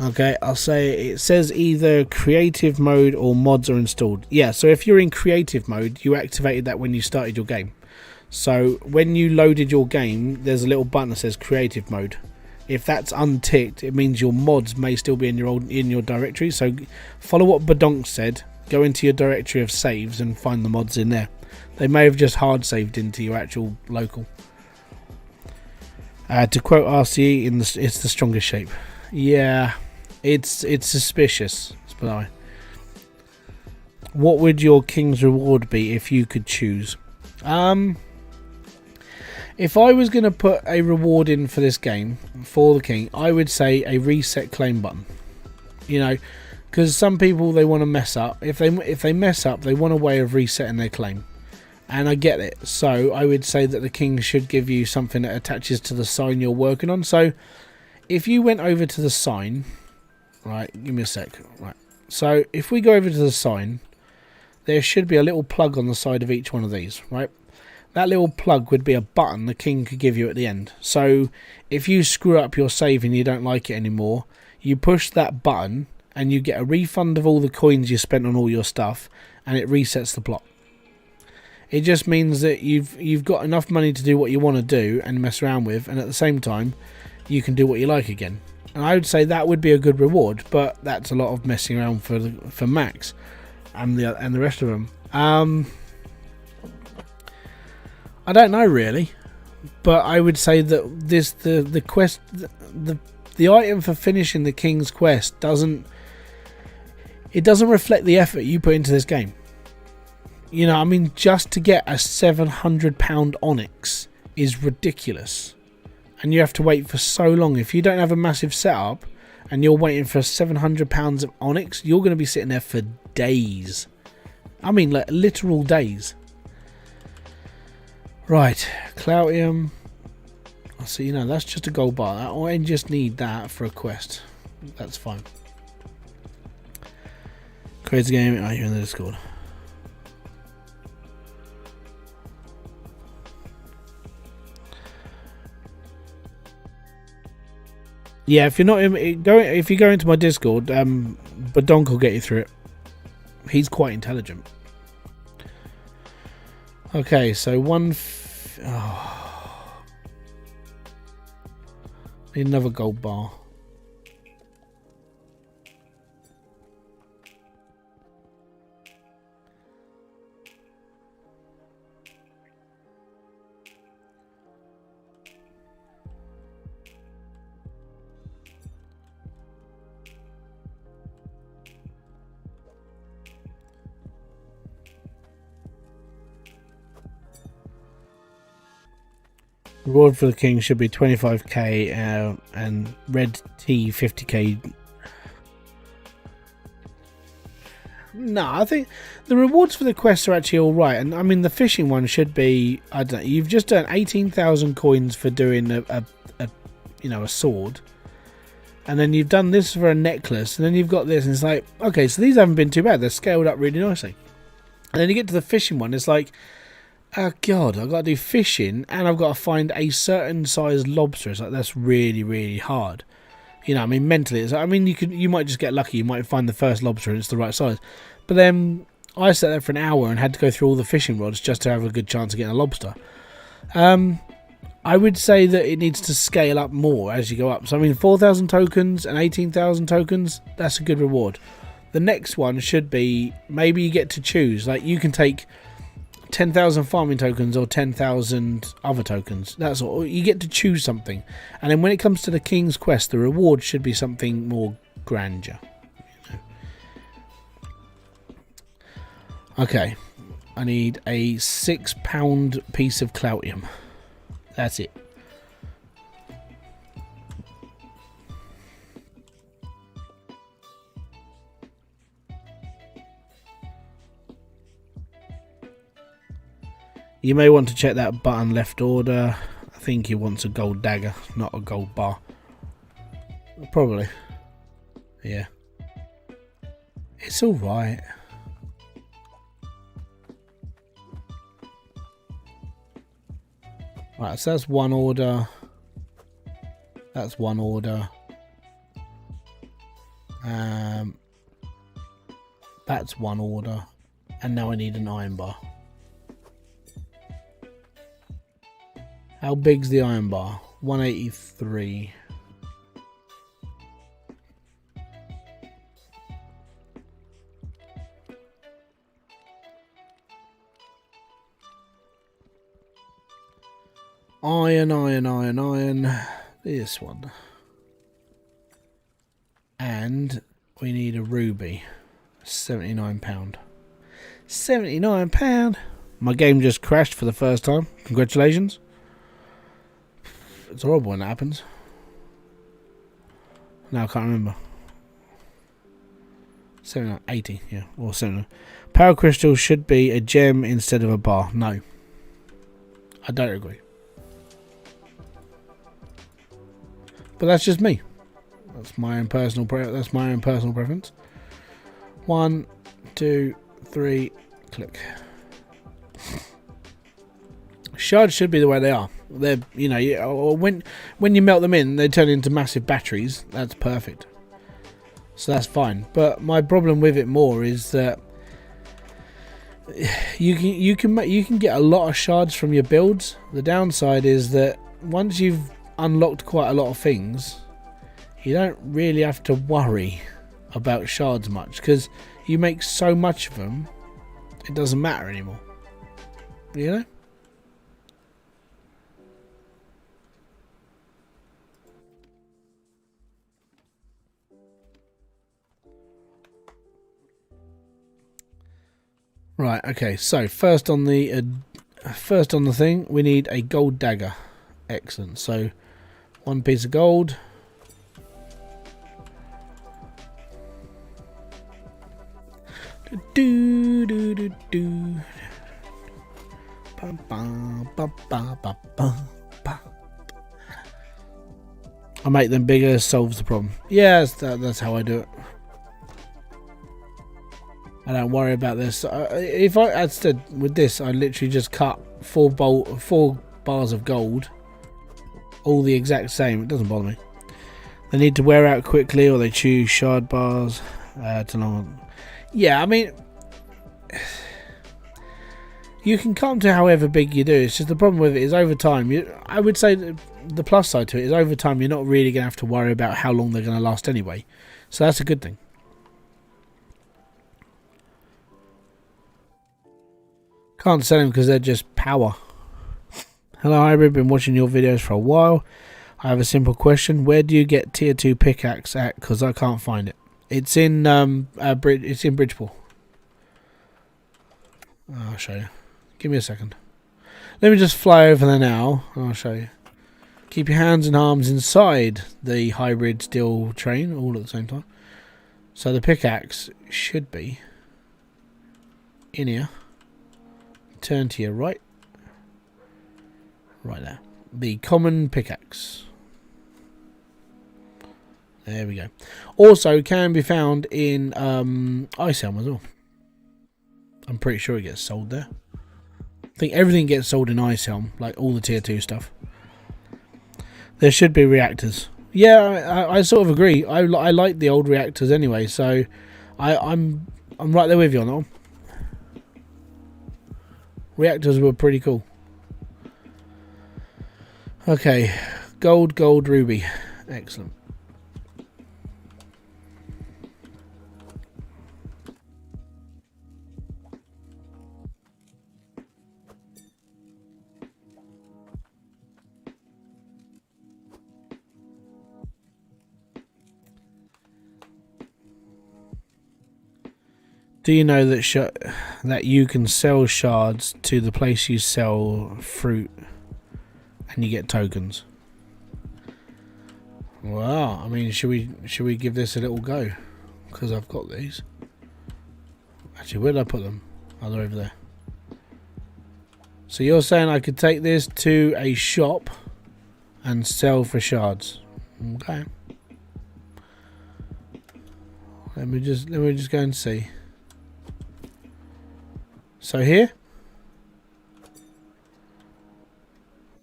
Okay, I'll say it says either creative mode or mods are installed. Yeah, so if you're in creative mode, you activated that when you started your game. So when you loaded your game, there's a little button that says creative mode. If that's unticked, it means your mods may still be in your directory. So follow what Badonk said. Go into your directory of saves and find the mods in there. They may have just hard saved into your actual local. To quote RCE, it's the strongest shape. Yeah, it's suspicious. What would your king's reward be if you could choose? If I was going to put a reward in for this game for the king, I would say a reset claim button. You know, because some people, they want to mess up. If they mess up, they want a way of resetting their claim. And I get it. So I would say that the king should give you something that attaches to the sign you're working on. So if you went over to the sign, right, give me a sec. Right. So if we go over to the sign, there should be a little plug on the side of each one of these, right? That little plug would be a button the king could give you at the end. So if you screw up your save and you don't like it anymore, you push that button and you get a refund of all the coins you spent on all your stuff, and it resets the plot. It just means that you've got enough money to do what you want to do and mess around with, and at the same time you can do what you like again. And I would say that would be a good reward, but that's a lot of messing around for Max and the rest of them. I don't know really, but I would say that the quest, the item for finishing the King's Quest doesn't reflect the effort you put into this game. You know, I mean, just to get a £700 onyx is ridiculous, and you have to wait for so long. If you don't have a massive setup and you're waiting for £700 of onyx, you're going to be sitting there for days. I mean, like literal days. Right, Cloutium. So, you know, that's just a gold bar. I just need that for a quest. That's fine. Create a game. Oh, you're in the Discord. Yeah, if you're not if you go into my Discord, Badonk will get you through it. He's quite intelligent. Okay, so need another gold bar. Reward for the king should be 25k and red tea 50k. No, I think the rewards for the quests are actually all right, and I mean the fishing one should be, I don't know, you've just done 18,000 coins for doing a sword, and then you've done this for a necklace, and then you've got this, and it's like, okay, so these haven't been too bad. They're scaled up really nicely, and then you get to the fishing one, it's like, oh god, I've got to do fishing and I've got to find a certain size lobster. It's like, that's really, really hard. You know, I mean, mentally, it's like, I mean, you might just get lucky. You might find the first lobster and it's the right size. But then I sat there for an hour and had to go through all the fishing rods just to have a good chance of getting a lobster. I would say that it needs to scale up more as you go up. So, I mean, 4,000 tokens and 18,000 tokens, that's a good reward. The next one should be, maybe you get to choose. Like, you can take 10,000 farming tokens or 10,000 other tokens. That's all. You get to choose something. And then when it comes to the King's Quest, the reward should be something more grandeur. You know. Okay. I need a £6 piece of Cloutium. That's it. You may want to check that button left order. I think he wants a gold dagger, not a gold bar. Probably. Yeah. It's alright. Right, so that's one order. That's one order. That's one order. And now I need an iron bar. How big's the iron bar? 183. Iron. This one. And we need a ruby. £79. £79. My game just crashed for the first time. Congratulations. It's horrible when that happens. No, I can't remember. 80, yeah, or 70. Power crystal should be a gem instead of a bar. No, I don't agree. But that's just me. That's my own personal. That's my own personal preference. 1, 2, 3, click. Shards should be the way they are. They're, you know, when you melt them in, they turn into massive batteries. That's perfect. So that's fine. But my problem with it more is that you can get a lot of shards from your builds. The downside is that once you've unlocked quite a lot of things, you don't really have to worry about shards much, because you make so much of them, it doesn't matter anymore. You know? Right, okay, so first on the thing, we need a gold dagger. Excellent. So one piece of gold. Do do do do. Ba, ba, ba, ba, ba, ba. I make them bigger, solves the problem. Yeah, that's how I do it. I don't worry about this. If I instead with this, I literally just cut 4 bars of gold, all the exact same. It doesn't bother me. They need to wear out quickly, or they choose shard bars. To long. Yeah, I mean, you can come to however big you do. It's just the problem with it is over time. I would say the plus side to it is over time you're not really going to have to worry about how long they're going to last anyway. So that's a good thing. Can't sell them because they're just power. Hello Hybrid, been watching your videos for a while. I have a simple question. Where do you get tier 2 pickaxe at? Because I can't find it. It's in it's in Bridgeport. I'll show you. Give me a second. Let me just fly over there now and I'll show you. Keep your hands and arms inside the hybrid steel train all at the same time. So the pickaxe should be in here. Turn to your right. Right there. The common pickaxe. There we go. Also can be found in Ice Helm as well. I'm pretty sure it gets sold there. I think everything gets sold in Ice Helm, like all the tier 2 stuff. There should be reactors. Yeah, I sort of agree. I like the old reactors anyway, so I'm right there with you on that one. Reactors were pretty cool. Okay, gold, ruby. Excellent. Do you know that you can sell shards to the place you sell fruit and you get tokens? Well, I mean, should we give this a little go? Because I've got these. Actually, where did I put them? Oh, they're over there. So you're saying I could take this to a shop and sell for shards? Okay. Let me just go and see. So here,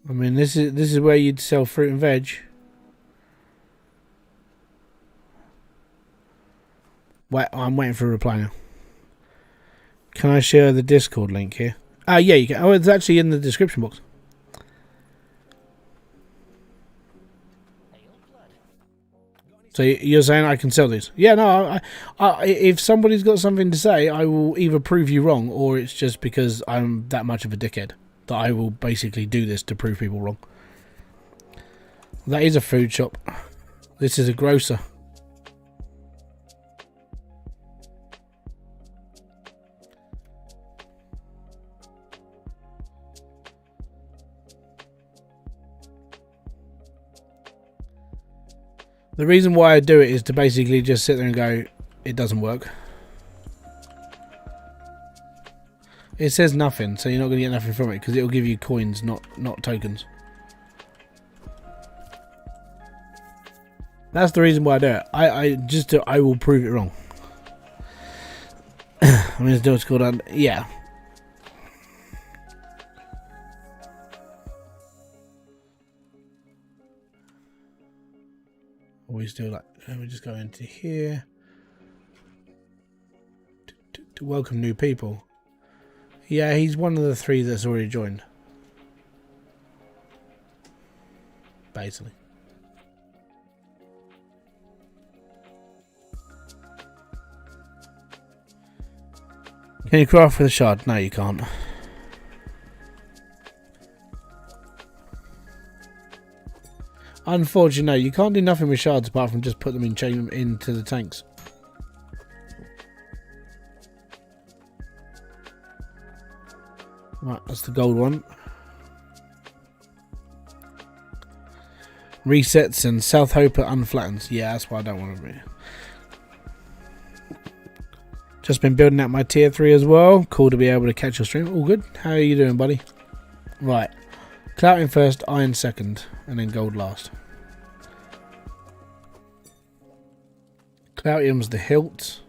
I mean, this is where you'd sell fruit and veg. Wait, I'm waiting for a reply now. Can I share the Discord link here? Yeah, you can. Oh, it's actually in the description box. So you're saying I can sell these? Yeah, no. If somebody's got something to say, I will either prove you wrong, or it's just because I'm that much of a dickhead that I will basically do this to prove people wrong. That is a food shop. This is a grocer. The reason why I do it is to basically just sit there and go, it doesn't work. It says nothing, so you're not going to get nothing from it because it'll give you coins, not tokens. That's the reason why I do it. I will prove it wrong. I mean, it's called on. Yeah. We still like. Let me just go into here to welcome new people. Yeah, he's one of the 3 that's already joined. Basically. Can you craft with a shard? No, you can't. Unfortunately, no, you can't do nothing with shards apart from just put them into the tanks. Right, that's the gold one. Resets and South Hope unflattens. Yeah, that's why I don't want to be. Just been building out my tier 3 as well. Cool to be able to catch your stream. All good. How are you doing, buddy? Right. Clouting first, iron second, and then gold last. Cloutium's the hilt.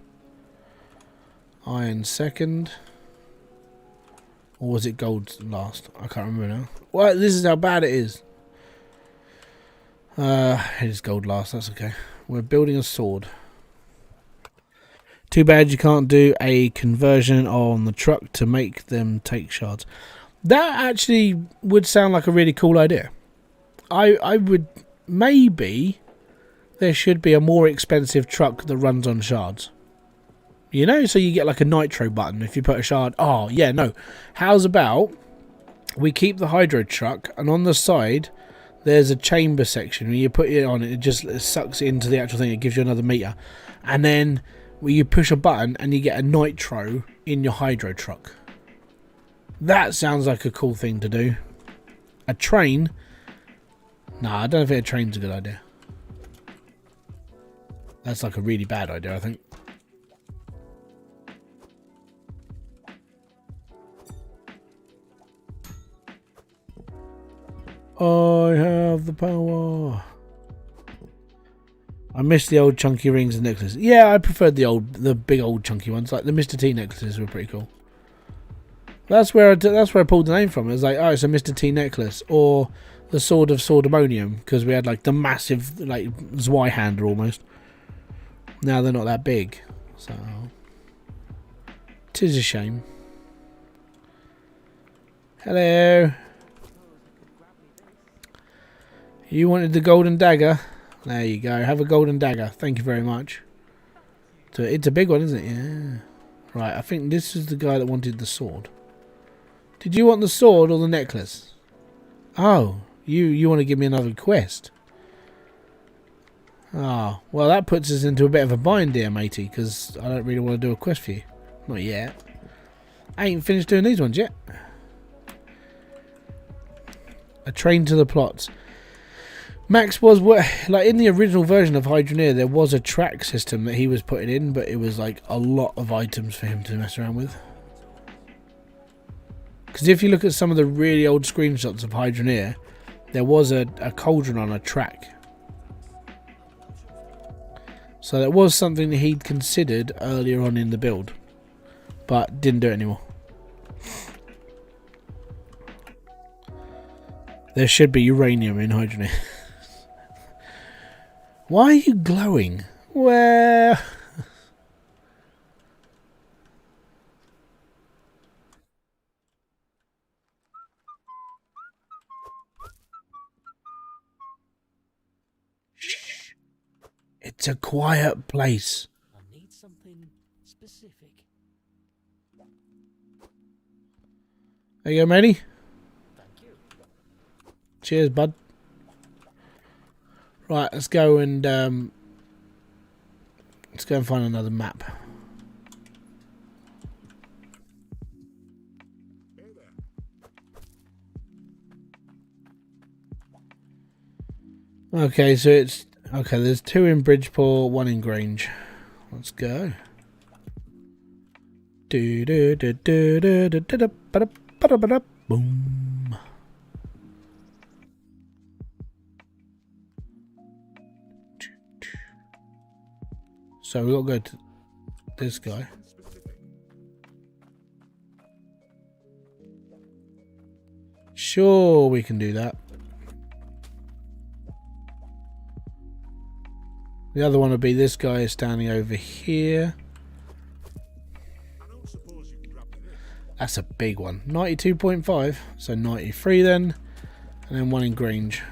Iron second. Or was it gold last? I can't remember now. Well, this is how bad it is. It is gold last, that's okay. We're building a sword. Too bad you can't do a conversion on the truck to make them take shards. That actually would sound like a really cool idea. I would... Maybe there should be a more expensive truck that runs on shards. You know, so you get like a nitro button if you put a shard. Oh, yeah, no. How's about we keep the hydro truck and on the side there's a chamber section. When you put it on, it just sucks into the actual thing. It gives you another meter. And then you push a button and you get a nitro in your hydro truck. That sounds like a cool thing to do. A train? Nah, I don't think a train's a good idea. That's like a really bad idea, I think. I have the power. I miss the old chunky rings and necklaces. Yeah, I preferred the big old chunky ones. Like the Mr. T necklaces were pretty cool. That's where I pulled the name from. It was like, oh, it's a Mr. T necklace, or the Sword of Swordemonium, because we had like the massive like Zweihander almost. Now they're not that big, so 'tis a shame. Hello. You wanted the golden dagger? There you go. Have a golden dagger. Thank you very much. So it's a big one, isn't it? Yeah. Right, I think this is the guy that wanted the sword. Did you want the sword or the necklace? Oh, you want to give me another quest? Ah, oh, well that puts us into a bit of a bind here, matey, because I don't really want to do a quest for you. Not yet. I ain't finished doing these ones yet. A train to the plots. Max was like in the original version of Hydroneer, there was a track system that he was putting in, but it was like a lot of items for him to mess around with. Because if you look at some of the really old screenshots of Hydroneer, there was a cauldron on a track. So that was something that he'd considered earlier on in the build, but didn't do it anymore. There should be uranium in Hydroneer. Why are you glowing? Where? Shh. It's a quiet place. I need something specific. There you go, matey. Thank you. Cheers, bud. Right, let's go and find another map. Okay, so it's okay. There's 2 in Bridgeport, 1 in Grange. Let's go. Boom. So we got to go to this guy. Sure, we can do that. The other one would be this guy is standing over here. That's a big one. 92.5. So 93 then. And then 1 in Grange.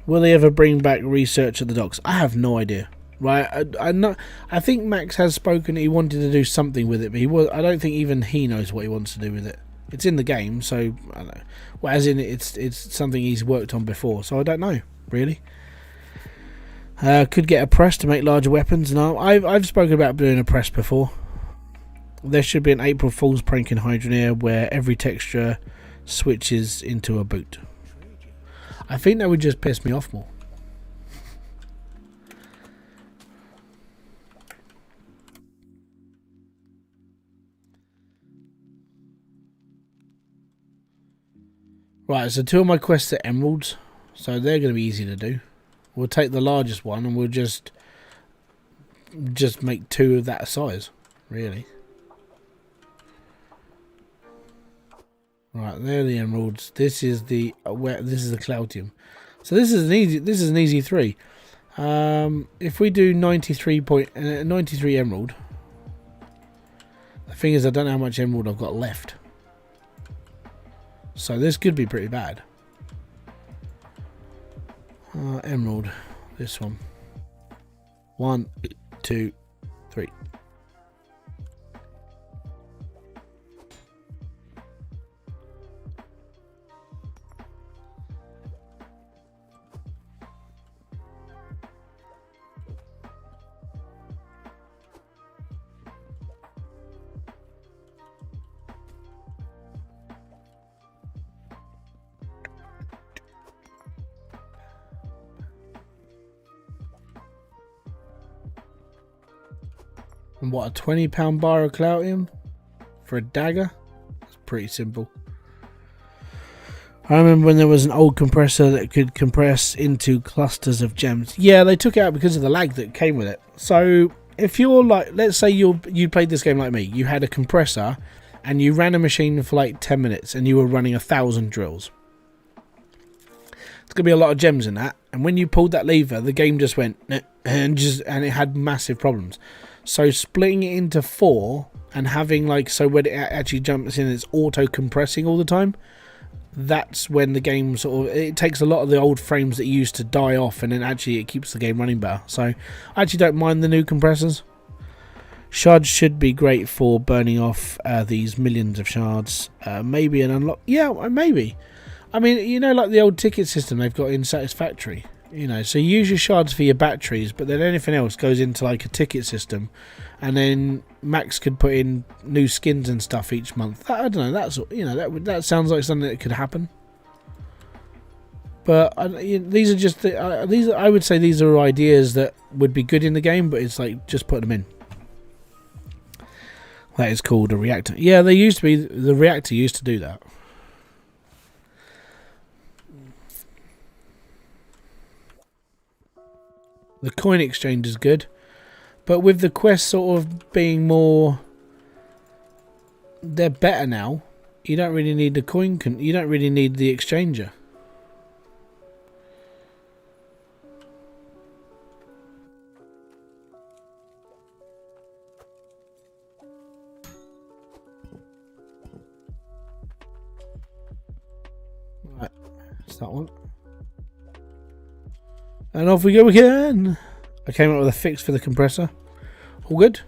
Will they ever bring back research at the docks? I have no idea. Right, I think Max has spoken. He wanted to do something with it, but I don't think even he knows what he wants to do with it. It's in the game, so I don't know. Well, as in it's something he's worked on before, so I don't know really. Could get a press to make larger weapons. No, I've spoken about doing a press before. There should be an April Fool's prank in Hydroneer where every texture switches into a boot. I think that would just piss me off more. Right, so 2 of my quests are emeralds, so they're going to be easy to do. We'll take the largest one and we'll just make 2 of that size, really. Right, there are the emeralds. This is the Cloutium. So this is an easy 3. If we do 93 emerald, the thing is I don't know how much emerald I've got left. So this could be pretty bad. Emerald, this one. 1, 2, 3. And what, a £20 bar of Cloutium for a dagger? That's pretty simple. I remember when there was an old compressor that could compress into clusters of gems. Yeah, they took it out because of the lag that came with it. So if you're like, let's say you played this game like me, you had a compressor and you ran a machine for like 10 minutes and you were running 1,000 drills. It's gonna be a lot of gems in that, and when you pulled that lever, the game just went and it had massive problems. So splitting it into 4 and having like, so when it actually jumps in, it's auto compressing all the time. That's when the game it takes a lot of the old frames that used to die off, and then actually it keeps the game running better. So I actually don't mind the new compressors. Shards should be great for burning off these millions of shards. Maybe an unlock. Yeah, maybe. I mean, you know, like the old ticket system they've got in Satisfactory. You know, so you use your shards for your batteries, but then anything else goes into like a ticket system, and then Max could put in new skins and stuff each month. I don't know. That's, you know, that sounds like something that could happen. But these are just I would say these are ideas that would be good in the game, but it's like just put them in. That is called a reactor. Yeah, they used to be. The reactor used to do that. The coin exchange is good, but with the quest sort of being more, they're better now. You don't really need the coin. You don't really need the exchanger. Right, that's that one. And off we go again. I came up with a fix for the compressor. All good.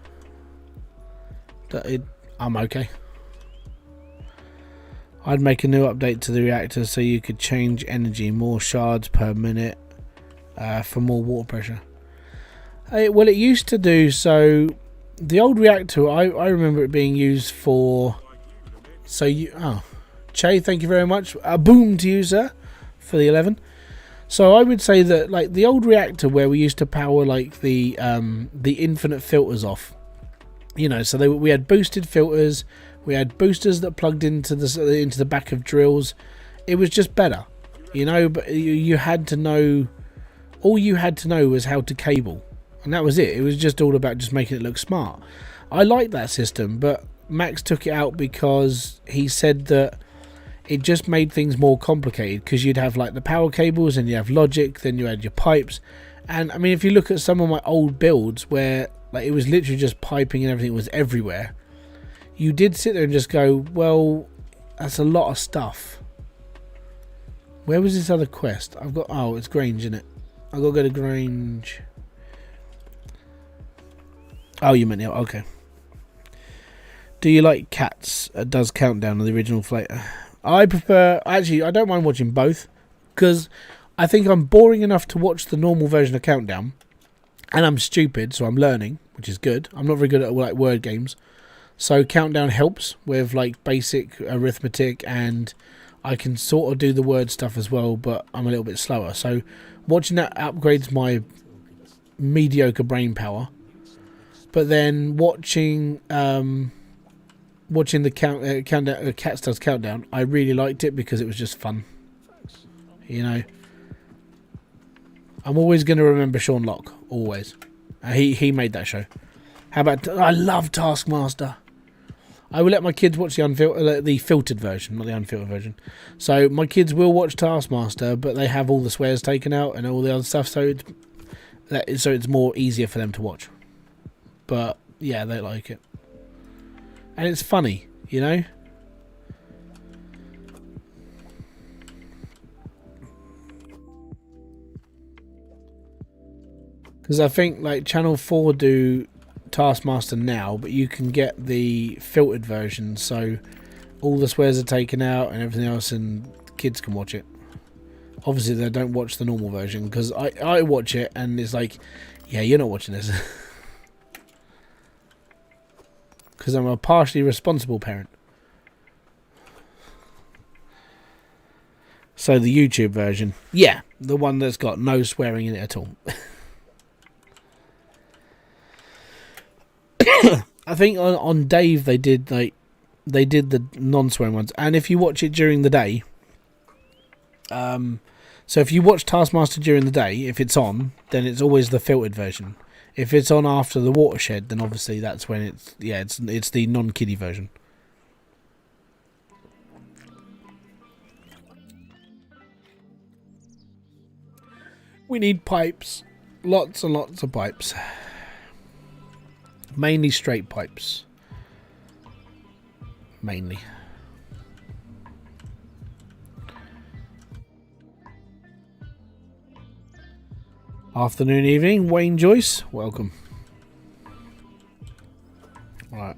I'm okay. I'd make a new update to the reactor so you could change energy, more shards per minute for more water pressure. Well, it used to do so. The old reactor, I remember it being used for. So you, Che, thank you very much. A boom to you, sir, for the 11. So I would say that like the old reactor where we used to power like the infinite filters off. You know, so we had boosted filters, we had boosters that plugged into the back of drills. It was just better, you know. But you had to know, all you had to know was how to cable, and that was it. It was just all about just making it look smart. I liked that system, but Max took it out because he said that it just made things more complicated, because you'd have like the power cables and you have logic, then you had your pipes. And I mean, if you look at some of my old builds where like it was literally just piping and everything was everywhere, you did sit there and just go, well, that's a lot of stuff. Where was this other quest? I've got, oh, it's Grange, isn't it? I've got to go to Grange. Oh, you meant, yeah, okay. Do you like Cats? It does Countdown on the original flavor. I prefer, actually, I don't mind watching both, because I think I'm boring enough to watch the normal version of Countdown, and I'm stupid, so I'm learning, which is good. I'm not very good at like word games, so Countdown helps with like basic arithmetic, and I can sort of do the word stuff as well, but I'm a little bit slower. So watching that upgrades my mediocre brain power. But then watching the countdown, Cats Does Countdown, I really liked it because it was just fun. You know, I'm always going to remember Sean Locke. Always. He made that show. How about, I love Taskmaster. I will let my kids watch the filtered version, not the unfiltered version. So my kids will watch Taskmaster, but they have all the swears taken out and all the other stuff, so it's more easier for them to watch. But yeah, they like it. And it's funny, you know? Because I think like Channel 4 do Taskmaster now, but you can get the filtered version, so all the swears are taken out and everything else, and kids can watch it. Obviously they don't watch the normal version, because I watch it and it's like, yeah, you're not watching this. Because I'm a partially responsible parent. So the YouTube version, yeah, the one that's got no swearing in it at all. I think on Dave they did the non-swearing ones, and if you watch it during the day, so if you watch Taskmaster during the day, if it's on, then it's always the filtered version. If it's on after the watershed, then obviously that's when it's the non-kiddie version. We need pipes, lots and lots of pipes. Mainly straight pipes. Mainly. Afternoon, evening, Wayne Joyce, welcome. Right.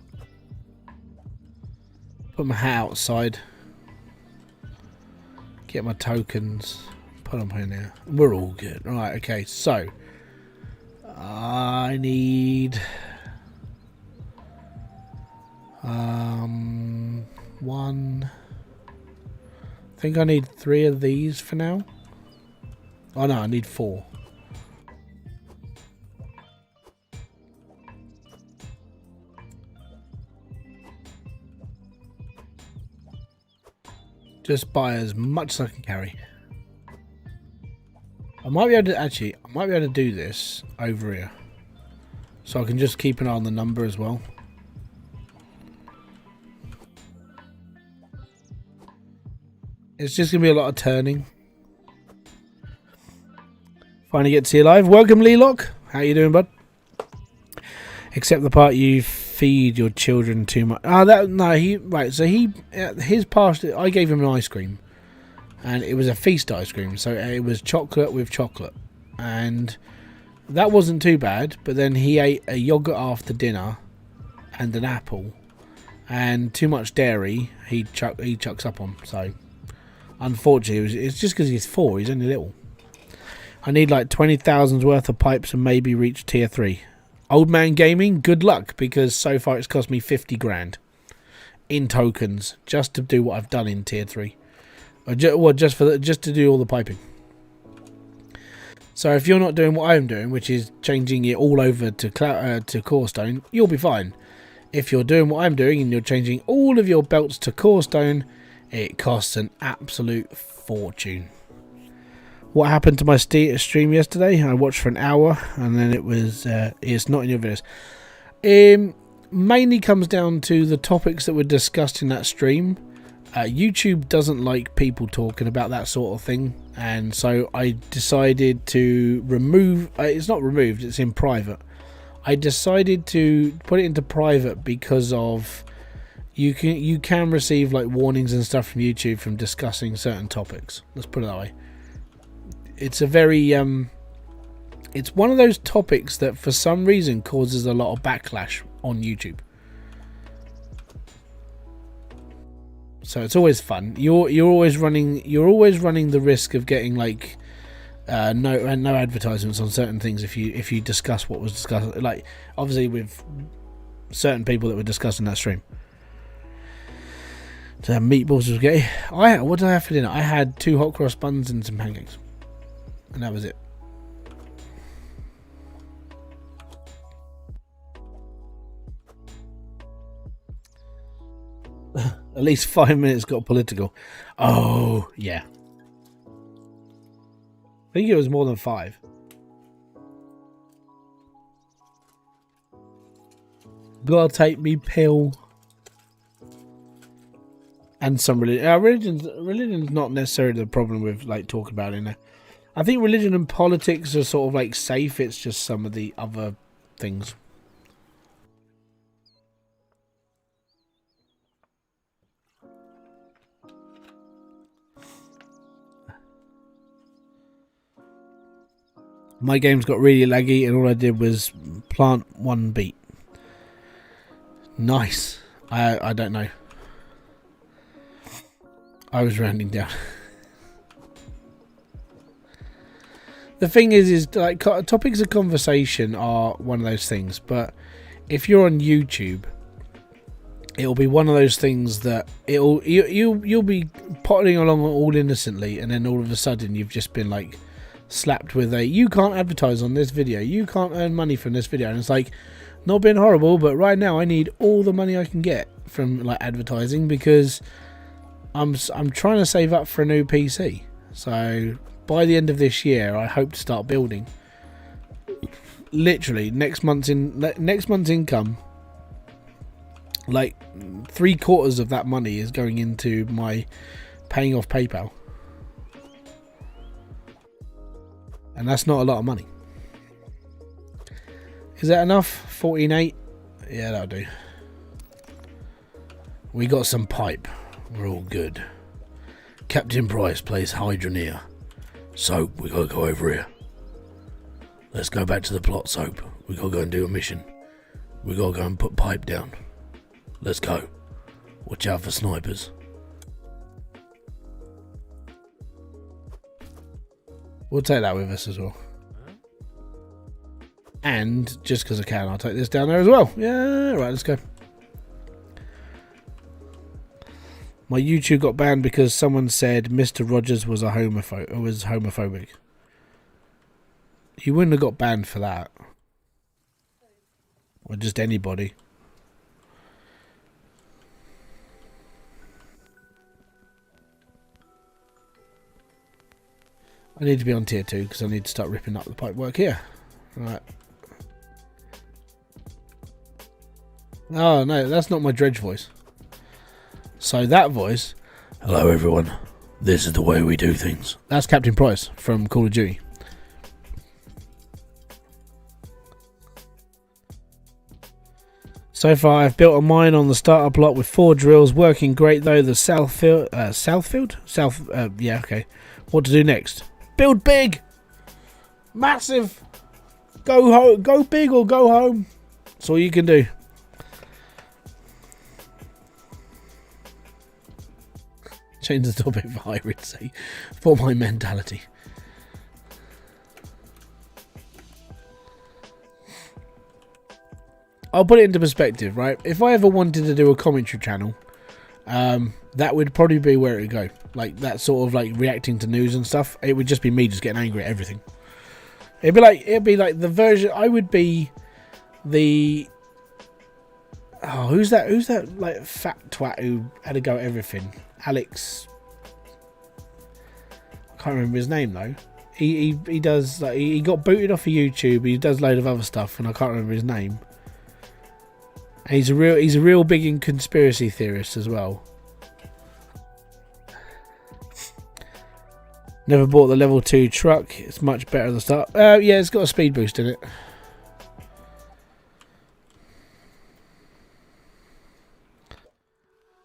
Put my hat outside. Get my tokens. Put them in there. We're all good. Right, okay, so I need one. I think I need 3 of these for now. Oh no, I need 4. Just buy as much as I can carry. I might be able to do this over here, so I can just keep an eye on the number as well. It's just going to be a lot of turning. Finally get to see you live. Welcome, Leelock. How you doing, bud? Except the part you feed your children too much. Oh, that no. So his past. I gave him an ice cream, and it was a feast ice cream. So it was chocolate with chocolate, and that wasn't too bad. But then he ate a yogurt after dinner, and an apple, and too much dairy. He chucks up on. So unfortunately, it's just because he's 4. He's only little. I need like 20,000's worth of pipes and maybe reach tier 3. Old man gaming, good luck, because so far it's cost me 50 grand in tokens just to do what I've done in tier 3. Just to do all the piping. So if you're not doing what I'm doing, which is changing it all over to Corestone, you'll be fine. If you're doing what I'm doing and you're changing all of your belts to Corestone, it costs an absolute fortune. What happened to my stream yesterday? I watched for an hour and then it was it's not in your videos. Mainly comes down to the topics that were discussed in that stream. YouTube doesn't like people talking about that sort of thing, and so I decided to remove. It's not removed; it's in private. I decided to put it into private because of you can receive like warnings and stuff from YouTube from discussing certain topics. Let's put it that way. It's a very it's one of those topics that for some reason causes a lot of backlash on YouTube. So it's always fun. You're always running the risk of getting like no advertisements on certain things if you discuss what was discussed, like obviously with certain people that were discussed in that stream. So meatballs was gay. What did I have for dinner? I had 2 hot cross buns and some pancakes. And that was it. At least 5 minutes got political. Oh, yeah. I think it was more than 5. Gotta take me pill. And some religion. Religion's not necessarily the problem with like talking about it in there. I think religion and politics are sort of like safe. It's just some of the other things. My game's got really laggy and all I did was plant 1 beet. Nice. I don't know. I was rounding down. The thing is like topics of conversation are one of those things, but if you're on YouTube, it'll be one of those things that you'll be potting along all innocently, and then all of a sudden you've just been like slapped with you can't advertise on this video, you can't earn money from this video, and it's like, not being horrible, but right now I need all the money I can get from like advertising because I'm trying to save up for a new PC. So by the end of this year, I hope to start building. Literally, next month's income, like 3/4 of that money is going into my paying off PayPal, and that's not a lot of money. Is that enough? 14.8? Yeah, that'll do. We got some pipe. We're all good. Captain Price plays Hydroneer. Soap, we gotta go over here. Let's go back to the plot, Soap. We gotta go and do a mission. We gotta go and put pipe down. Let's go. Watch out for snipers. We'll take that with us as well. And just because I can, I'll take this down there as well. Yeah, right, let's go. My YouTube got banned because someone said Mr. Rogers was homophobic. You wouldn't have got banned for that. Or just anybody. I need to be on tier 2 because I need to start ripping up the pipe work here. Right. Oh no, that's not my dredge voice. So that voice, hello everyone, This is the way we do things. That's Captain Price from Call of Duty. So far, I've built a mine on the starter plot with 4 drills, working great though. The yeah, okay. What to do next? Build big, massive. Go big or go home. That's all you can do. Change the topic for Hybridsteel for my mentality. I'll put it into perspective, right? If I ever wanted to do a commentary channel, that would probably be where it would go. Like that sort of like reacting to news and stuff. It would just be me just getting angry at everything. It'd be like the version. I would be the. Oh, who's that? Who's that like fat twat who had a go at everything? Alex. I can't remember his name though. He does like he got booted off of YouTube. He does a load of other stuff, and I can't remember his name. And he's a real big conspiracy theorist as well. Never bought the level 2 truck. It's much better at the start. Yeah, it's got a speed boost in it.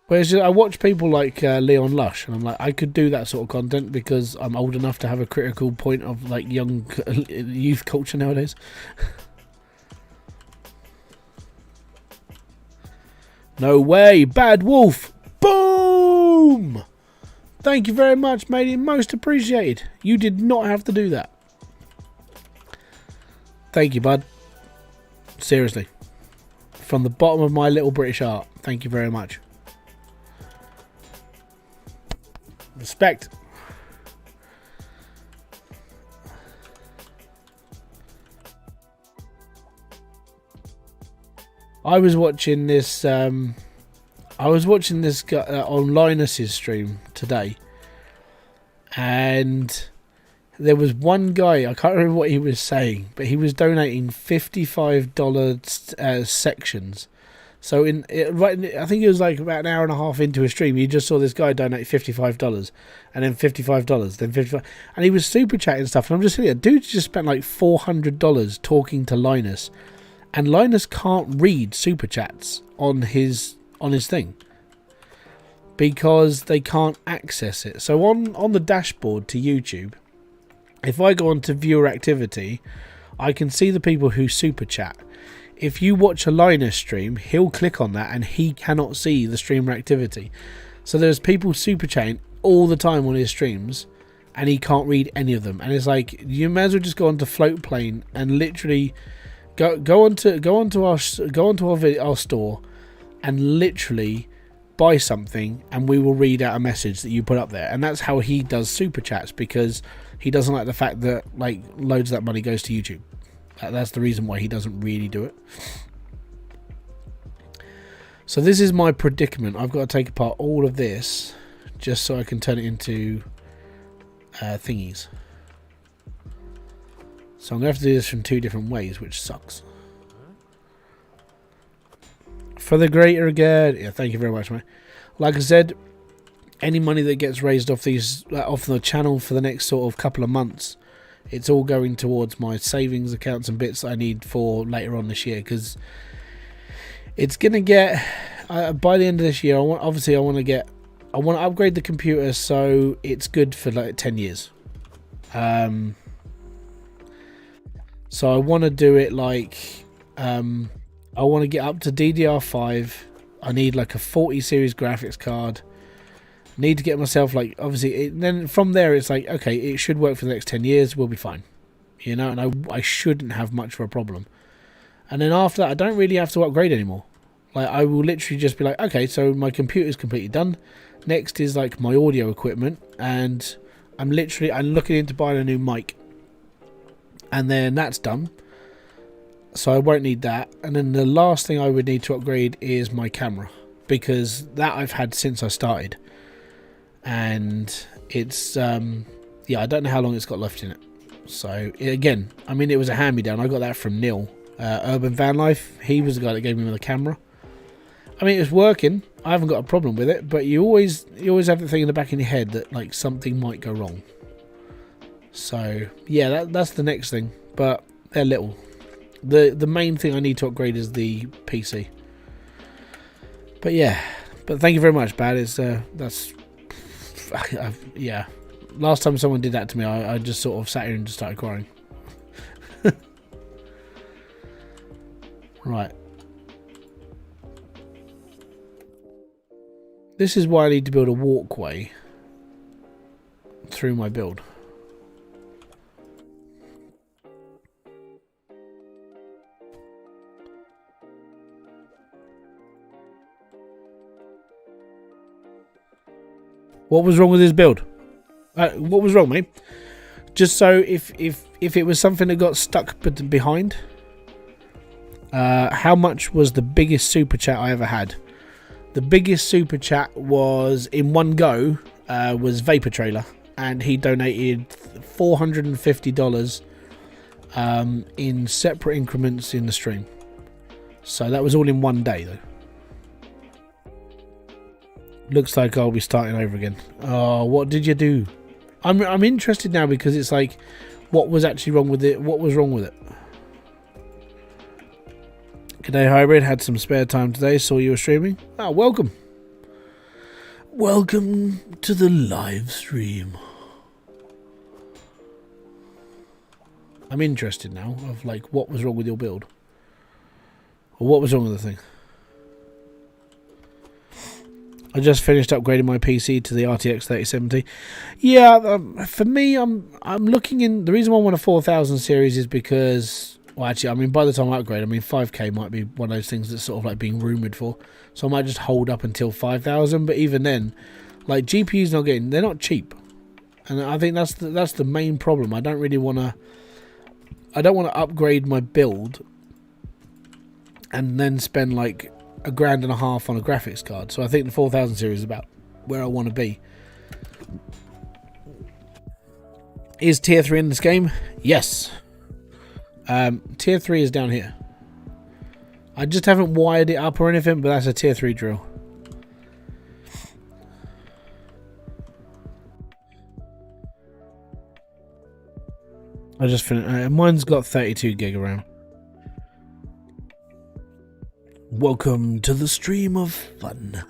Whereas I watch people like Leon Lush, and I'm like, I could do that sort of content because I'm old enough to have a critical point of like young youth culture nowadays. No way, Bad Wolf. Boom! Thank you very much, matey. Most appreciated. You did not have to do that. Thank you, bud. Seriously. From the bottom of my little British heart, thank you very much. Respect. I was watching this guy on Linus's stream today, and there was one guy, I can't remember what he was saying, but he was donating $55 sections. So I think it was like about an hour and a half into a stream, you just saw this guy donate $55, and then $55, then $55, and he was super chatting stuff. And I'm just sitting there, dude just spent like $400 talking to Linus, and Linus can't read super chats on his thing because they can't access it. So on the dashboard to YouTube, if I go on to viewer activity, I can see the people who super chat. If you watch a Linus stream, he'll click on that and he cannot see the streamer activity. So there's people super chatting all the time on his streams and he can't read any of them. And it's like, you may as well just go onto Float Plane and literally go onto our store and literally buy something, and we will read out a message that you put up there. And that's how he does super chats, because he doesn't like the fact that like loads of that money goes to YouTube. That's the reason why he doesn't really do it. So this is my predicament. I've got to take apart all of this just so I can turn it into thingies. So I'm going to have to do this from 2 different ways, which sucks. For the greater good. Yeah, thank you very much, mate. Like I said, any money that gets raised off the channel for the next sort of couple of months, it's all going towards my savings accounts and bits that I need for later on this year, because it's going to get by the end of this year, I want to upgrade the computer so it's good for like 10 years. So I want to do it like I want to get up to DDR5. I need like a 40 series graphics card. Need to get myself like, obviously, then from there it's like, okay, it should work for the next 10 years. We'll be fine, you know, and I shouldn't have much of a problem. And then after that, I don't really have to upgrade anymore. Like, I will literally just be like, okay, so my computer's completely done. Next is like my audio equipment, and I'm looking into buying a new mic, and then that's done. So I won't need that. And then the last thing I would need to upgrade is my camera, because that I've had since I started. And it's yeah, I don't know how long it's got left in it. So again, I mean, it was a hand-me-down. I got that from Neil, Urban Van Life. He was the guy that gave me the camera. I mean, it was working. I haven't got a problem with it, but you always have the thing in the back of your head that like something might go wrong. So yeah, that's the next thing, but they're little. The main thing I need to upgrade is the PC. But yeah, but thank you very much, Bad. It's that's yeah. Last time someone did that to me, I just sort of sat here and just started crying. Right. This is why I need to build a walkway through my build. What was wrong with his build? What was wrong, mate? Just so if it was something that got stuck behind. How much was the biggest super chat I ever had? The biggest super chat was in one go was Vapor Trailer, and he donated $450 in separate increments in the stream. So that was all in one day, though. Looks like I'll be starting over again. Oh, what did you do? I'm interested now because it's like, what was actually wrong with it? What was wrong with it? G'day Hybrid, had some spare time today, saw you were streaming. Ah, welcome. Welcome to the live stream. I'm interested now of like what was wrong with your build. Or what was wrong with the thing. I just finished upgrading my PC to the RTX 3070. Yeah, for me, I'm looking in. The reason why I want a 4000 series is because, well, actually, I mean, by the time I upgrade, I mean, 5K might be one of those things that's sort of like being rumoured for. So I might just hold up until 5000. But even then, like GPUs they're not cheap, and I think that's the main problem. I don't want to upgrade my build and then spend like $1,500 on a graphics card. So I think the 4000 series is about where I want to be. Is tier 3 in this game? Yes. Tier 3 is down here. I just haven't wired it up or anything, but that's a tier 3 drill. I just finished. Mine's got 32 gig of RAM. Welcome to the stream of fun.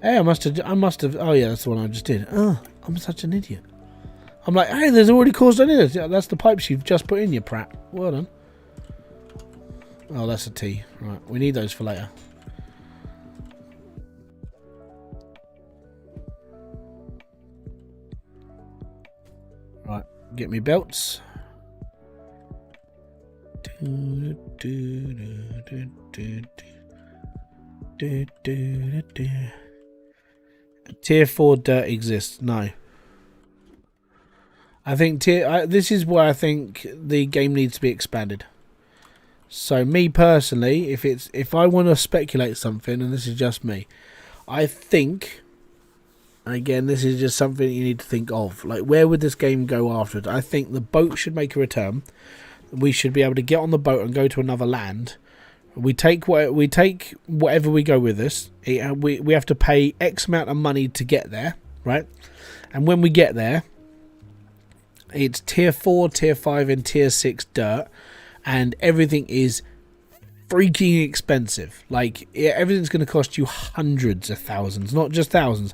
Hey, I must have. Oh yeah, that's the one I just did. Oh, I'm such an idiot. I'm like, hey, there's already caused an idiot. Yeah, that's the pipes you've just put in, you prat. Well done. Oh, that's a T. Right, we need those for later. Right, get me belts. Tier 4 dirt exists. No. I think this is where I think the game needs to be expanded. So me personally, if I want to speculate something, and this is just me, I think, again, this is just something you need to think of. Like, where would this game go afterwards? I think the boat should make a return. We should be able to get on the boat and go to another land. We take whatever we go with us. We have to pay X amount of money to get there, right? And when we get there, it's tier 4, tier 5, and tier 6 dirt, and everything is freaking expensive. Like, everything's going to cost you hundreds of thousands, not just thousands,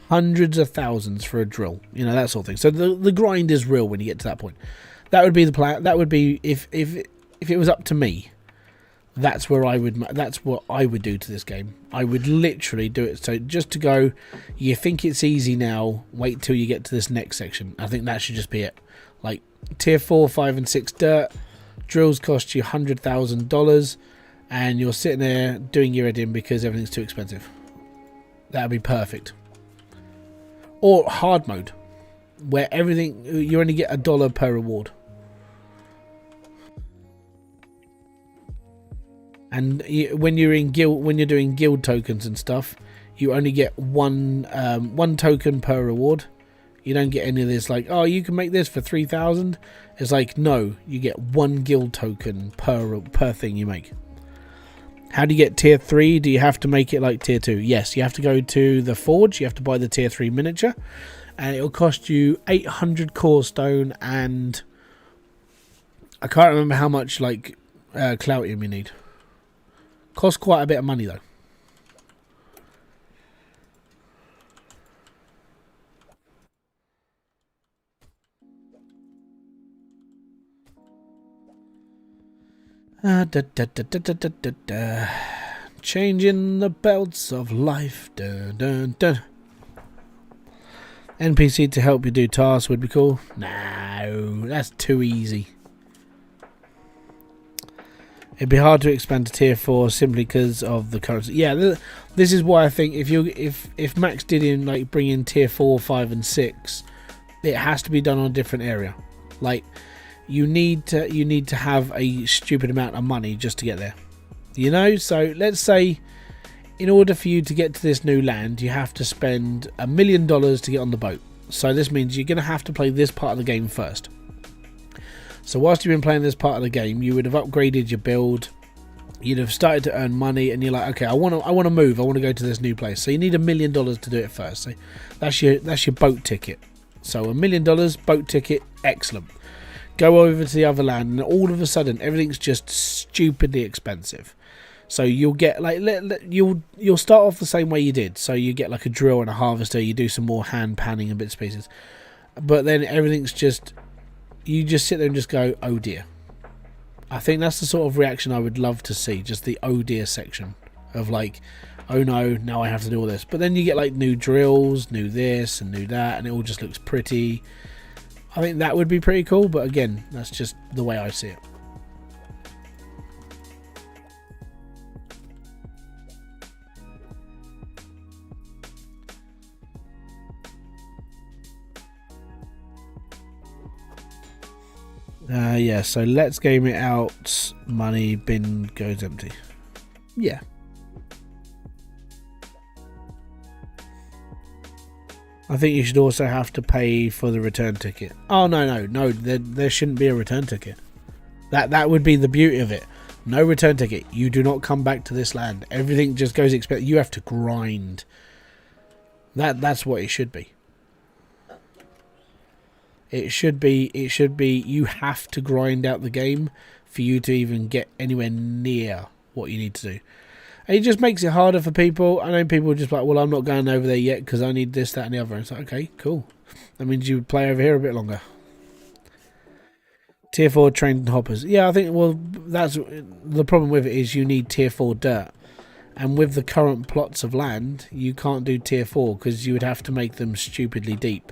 hundreds of thousands for a drill. You know, that sort of thing. So the grind is real when you get to that point. That would be the plan. That would be if it was up to me. That's what I would do to this game. I would literally do it. So just to go, you think it's easy now, wait till you get to this next section. I think that should just be it. Like, tier 4, 5, and 6 dirt, drills cost you $100,000, and you're sitting there doing your editing because everything's too expensive. That would be perfect. Or hard mode, where everything, you only get $1 per reward. And when you're doing guild tokens and stuff, you only get one token per reward, You don't get any of this like, oh, you can make this for 3,000. It's like, no, you get 1 guild token per thing you make. How do you get tier 3? Do you have to make it like tier 2? Yes, you have to go to the forge. You have to buy the tier 3 miniature. And it'll cost you 800 core stone and I can't remember how much like cloutium you need. Costs quite a bit of money though. Changing the belts of life. Dun, dun, dun. NPC to help you do tasks would be cool. No, that's too easy. It'd be hard to expand to tier 4 simply because of the currency. Yeah, this is why I think if Max did like bring in tier 4, 5, and 6, it has to be done on a different area. Like you need to have a stupid amount of money just to get there. You know, so let's say in order for you to get to this new land, you have to spend $1 million to get on the boat. So this means you're going to have to play this part of the game first. So whilst you've been playing this part of the game, you would have upgraded your build. You'd have started to earn money, and you're like, okay, I want to move. I want to go to this new place. So you need $1 million to do it first. So that's your boat ticket. So $1 million boat ticket, excellent. Go over to the other land, and all of a sudden, everything's just stupidly expensive. So you'll get like you'll start off the same way you did. So you get like a drill and a harvester. You do some more hand panning and bits and pieces, but then everything's just you just sit there and just go, oh dear. I think that's the sort of reaction I would love to see. Just the oh dear section of like, oh no, now I have to do all this. But then you get like new drills, new this and new that, and it all just looks pretty. I think that would be pretty cool. But again, that's just the way I see it. Yeah, so let's game it out. Money bin goes empty. Yeah. I think you should also have to pay for the return ticket. Oh, no. There shouldn't be a return ticket. That would be the beauty of it. No return ticket. You do not come back to this land. Everything just goes expensive. You have to grind. That's what it should be. It should be you have to grind out the game for you to even get anywhere near what you need to do. And it just makes it harder for people. I know people are just like, well, I'm not going over there yet because I need this, that and the other. And it's like, okay, cool. That means you play over here a bit longer. Tier 4 trained hoppers. Yeah, I think, well, that's the problem with it is you need tier 4 dirt. And with the current plots of land, you can't do tier 4 because you would have to make them stupidly deep.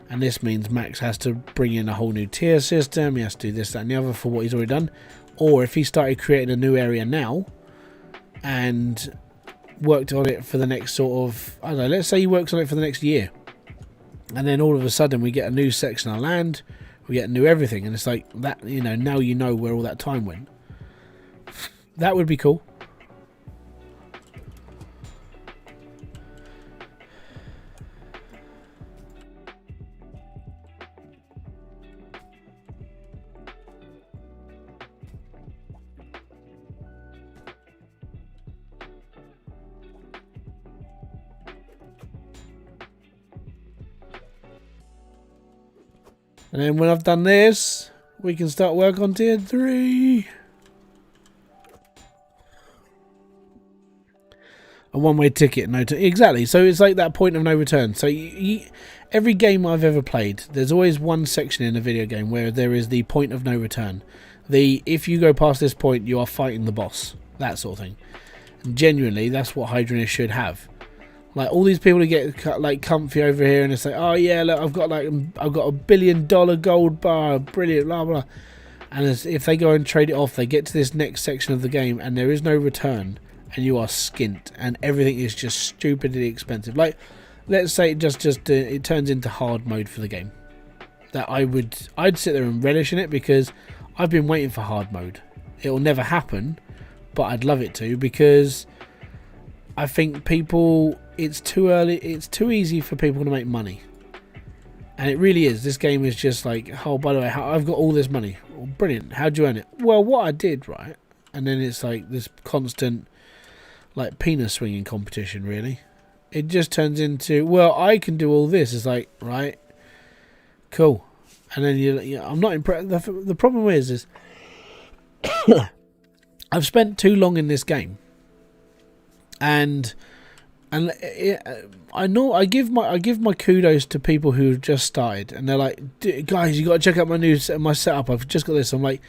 And this means Max has to bring in a whole new tier system. He has to do this, that and the other for what he's already done. Or if he started creating a new area now and worked on it for the next sort of, I don't know, let's say he works on it for the next year. And then all of a sudden we get a new section of land. We get new everything. And it's like that, you know, now you know where all that time went. That would be cool. And then when I've done this, we can start work on tier 3. A one-way ticket, exactly. So it's like that point of no return. So every game I've ever played, there's always one section in a video game where there is the point of no return. If you go past this point, you are fighting the boss. That sort of thing. And genuinely, that's what Hydroneer should have. Like all these people who get like comfy over here and it's like, oh yeah, look, I've got $1 billion gold bar, brilliant, blah blah. And if they go and trade it off, they get to this next section of the game and there is no return, and you are skint, and everything is just stupidly expensive. Like, let's say it turns into hard mode for the game. That I'd sit there and relish in it because I've been waiting for hard mode. It will never happen, but I'd love it to because I think it's too early. It's too easy for people to make money. And it really is. This game is just like, oh, by the way, I've got all this money. Well, brilliant. How'd you earn it? Well, what I did, right? And then it's like this constant, like, penis swinging competition, really. It just turns into, well, I can do all this. It's like, right, cool. And then I'm not impressed. The problem is I've spent too long in this game. And I know I give my kudos to people who just started, and they're like, guys, you got to check out my setup. I've just got this. I'm like,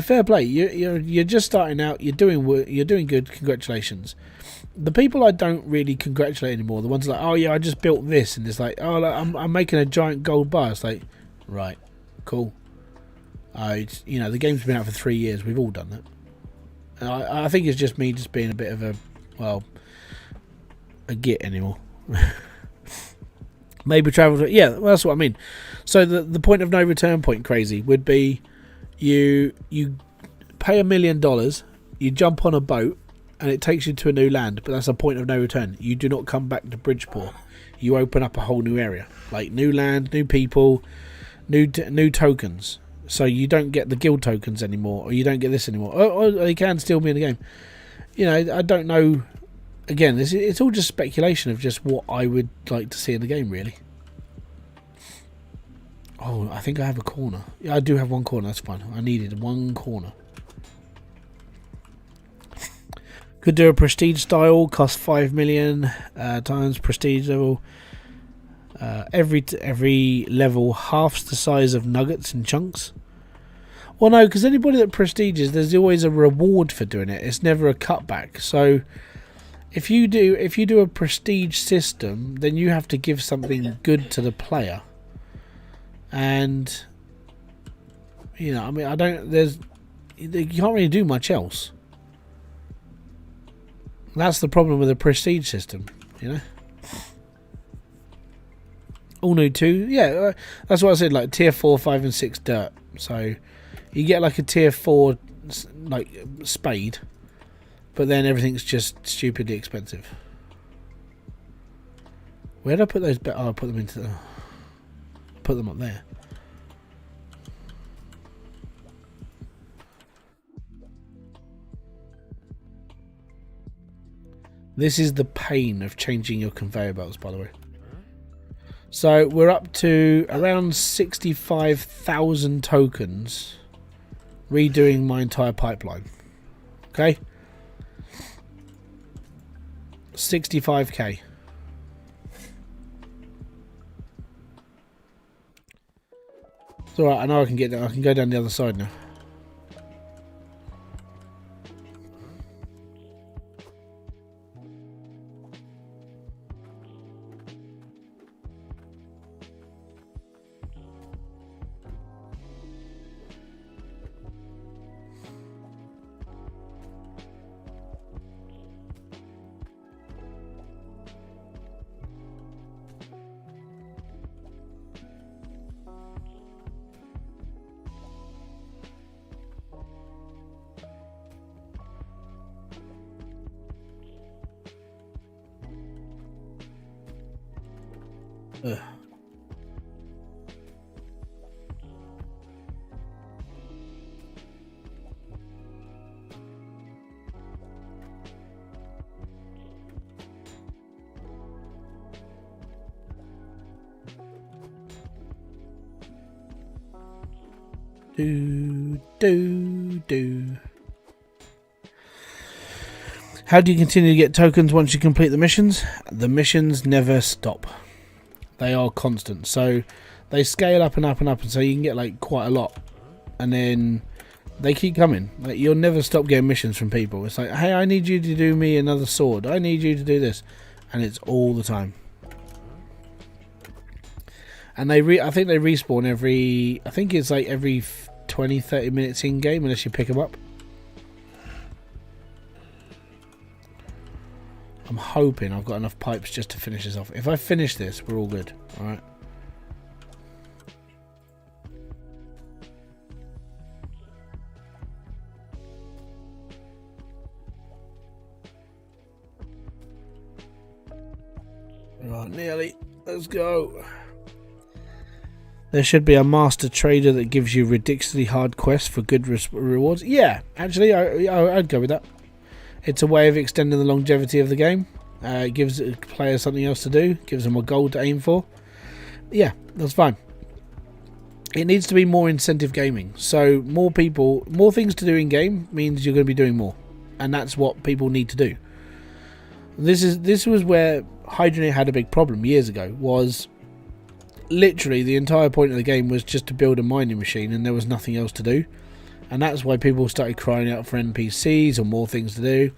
fair play. You're just starting out. You're doing good. Congratulations. The people I don't really congratulate anymore, the ones like, oh yeah, I just built this, and it's like, oh, like, I'm making a giant gold bar. It's like, right, cool. The game's been out for 3 years. We've all done that. And I think it's just me just being a bit of a git anymore. Maybe travel to, yeah, well, that's what I mean. So the point of no return point crazy would be you pay $1 million, you jump on a boat, and it takes you to a new land, but that's a point of no return. You do not come back to Bridgeport. You open up a whole new area, like new land, new people, new tokens. So you don't get the guild tokens anymore, or you don't get this anymore. Or they can still be in the game. I don't know. Again, it's all just speculation of just what I would like to see in the game, really. Oh, I think I have a corner. Yeah, I do have one corner. That's fine. I needed one corner. Could do a prestige style. Cost 5 million times prestige level. Every level halves the size of nuggets and chunks. Well, no, because anybody that prestiges, there's always a reward for doing it. It's never a cutback. So if you do a prestige system, then you have to give something good to the player. And you can't really do much else. That's the problem with a prestige system, All new 2, yeah, that's what I said, like tier 4, 5 and 6 dirt. So you get like a tier 4 like spade, but then everything's just stupidly expensive. Where did I put those? Oh, I put them up there. This is the pain of changing your conveyor belts, by the way. So we're up to around 65,000 tokens redoing my entire pipeline. Okay? 65k. It's alright, I know I can get down. I can go down the other side now. Ugh. Do. How do you continue to get tokens once you complete the missions? The missions never stop. They are constant. So they scale up and up and up, and so you can get like quite a lot. And then they keep coming. Like, you'll never stop getting missions from people. It's like, hey, I need you to do me another sword. I need you to do this. And it's all the time. And I think they respawn every, I think it's like every 20, 30 minutes in game, unless you pick them up. I'm hoping I've got enough pipes just to finish this off. If I finish this, we're all good. Alright. Right, nearly. Let's go. There should be a master trader that gives you ridiculously hard quests for good rewards. Yeah, actually, I'd go with that. It's a way of extending the longevity of the game. It gives players something else to do. Gives them a goal to aim for. Yeah, that's fine. It needs to be more incentive gaming. So more people, more things to do in game means you're going to be doing more, and that's what people need to do. This was where Hydroneer had a big problem years ago. Was literally the entire point of the game was just to build a mining machine, and there was nothing else to do, and that's why people started crying out for NPCs or more things to do.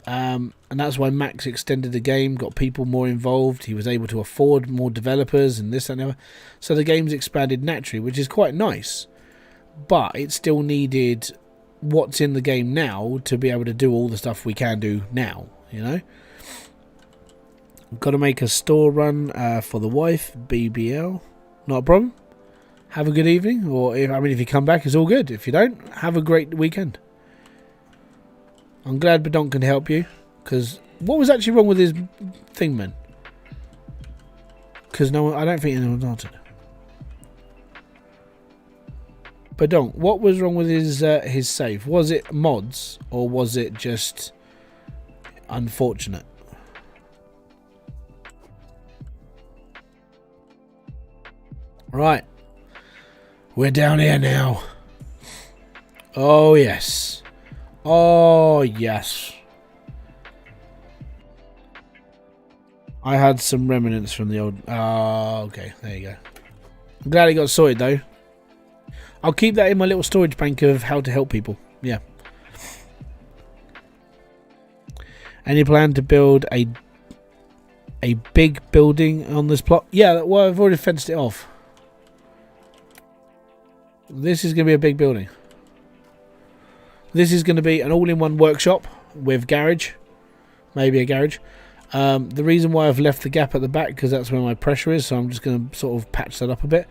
And that's why Max extended the game, got people more involved. He was able to afford more developers and this and that. So the game's expanded naturally, which is quite nice. But it still needed what's in the game now to be able to do all the stuff we can do now, you know. Got to make a store run for the wife, BBL. Not a problem. Have a good evening. Or, if you come back, it's all good. If you don't, have a great weekend. I'm glad Badon can help you. Because what was actually wrong with his thing, man? Because I don't think anyone's answered. Badon, what was wrong with his save? Was it mods or was it just unfortunate? Right. We're down here now. Oh, yes. Oh, yes. I had some remnants from the old... Oh, okay. There you go. I'm glad it got sorted, though. I'll keep that in my little storage bank of how to help people. Yeah. Any plan to build a big building on this plot? Yeah, well, I've already fenced it off. This is going to be a big building. This is going to be an all-in-one workshop with garage. Maybe a garage. The reason why I've left the gap at the back, because that's where my pressure is, so I'm just going to sort of patch that up a bit.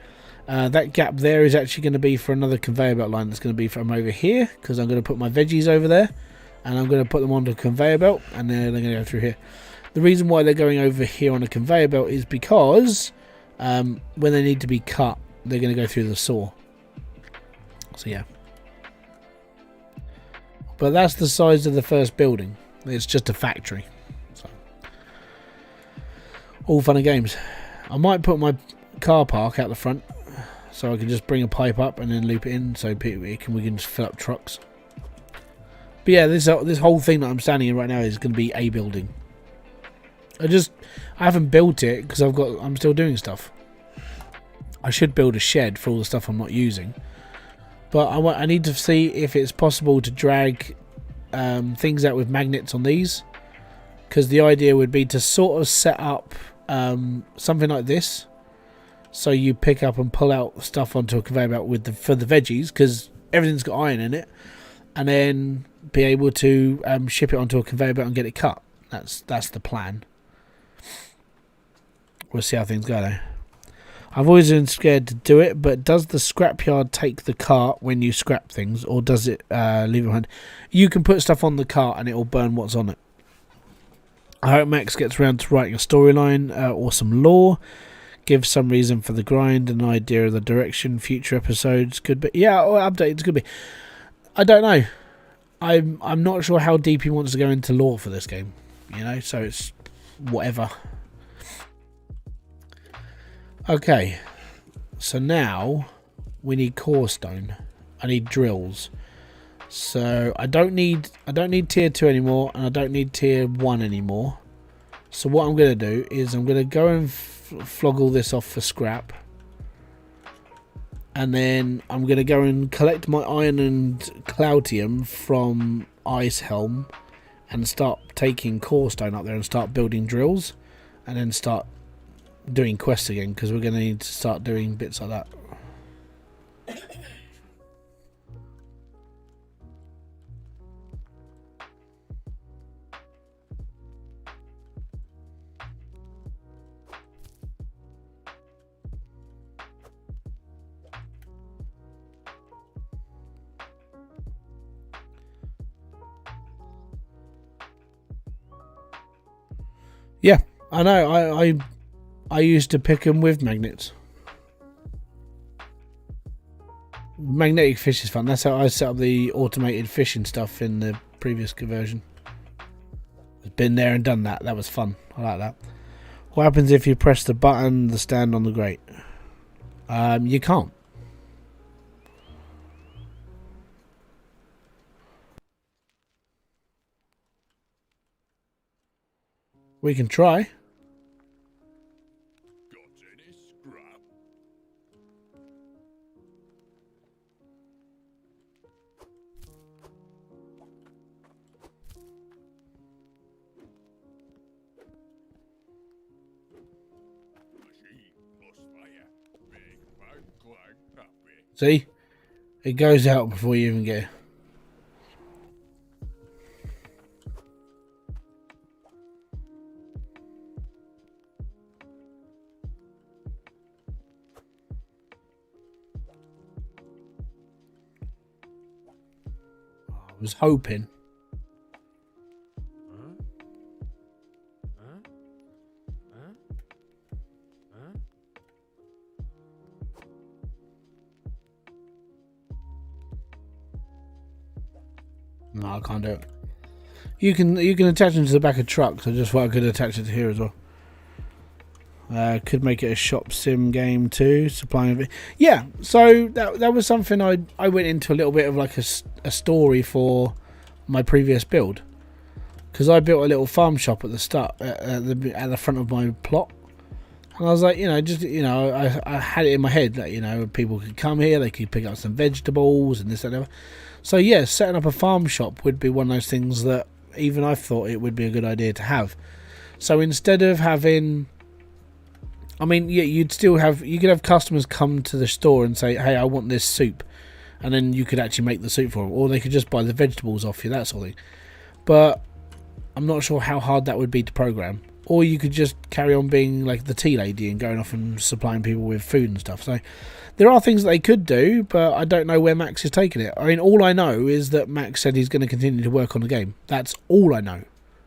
That gap there is actually going to be for another conveyor belt line that's going to be from over here, because I'm going to put my veggies over there, and I'm going to put them onto a conveyor belt, and then they're going to go through here. The reason why they're going over here on a conveyor belt is because when they need to be cut, they're going to go through the saw. So yeah. But that's the size of the first building. It's just a factory. So all fun and games. I might put my car park out the front, so I can just bring a pipe up and then loop it in, so we can just fill up trucks. But yeah, this whole thing that I'm standing in right now is going to be a building. I haven't built it because I'm still doing stuff. I should build a shed for all the stuff I'm not using. But I need to see if it's possible to drag things out with magnets on these. Because the idea would be to sort of set up something like this. So you pick up and pull out stuff onto a conveyor belt for the veggies. Because everything's got iron in it. And then be able to ship it onto a conveyor belt and get it cut. That's the plan. We'll see how things go though. I've always been scared to do it, but does the scrapyard take the cart when you scrap things, or does it leave it behind? You can put stuff on the cart and it will burn what's on it. I hope Max gets around to writing a storyline or some lore. Give some reason for the grind, an idea of the direction future episodes could be. Yeah, or updates could be. I don't know. I'm not sure how deep he wants to go into lore for this game. You know, so it's whatever. Okay, so now we need core stone. I need drills. So I don't need tier 2 anymore, and I don't need tier 1 anymore. So what I'm going to do is I'm going to go and flog all this off for scrap. And then I'm going to go and collect my iron and cloutium from Ice Helm and start taking core stone up there and start building drills, and then start doing quests again, because we're going to need to start doing bits like that. Yeah, I know. I used to pick them with magnets. Magnetic fish is fun. That's how I set up the automated fishing stuff in the previous version. I've been there and done that. That was fun. I like that. What happens if you press the button, the stand on the grate? You can't. We can try. See? It goes out before you even get it. I was hoping. No, I can't do it. You can attach them to the back of trucks. I just thought I could attach it to here as well. Could make it a shop sim game too. Supplying, yeah. So that was something I went into a little bit of like a story for my previous build, because I built a little farm shop at the start at the front of my plot, and I was like, I had it in my head that people could come here, they could pick up some vegetables and this and that. So yeah, setting up a farm shop would be one of those things that even I thought it would be a good idea to have. So instead of having, you could have customers come to the store and say, hey, I want this soup, and then you could actually make the soup for them, or they could just buy the vegetables off you, that sort of thing. But I'm not sure how hard that would be to program. Or you could just carry on being like the tea lady and going off and supplying people with food and stuff. So there are things that they could do, but I don't know where Max is taking it. All I know is that Max said he's going to continue to work on the game. That's all I know.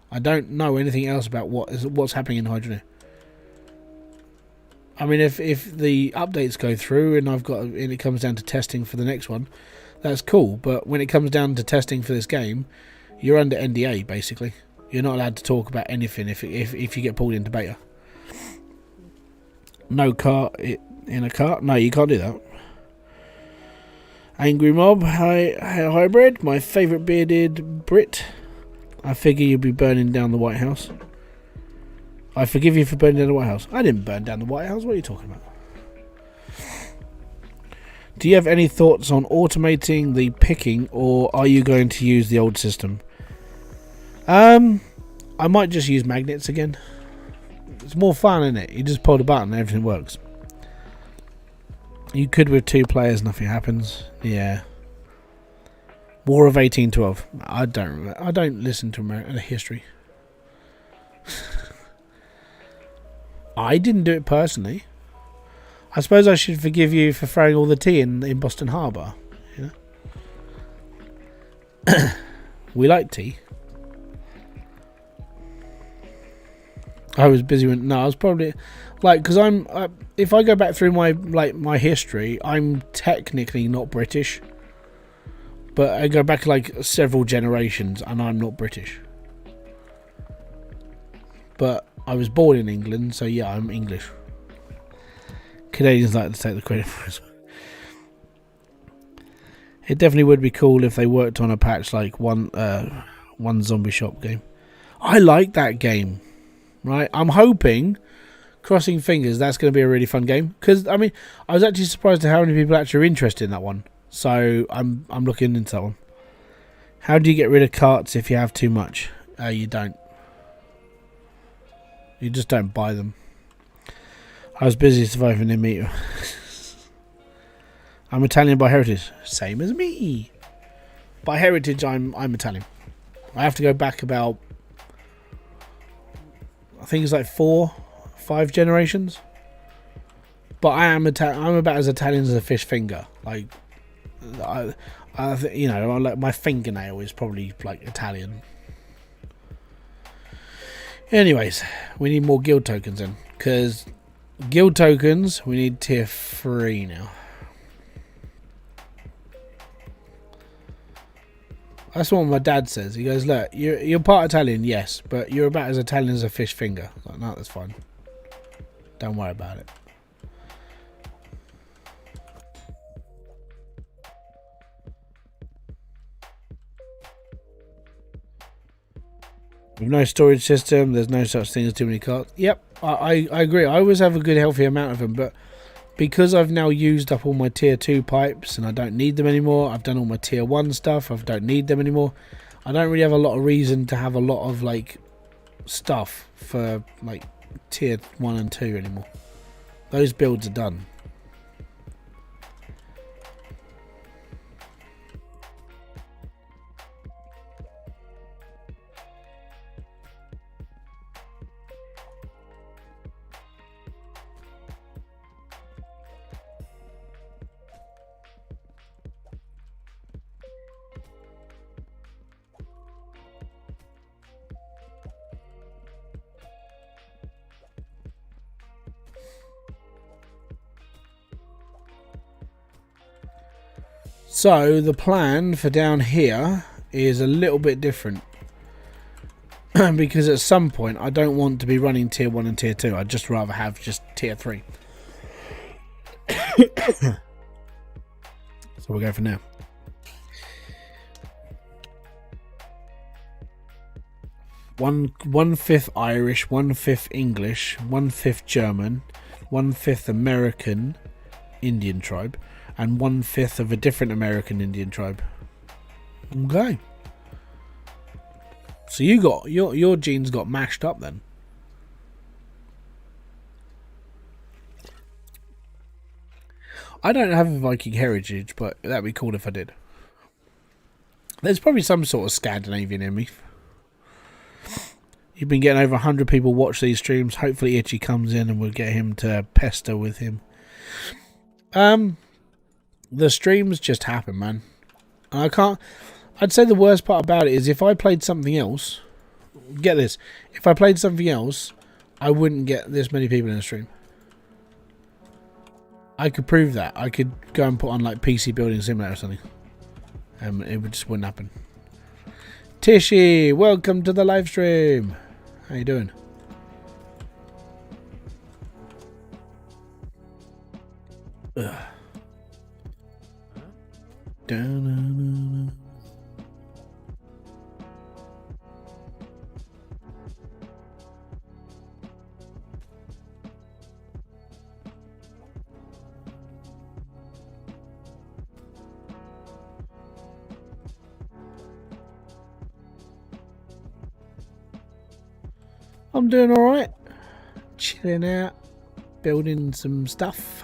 I don't know anything else about what's happening in Hydroneer. If the updates go through and it comes down to testing for the next one, that's cool. But when it comes down to testing for this game, you're under NDA basically. You're not allowed to talk about anything if you get pulled into beta. No cart in a cart? No, you can't do that. Angry Mob, hi Hybrid, my favourite bearded Brit. I figure you'll be burning down the White House. I forgive you for burning down the White House. I didn't burn down the White House. What are you talking about? Do you have any thoughts on automating the picking, or are you going to use the old system? I might just use magnets again. It's more fun, isn't it? You just pull the button and everything works. You could with 2 players, nothing happens. Yeah. War of 1812. I don't listen to American history. I didn't do it personally. I suppose I should forgive you for throwing all the tea in Boston Harbour. We like tea. I was busy when I was probably because if I go back through my history, I'm technically not British, but I go back several generations and I'm not British. But I was born in England, so yeah, I'm English. Canadians like to take the credit for it. It definitely would be cool if they worked on a patch like one zombie shop game. I like that game. Right, I'm hoping, crossing fingers, that's going to be a really fun game. Because I was actually surprised at how many people actually are interested in that one. So I'm looking into that one. How do you get rid of carts if you have too much? You don't. You just don't buy them. I was busy surviving in meat. I'm Italian by heritage, same as me. By heritage, I'm Italian. I have to go back about, I think it's like 4-5 generations. But I'm about as Italian as a fish finger. Like, like my fingernail is probably like Italian. Anyways, we need more guild tokens then, because guild tokens we need tier 3 now. That's what my dad says. He goes, look, you're part Italian, yes, but you're about as Italian as a fish finger. I'm like, no, that's fine. Don't worry about it. With no storage system, there's no such thing as too many carts. Yep, I agree. I always have a good healthy amount of them, but because I've now used up all my tier 2 pipes and I don't need them anymore, I've done all my tier 1 stuff, I don't need them anymore, I don't really have a lot of reason to have a lot of like stuff for like tier 1 and 2 anymore. Those builds are done. So the plan for down here is a little bit different because at some point I don't want to be running tier 1 and tier 2. I'd just rather have just tier 3. So we'll go for now. One fifth Irish, 1/5 English, 1/5 German, 1/5 American Indian tribe, and 1/5 of a different American Indian tribe. Okay. So you got your genes got mashed up then. I don't have a Viking heritage, but that'd be cool if I did. There's probably some sort of Scandinavian in me. You've been getting over 100 people watch these streams. Hopefully Itchy comes in and we'll get him to pester with him. The streams just happen, man. And I'd say the worst part about it is if I played something else, get this, if I played something else, I wouldn't get this many people in the stream. I could prove that. I could go and put on like PC Building Simulator or something. And it just wouldn't happen. Tishy, welcome to the live stream. How you doing? Ugh. I'm doing alright. Chilling out. Building some stuff.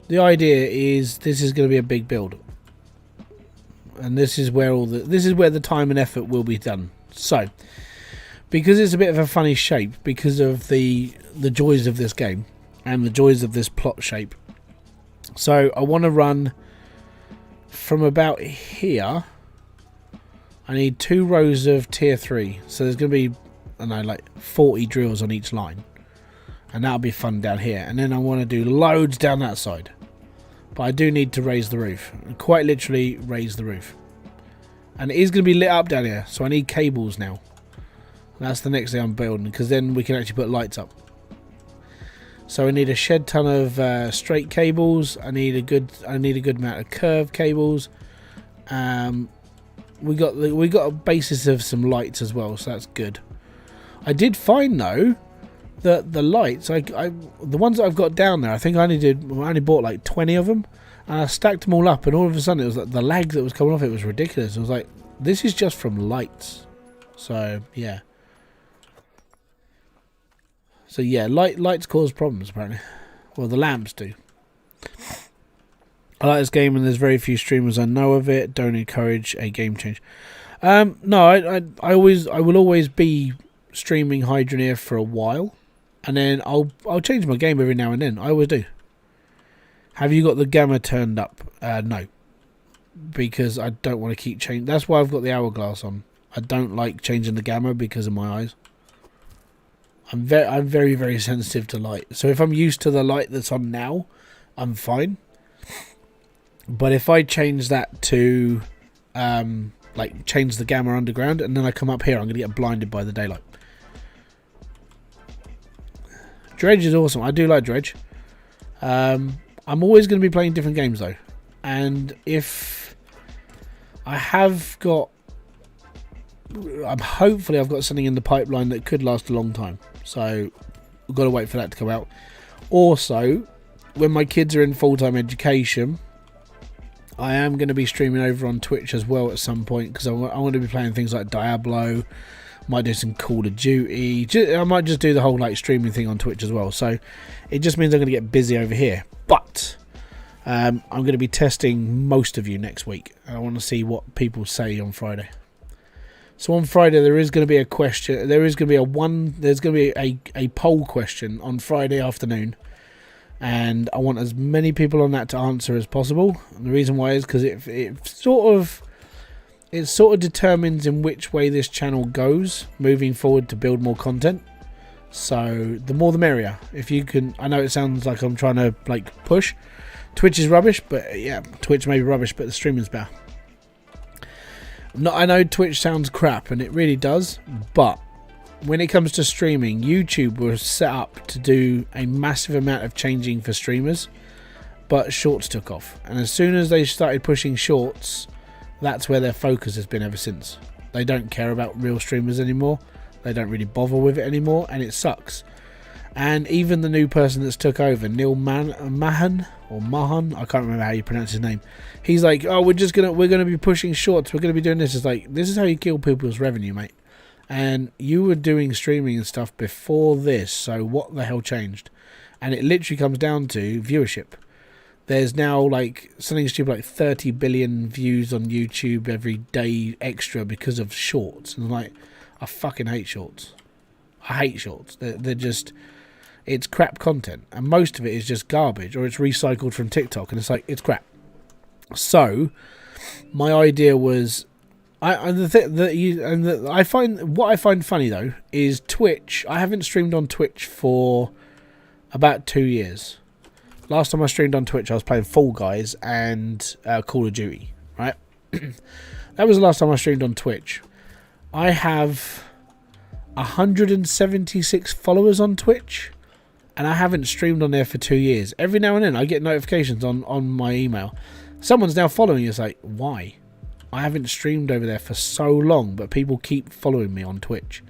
The idea is this is going to be a big build. And this is where the time and effort will be done. So, because it's a bit of a funny shape, because of the joys of this game and the joys of this plot shape. So, I want to run from about here. I need 2 rows of tier 3. So there's going to be, I don't know, like 40 drills on each line. And that'll be fun down here. And then I want to do loads down that side. But I do need to raise the roof. Quite literally raise the roof. And it is going to be lit up down here. So I need cables now. And that's the next thing I'm building. Because then we can actually put lights up. So I need a shed ton of straight cables. I need a good amount of curved cables. We got a basis of some lights as well. So that's good. I did find though the lights, the ones that I've got down there, I think I only bought like 20 of them, and I stacked them all up, and all of a sudden it was like the lag that was coming off it was ridiculous. I was like, this is just from lights. So yeah. So yeah, lights cause problems apparently. Well, the lamps do. I like this game, and there's very few streamers I know of it. Don't encourage a game change. No, I will always be streaming Hydroneer for a while. And then I'll change my game every now and then. I always do. Have you got the gamma turned up? No. Because I don't want to keep changing. That's why I've got the hourglass on. I don't like changing the gamma because of my eyes. I'm very, very sensitive to light. So if I'm used to the light that's on now, I'm fine. But if I change that to like change the gamma underground, and then I come up here, I'm going to get blinded by the daylight. Dredge is awesome. I do like Dredge. I'm always going to be playing different games though, and if I have got, hopefully I've got something in the pipeline that could last a long time, so we've got to wait for that to come out. Also, when my kids are in full-time education, I am going to be streaming over on Twitch as well at some point, because I'm going to be playing things like Diablo. Might do some Call of Duty. I might just do the whole like streaming thing on Twitch as well. So it just means I'm going to get busy over here. But I'm going to be testing most of you next week. I want to see what people say on Friday. So on Friday there is going to be a question. There's going to be a poll question on Friday afternoon. And I want as many people on that to answer as possible. And the reason why is because it sort of determines in which way this channel goes moving forward to build more content. So the more the merrier. If you can, I know it sounds like I'm trying to like push. Twitch is rubbish, but yeah, Twitch may be rubbish, but the streaming's better. I know Twitch sounds crap, and it really does, but when it comes to streaming, YouTube was set up to do a massive amount of changing for streamers, but shorts took off. And as soon as they started pushing shorts, that's where their focus has been ever since. They don't care about real streamers anymore. They don't really bother with it anymore, and it sucks. And even the new person that's took over, Neil Mahan, I can't remember how you pronounce his name. He's like, oh, we're gonna be pushing shorts. We're gonna be doing this. It's like, this is how you kill people's revenue, mate. And you were doing streaming and stuff before this, so what the hell changed? And it literally comes down to viewership. There's now like something stupid like 30 billion views on YouTube every day extra because of shorts. And I'm like, I fucking hate shorts. I hate shorts. They're just, it's crap content. And most of it is just garbage, or it's recycled from TikTok. And it's like, it's crap. So my idea was, what I find funny though is Twitch. I haven't streamed on Twitch for about 2 years. Last time I streamed on Twitch, I was playing Fall Guys and Call of Duty, right? That was the last time I streamed on Twitch. I have 176 followers on Twitch, and I haven't streamed on there for 2 years. Every now and then, I get notifications on my email. Someone's now following you. It's like, why? I haven't streamed over there for so long, but people keep following me on Twitch.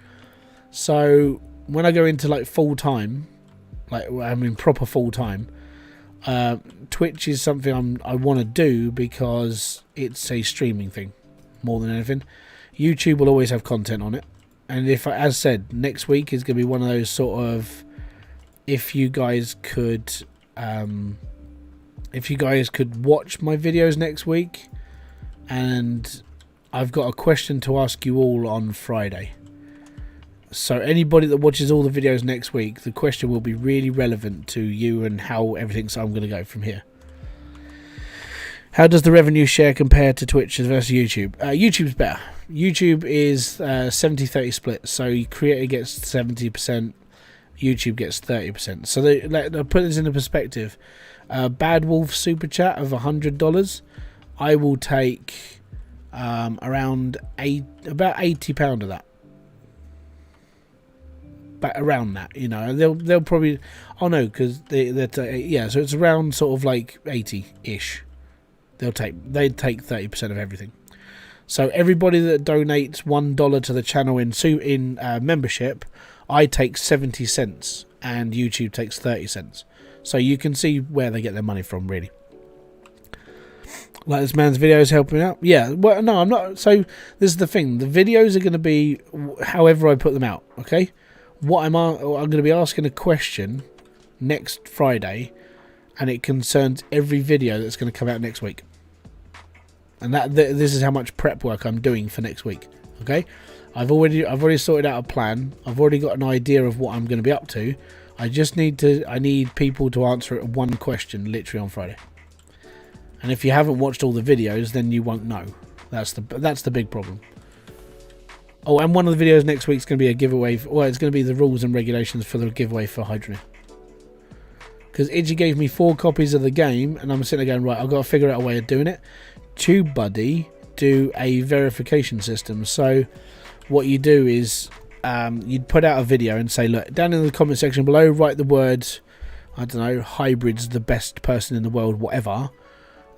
So when I go into like full time, proper full time, Twitch is something I want to do because it's a streaming thing more than anything. YouTube will always have content on it, and as said, next week is going to be one of those sort of, if you guys could watch my videos next week. And I've got a question to ask you all on Friday. So anybody that watches all the videos next week, the question will be really relevant to you and how everything's. I'm going to go from here. How does the revenue share compare to Twitch versus YouTube? YouTube's better. YouTube is 70-30 split. So creator gets 70%, YouTube gets 30%. So they put this into perspective. Bad Wolf super chat of $100. I will take about £80 of that. But around that, you know, they'll probably, oh no, because yeah, so it's around sort of like 80-ish. They'd take 30% of everything. So everybody that donates $1 to the channel in membership, I take 70 cents and YouTube takes 30 cents. So you can see where they get their money from, really. Like this man's videos helping out. Yeah, well, no, I'm not. So this is the thing. The videos are going to be however I put them out. Okay. I'm going to be asking a question next Friday, and it concerns every video that's going to come out next week. And this is how much prep work I'm doing for next week. Okay. I've already sorted out a plan. I've already got an idea of what I'm going to be up to. I need people to answer one question literally on Friday. And if you haven't watched all the videos, then you won't know. That's the big problem. Oh, and one of the videos next week is going to be a giveaway. It's going to be the rules and regulations for the giveaway for Hydroneer. Because Idgy gave me 4 copies of the game, and I'm sitting there going, right, I've got to figure out a way of doing it. TubeBuddy do a verification system. So what you do is you'd put out a video and say, look, down in the comment section below, write the words, I don't know, Hybrid's the best person in the world, whatever,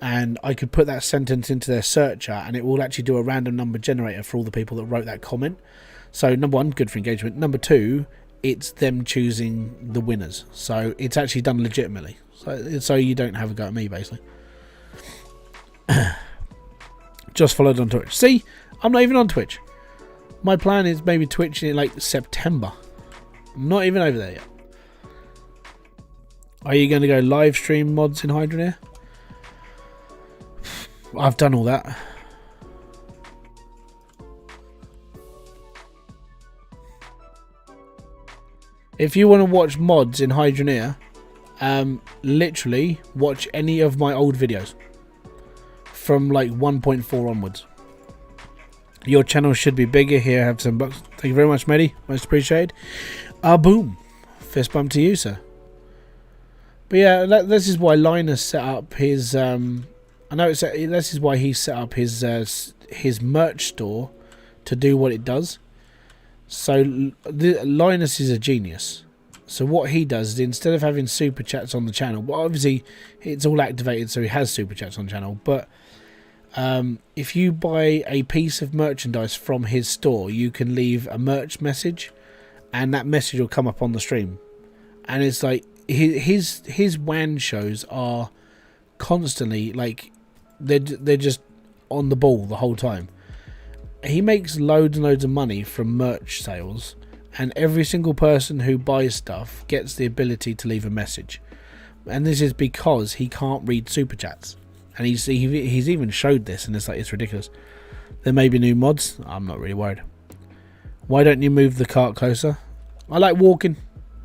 and I could put that sentence into their searcher and it will actually do a random number generator for all the people that wrote that comment. So number one, good for engagement. Number two, it's them choosing the winners, so it's actually done legitimately, so you don't have a go at me, basically. Just followed on Twitch. See, I'm not even on Twitch. My plan is maybe Twitch in like September. I'm not even over there yet. Are you going to go live stream mods in Hydroneer? I've done all that. If you want to watch mods in Hydroneer, literally watch any of my old videos from like 1.4 onwards. Your channel should be bigger. Here, have some bucks. Thank you very much, Mehdi. Most appreciated. Boom. Fist bump to you, sir. But yeah, this is why Linus set up his. This is why he set up his merch store to do what it does. So Linus is a genius. So what he does is, instead of having super chats on the channel, well, obviously it's all activated, so he has super chats on the channel. But if you buy a piece of merchandise from his store, you can leave a merch message, and that message will come up on the stream. And it's like his WAN shows are constantly like they're just on the ball the whole time. He makes loads and loads of money from merch sales, and every single person who buys stuff gets the ability to leave a message. And this is because he can't read super chats, and he's even showed this, and it's ridiculous. There may be new mods. I'm not really worried. Why don't you move the cart closer? I like walking.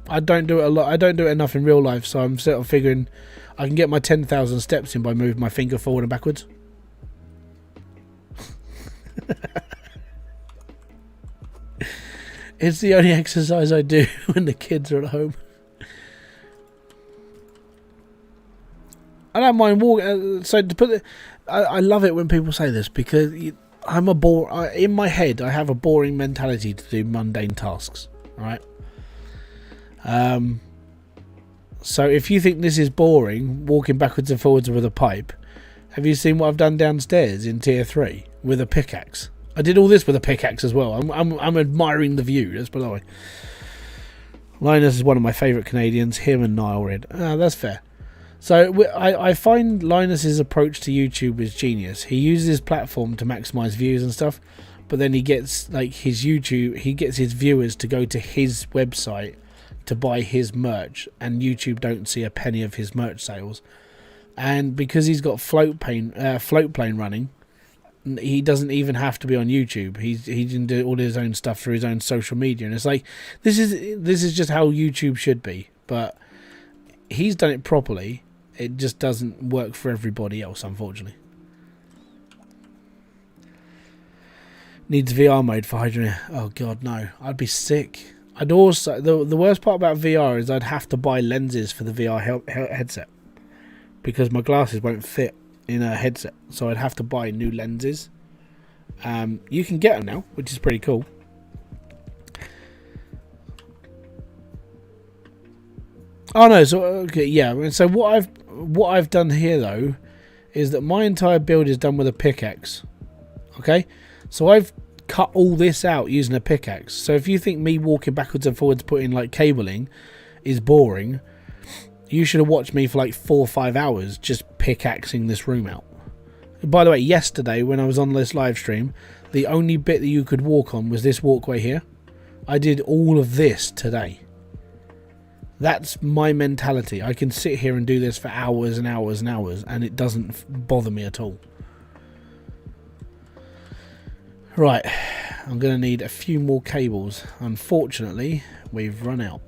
I don't do it a lot. I don't do it enough in real life, so I'm sort of figuring I can get my 10,000 steps in by moving my finger forward and backwards. It's the only exercise I do when the kids are at home. I don't mind walking. So to put it, I love it when people say this, because I'm in my head I have a boring mentality to do mundane tasks, right? So if you think this is boring, walking backwards and forwards with a pipe, have you seen what I've done downstairs in tier 3 with a pickaxe? I did all this with a pickaxe as well. I'm admiring the view. Let's put it that way. Linus is one of my favourite Canadians. Him and Niall Red. That's fair. So I find Linus's approach to YouTube is genius. He uses his platform to maximise views and stuff, but then he gets like his viewers to go to his website to buy his merch, and YouTube don't see a penny of his merch sales. And because he's got float plane running, he doesn't even have to be on YouTube. He can do all his own stuff through his own social media, and it's like this is just how YouTube should be. But he's done it properly. It just doesn't work for everybody else, unfortunately. Needs VR mode for Hydroneer. Oh god, no! I'd be sick. I'd also the worst part about VR is I'd have to buy lenses for the VR headset, because my glasses won't fit in a headset, so I'd have to buy new lenses. You can get them now, which is pretty cool. Oh no, so okay, yeah. So what I've done here though is that my entire build is done with a pickaxe. Okay, so I've cut all this out using a pickaxe. So if you think me walking backwards and forwards putting like cabling is boring, you should have watched me for like 4 or 5 hours just pickaxing this room out. By the way, yesterday when I was on this live stream, the only bit that you could walk on was this walkway here. I did all of this today. That's my mentality. I can sit here and do this for hours and hours and hours, and it doesn't bother me at all. Right, I'm going to need a few more cables. Unfortunately, we've run out.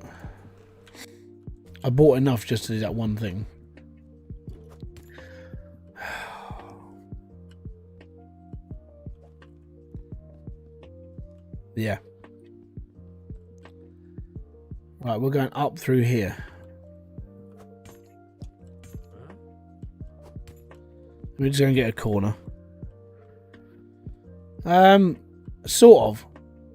I bought enough just to do that one thing. Yeah. Right, we're going up through here. We're just going to get a corner. Sort of.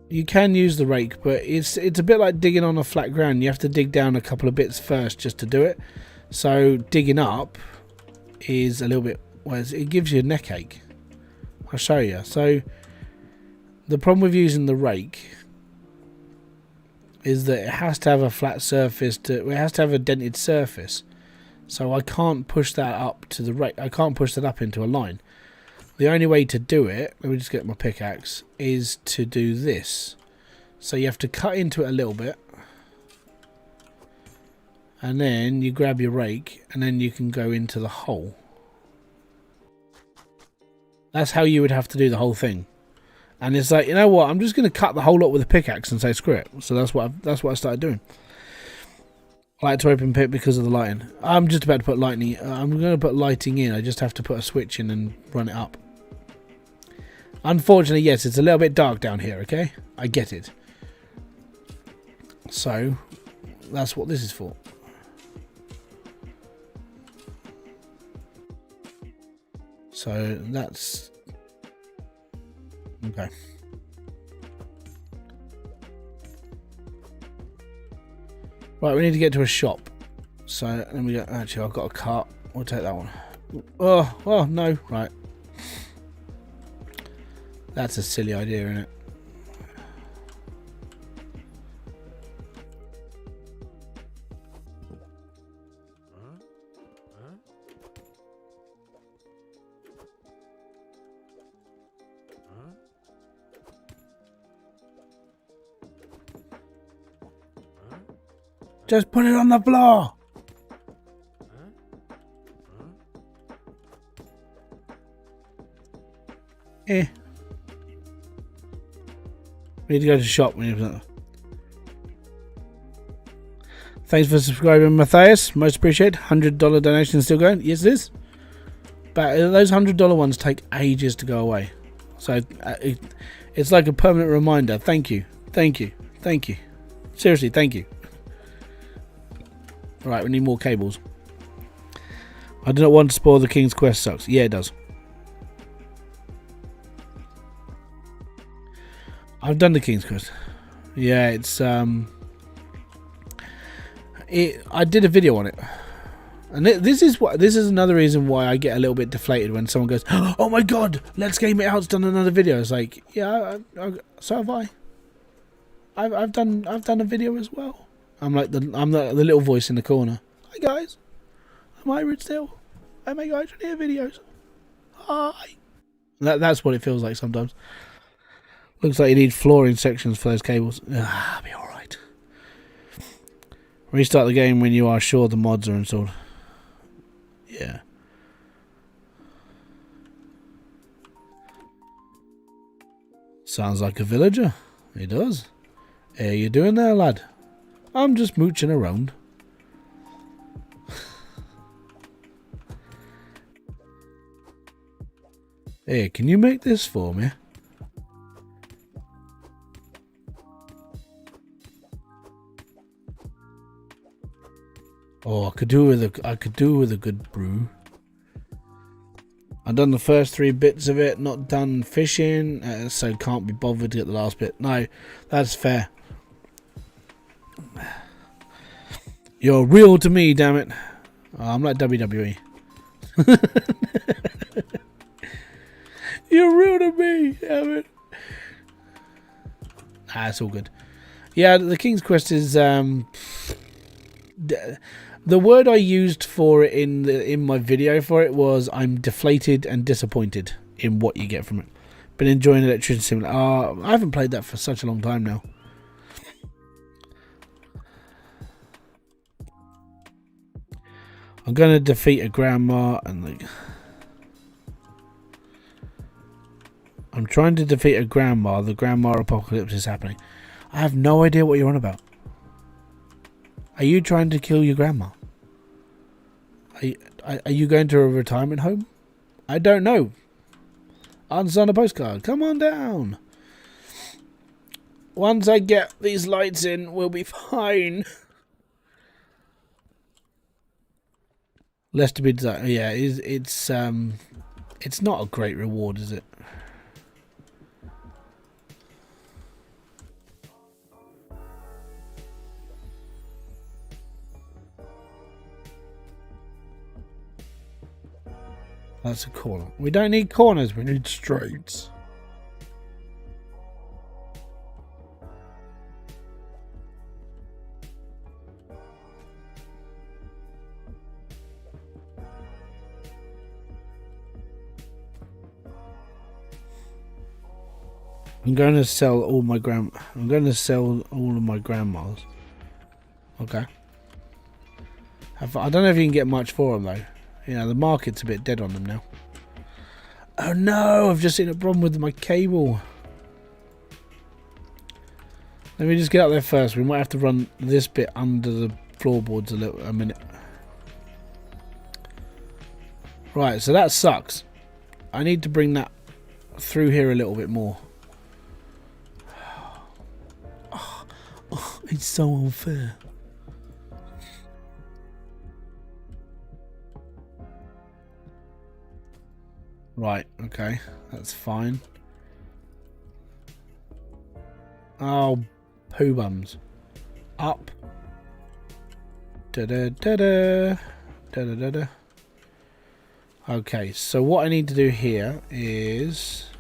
You can use the rake, but it's a bit like digging on a flat ground. You have to dig down a couple of bits first just to do it. So digging up is a little bit, well, it gives you a neck ache. I'll show you. So the problem with using the rake is that it has to have a flat surface, it has to have a dented surface. So I can't push that up to the rake. I can't push that up into a line. The only way to do it, let me just get my pickaxe, is to do this. So you have to cut into it a little bit. And then you grab your rake and then you can go into the hole. That's how you would have to do the whole thing. And it's like, you know what, I'm just going to cut the whole lot with a pickaxe and say screw it. So that's what I started doing. I like to open pit because of the lighting. I'm just about to put lighting. I'm going to put lighting in. I just have to put a switch in and run it up. Unfortunately, yes, it's a little bit dark down here, okay? I get it. So, that's what this is for. So, that's... okay. Right, we need to get to a shop. So, let me go... actually, I've got a cart. We'll take that one. Oh, no. Right. That's a silly idea, isn't it? Just put it on the floor. Eh. We need to go to the shop. Thanks for subscribing, Matthias. Most appreciated. $100 donation still going. Yes, it is. But those $100 ones take ages to go away. So it's like a permanent reminder. Thank you. Thank you. Thank you. Seriously, thank you. Right, we need more cables. I do not want to spoil the King's Quest. Sucks. Yeah, it does. I've done the King's Quest. Yeah, it's I did a video on it, and this is another reason why I get a little bit deflated when someone goes, "Oh my god, Let's Game It Out's done another video." It's like, yeah, so have I. I've done a video as well. I'm the little voice in the corner. Hi guys, I'm Hybridsteel. I make Hydroneer videos. Hi. That's what it feels like sometimes. Looks like you need flooring sections for those cables. I'll be alright. Restart the game when you are sure the mods are installed. Yeah. Sounds like a villager. He does. How you doing there, lad? I'm just mooching around. Hey, can you make this for me? Oh, I could do with a good brew. I've done the first 3 bits of it, not done fishing, so can't be bothered to get the last bit. No, that's fair. You're real to me, damn it. Oh, I'm like WWE. You're real to me, damn it. It's all good. Yeah, the King's Quest is the word I used for it in my video for it was I'm deflated and disappointed in what you get from it. Been enjoying Electrician Simulator. I haven't played that for such a long time now. I'm gonna defeat a grandma and I'm trying to defeat a grandma. The grandma apocalypse is happening. I have no idea what you're on about. Are you trying to kill your grandma? Are you going to a retirement home? I don't know. Answer on a postcard. Come on down. Once I get these lights in, we'll be fine. Less to be desired. Yeah, it's not a great reward, is it? That's a corner. We don't need corners, we need straights. I'm going to sell all my I'm going to sell all of my grandmas. Okay. I don't know if you can get much for them though. You know, the market's a bit dead on them now. Oh no, I've just seen a problem with my cable. Let me just get up there first. We might have to run this bit under the floorboards a minute. Right, so that sucks. I need to bring that through here a little bit more. Oh, it's so unfair. Right, okay, that's fine. Oh, poo bums. Up. Da-da-da-da. Da-da-da-da. Okay, so what I need to do here is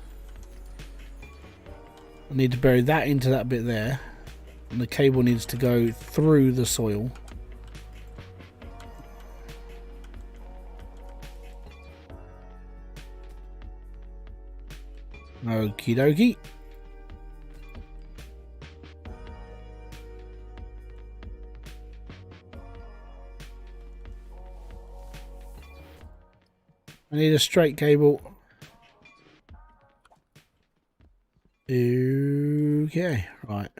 I need to bury that into that bit there, and the cable needs to go through the soil. Okie dokie. I need a straight cable. Okay, right.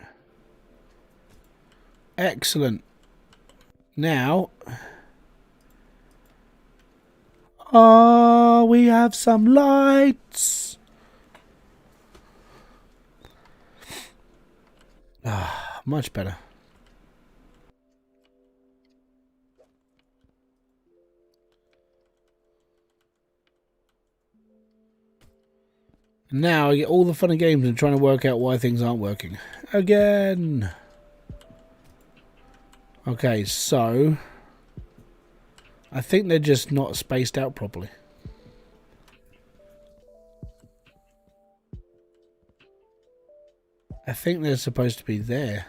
Excellent. Now, we have some lights. Ah, much better. Now I get all the fun and games and trying to work out why things aren't working. Again. Okay, so I think they're just not spaced out properly. I think they're supposed to be there.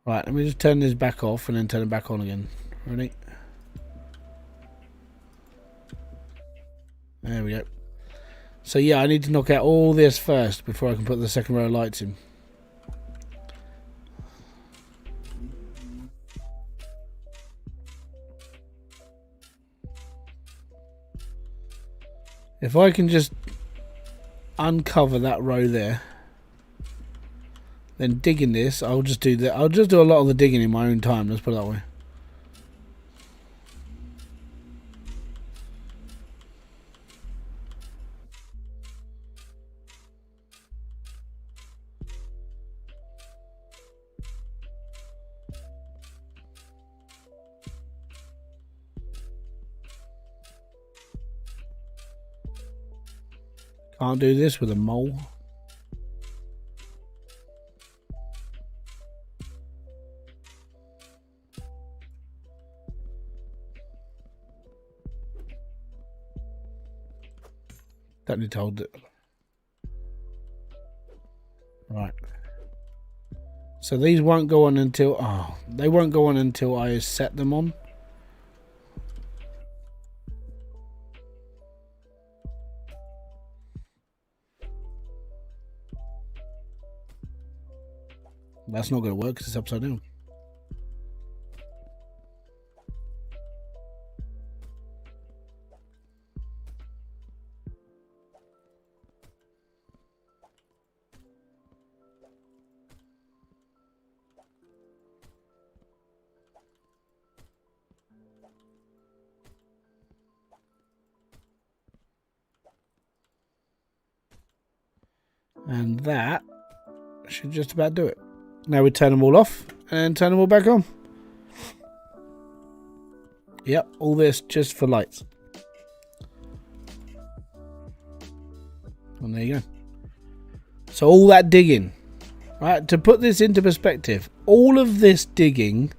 Right, let me just turn this back off and then turn it back on again. Ready? There we go. So yeah, I need to knock out all this first before I can put the second row of lights in. If I can just uncover that row there, then digging this, I'll just do that. I'll just do a lot of the digging in my own time. Let's put it that way. Can't do this with a mole. Don't need to hold it. Right. So these won't go on until they won't go on until I set them on. That's not going to work because it's upside down. And that should just about do it. Now we turn them all off and turn them all back on. Yep, all this just for lights. And there you go. So all that digging Right, to put this into perspective, all of this digging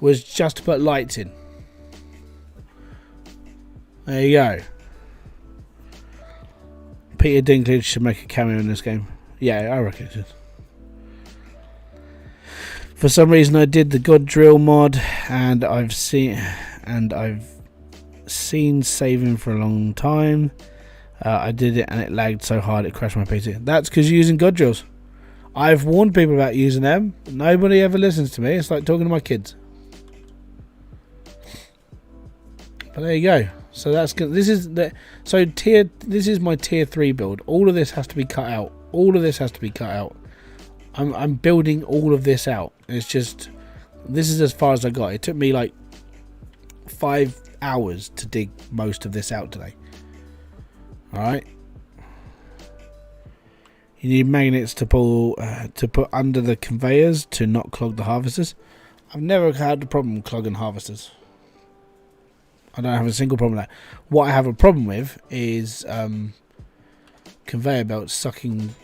was just to put lights in. There you go. Peter Dinklage should make a cameo in this game. Yeah, I reckon it should. For some reason I did the God Drill mod, and I've seen saving for a long time. I did it and it lagged so hard it crashed my PC. That's because you're using God Drills. I've warned people about using them. Nobody ever listens to me. It's like talking to my kids. But there you go. So this is my tier 3 build. All of this has to be cut out. All of this has to be cut out. I'm building all of this out. It's just, this is as far as I got. It took me like 5 hours to dig most of this out today. Alright. You need magnets to pull to put under the conveyors to not clog the harvesters. I've never had a problem clogging harvesters. I don't have a single problem with that. What I have a problem with is conveyor belts sucking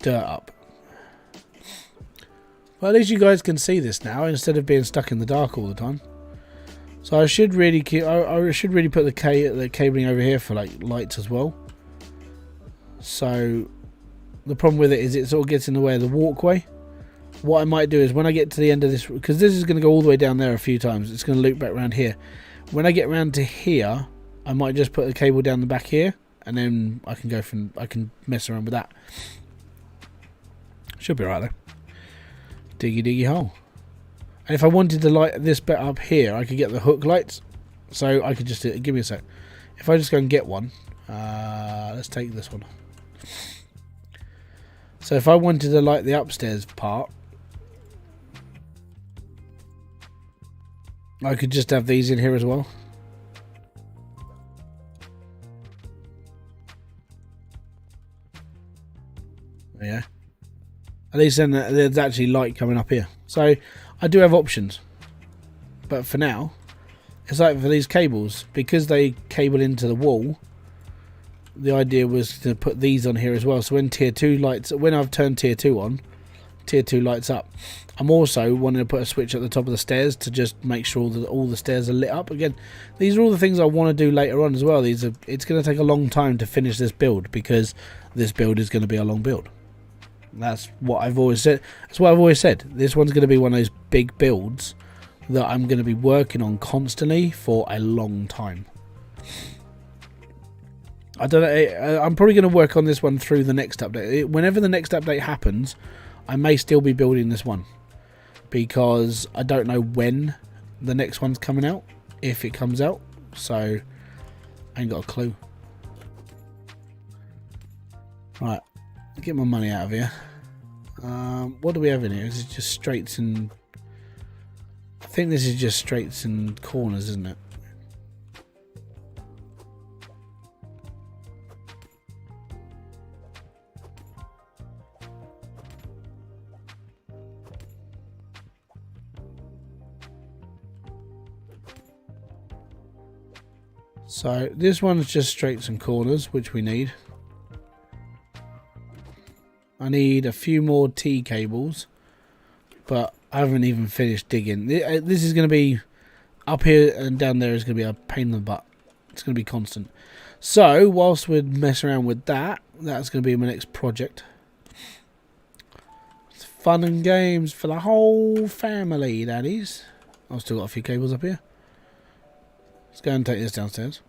dirt up. Well, at least you guys can see this now instead of being stuck in the dark all the time. So I should really keep. I should really put the cabling over here for like lights as well. So the problem with it is it sort of gets in the way of the walkway. What I might do is when I get to the end of this, because this is going to go all the way down there a few times, it's going to loop back around here. When I get around to here, I might just put the cable down the back here, and then I can mess around with that. Should be right though. Diggy diggy hole. And if I wanted to light this bit up here, I could get the hook lights. So I could just give me a sec. If I just go and get one, let's take this one. So if I wanted to light the upstairs part, I could just have these in here as well. Yeah. At least then there's actually light coming up here. So I do have options. But for now, it's like for these cables, because they cable into the wall, the idea was to put these on here as well. So when tier 2 lights, when I've turned tier 2 on, tier 2 lights up. I'm also wanting to put a switch at the top of the stairs to just make sure that all the stairs are lit up. Again, these are all the things I want to do later on as well. It's going to take a long time to finish this build, because this build is going to be a long build. That's what I've always said. That's what I've always said. This one's going to be one of those big builds that I'm going to be working on constantly for a long time. I don't know. I'm probably going to work on this one through the next update. Whenever the next update happens, I may still be building this one, because I don't know when the next one's coming out, if it comes out. So I ain't got a clue. Right, get my money out of here. What do we have in here? Is it just straights and... I think this is just straights and corners, isn't it? So this one's just straights and corners, which we need. I need a few more T cables, but I haven't even finished digging. This is going to be up here, and down there is going to be a pain in the butt. It's going to be constant. So whilst we're messing around with that, that's going to be my next project. It's fun and games for the whole family, that is. I've still got a few cables up here. Let's go and take this downstairs.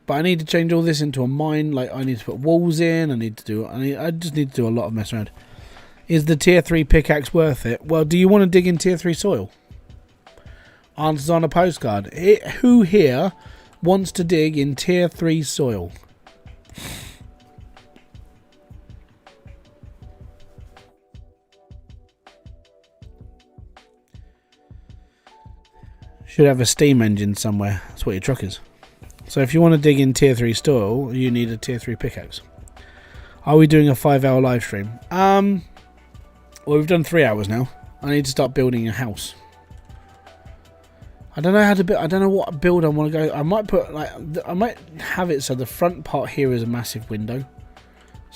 But I need to change all this into a mine. Like, I need to put walls in. I just need to do a lot of mess around. Is the tier 3 pickaxe worth it? Well, do you want to dig in tier 3 soil? Answers on a postcard. Who here wants to dig in tier 3 soil? Should have a steam engine somewhere. That's what your truck is. So if you want to dig in tier 3 soil, you need a tier 3 pickaxe. Are we doing a 5-hour live stream? Well, we've done 3 hours now. I need to start building a house. I don't know how to build. I don't know what build I want to go. I might put I might have it so the front part here is a massive window,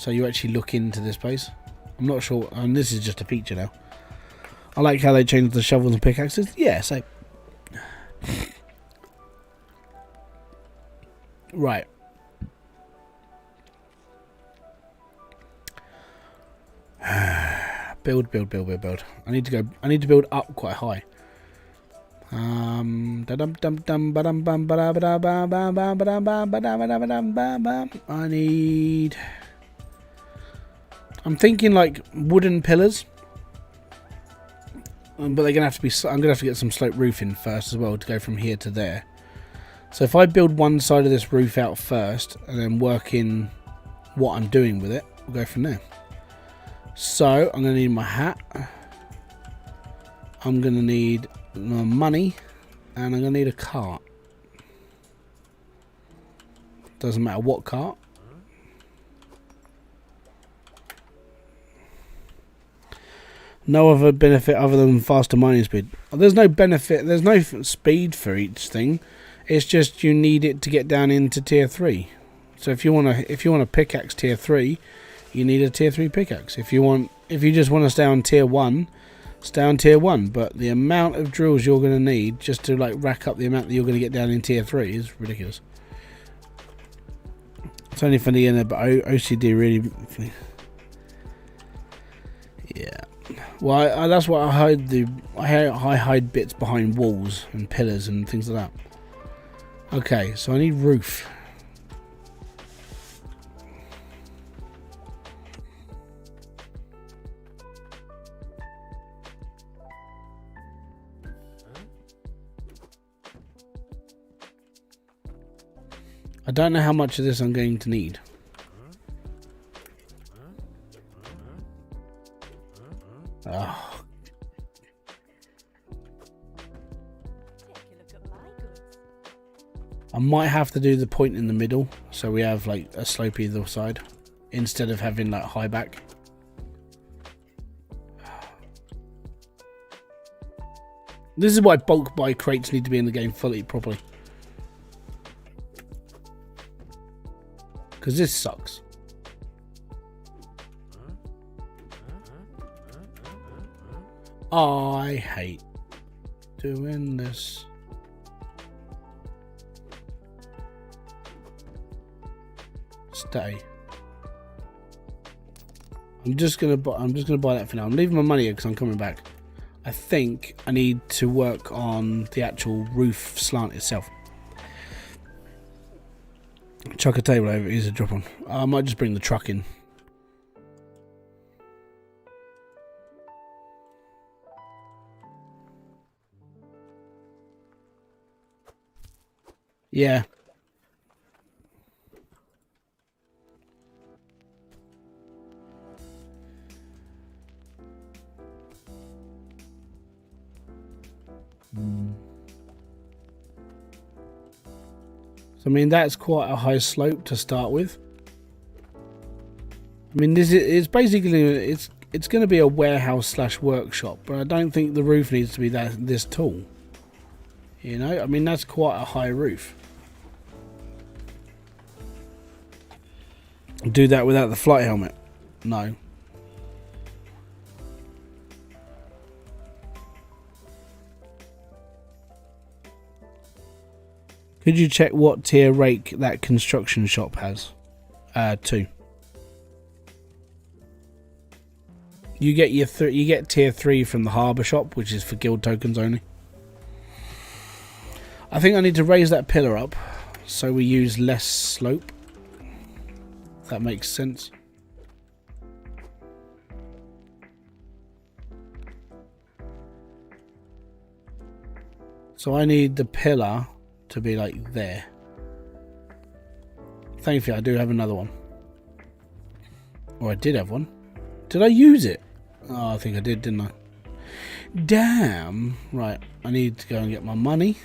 so you actually look into this place. I'm not sure, and this is just a feature now. I like how they changed the shovels and pickaxes. Yeah, so right. Build. I need to build up quite high. I need. I'm thinking like wooden pillars, but they're gonna have to be. I'm gonna have to get some slope roofing first as well to go from here to there. So if I build one side of this roof out first and then work in what I'm doing with it, we'll go from there. So I'm gonna need my hat. I'm gonna need my money, and I'm gonna need a cart. Doesn't matter what cart. No other benefit other than faster mining speed. There's no benefit. There's no speed for each thing. It's just you need it to get down into tier 3. So if you want to pickaxe tier 3, you need a tier 3 pickaxe. If you just want to stay on tier 1, stay on tier 1. But the amount of drills you're going to need just to like rack up the amount that you're going to get down in tier 3 is ridiculous. It's only for the inner, but OCD really. Yeah. Well, that's why I hide I hide bits behind walls and pillars and things like that. Okay, so I need roof. I don't know how much of this I'm going to need. Oh. I might have to do the point in the middle so we have like a slope either side instead of having like high back. This is why bulk buy crates need to be in the game fully properly. Because this sucks. I hate doing this. Stay. I'm just gonna buy that for now. I'm leaving my money here because I'm coming back. I think I need to work on the actual roof slant itself. Chuck a table over. Here's a drop on. I might just bring the truck in. Yeah. So, I mean, that's quite a high slope to start with. I mean, it's basically it's going to be a warehouse / workshop, but I don't think the roof needs to be this tall. You know, I mean, that's quite a high roof. Do that without the flight helmet? No. Could you check what tier rake that construction shop has? 2. You get you get tier 3 from the harbour shop, which is for guild tokens only. I think I need to raise that pillar up so we use less slope. If that makes sense. So I need the pillar to be like there. Thankfully I do have another one. Or I did have one. Did I use it? Oh, I think I did, didn't I? Damn. Right, I need to go and get my money.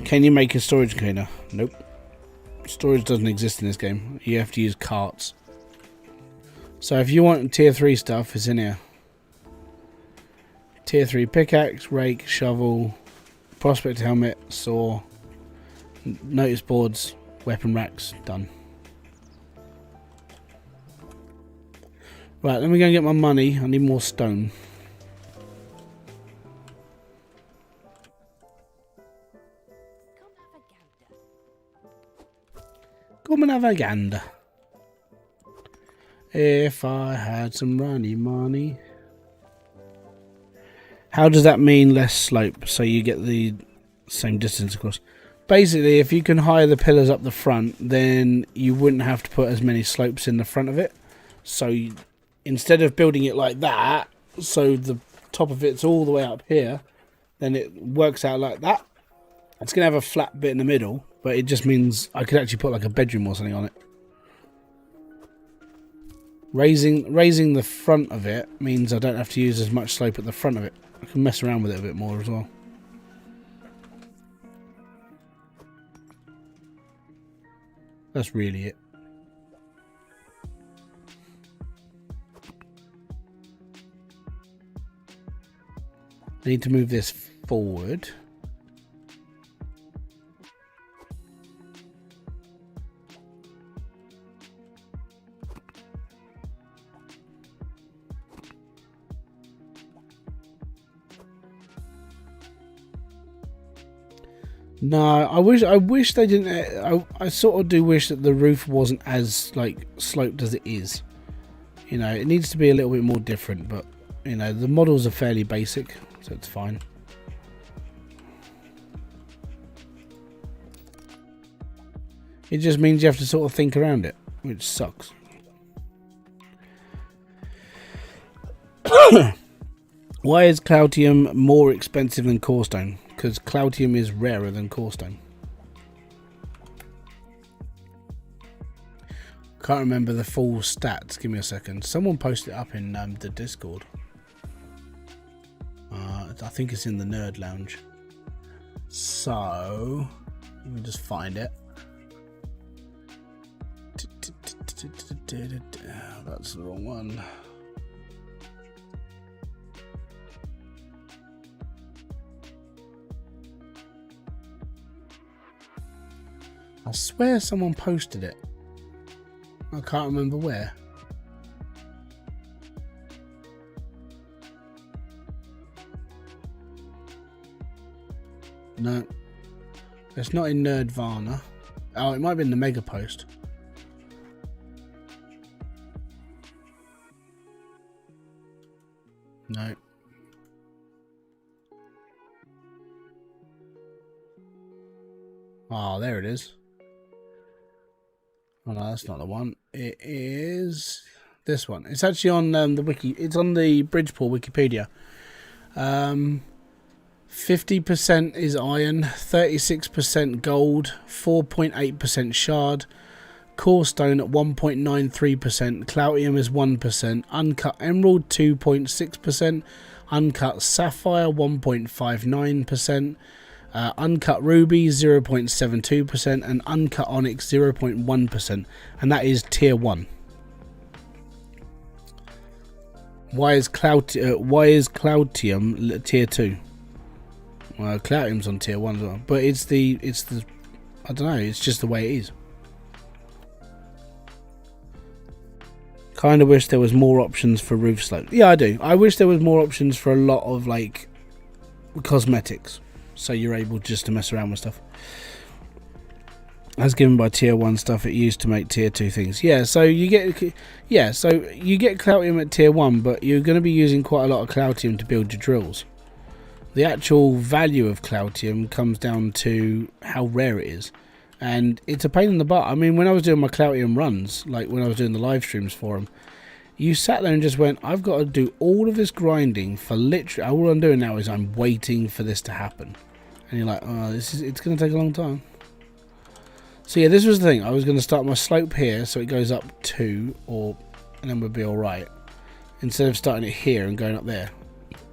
Can you make a storage container? Nope. Storage doesn't exist in this game. You have to use carts. So if you want tier 3 stuff, it's in here. Tier 3 pickaxe, rake, shovel, prospect helmet, saw, notice boards, weapon racks, done. Right, let me go and get my money. I need more stone. Come and have a gander. If I had some money. How does that mean less slope? So you get the same distance across. Basically, if you can hire the pillars up the front, then you wouldn't have to put as many slopes in the front of it. So instead of building it like that, so the top of it's all the way up here, then it works out like that. It's going to have a flat bit in the middle, but it just means I could actually put like a bedroom or something on it. Raising the front of it means I don't have to use as much slope at the front of it. I can mess around with it a bit more as well. That's really it. I need to move this forward. No, I wish they didn't. I sort of do wish that the roof wasn't as like sloped as it is. You know, it needs to be a little bit more different, but you know, the models are fairly basic, so it's fine. It just means you have to sort of think around it, which sucks. Why is Cloutium more expensive than Corestone? Because Cloutium is rarer than Corestone. Can't remember the full stats. Give me a second. Someone posted it up in the Discord. I think it's in the Nerd Lounge. So, let me just find it. That's the wrong one. I swear someone posted it. I can't remember where. No. It's not in Nerdvana. Oh, it might be in the Mega Post. No. Oh, there it is. Oh no, that's not the one. It is this one. It's actually on the wiki. It's on the Bridgeport Wikipedia. 50% is iron, 36% gold, 4.8% shard, corestone at 1.93%, Cloutium is 1%, uncut emerald 2.6%, uncut sapphire 1.59%. Uncut ruby 0.72% and uncut onyx 0.1%, and that is tier 1. Why is Cloutium tier 2? Well, Cloutium's on tier 1 as well, but it's the I don't know, it's just the way it is. Kind of wish there was more options for roof slope. Yeah, I do. I wish there was more options for a lot of like cosmetics. So you're able just to mess around with stuff. As given by tier 1 stuff it used to make tier 2 things. Yeah, so you get Cloutium at tier 1, but you're going to be using quite a lot of Cloutium to build your drills. The actual value of Cloutium comes down to how rare it is. And it's a pain in the butt. I mean, when I was doing my Cloutium runs, like when I was doing the live streams for them, you sat there and just went, I've got to do all of this grinding for literally, all I'm doing now is I'm waiting for this to happen. And you're like, oh, it's going to take a long time. So yeah, this was the thing. I was going to start my slope here, so it goes up 2, and then we'll be all right. Instead of starting it here and going up there.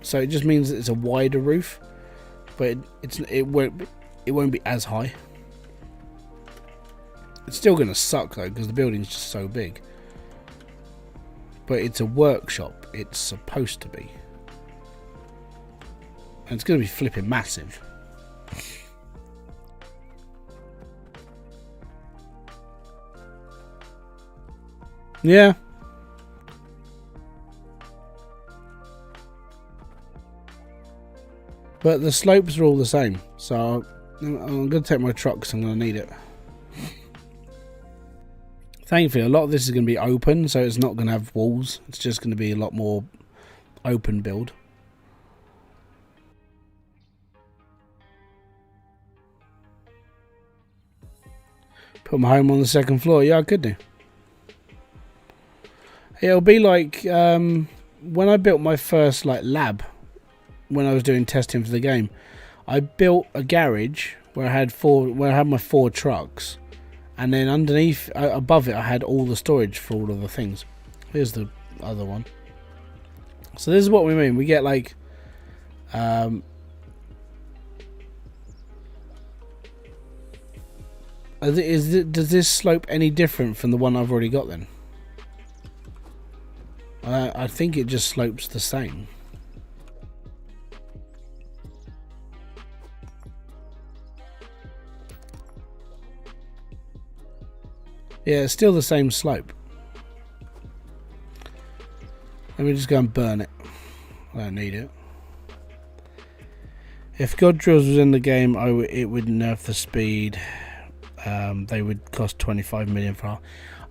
So it just means that it's a wider roof, but it won't be as high. It's still going to suck though, because the building's just so big. But it's a workshop. It's supposed to be, and it's going to be flipping massive. Yeah. But the slopes are all the same, so I'm going to take my truck because I'm going to need it. Thankfully, a lot of this is going to be open, so it's not going to have walls. It's just going to be a lot more open build. Put my home on the second floor. Yeah, I could do. It'll be like when I built my first lab when I was doing testing for the game. I built a garage where I had my 4 trucks, and then underneath, above it, I had all the storage for all of the things. Here's the other one. So this is what we mean. We get like does this slope any different from the one I've already got then? I think it just slopes the same. Yeah, it's still the same slope. Let me just go and burn it. I don't need it. If God Drills was in the game, it would nerf the speed. They would cost 25 million for.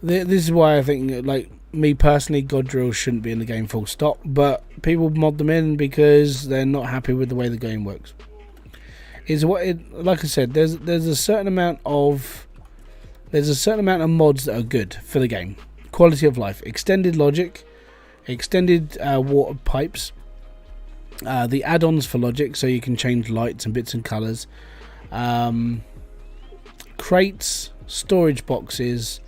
This is why I think, like me personally, God Drills shouldn't be in the game full stop. But people mod them in because they're not happy with the way the game works. Like I said, there's a certain amount of mods that are good for the game. Quality of life, extended logic, extended water pipes, the add-ons for logic, so you can change lights and bits and colours, crates, storage boxes,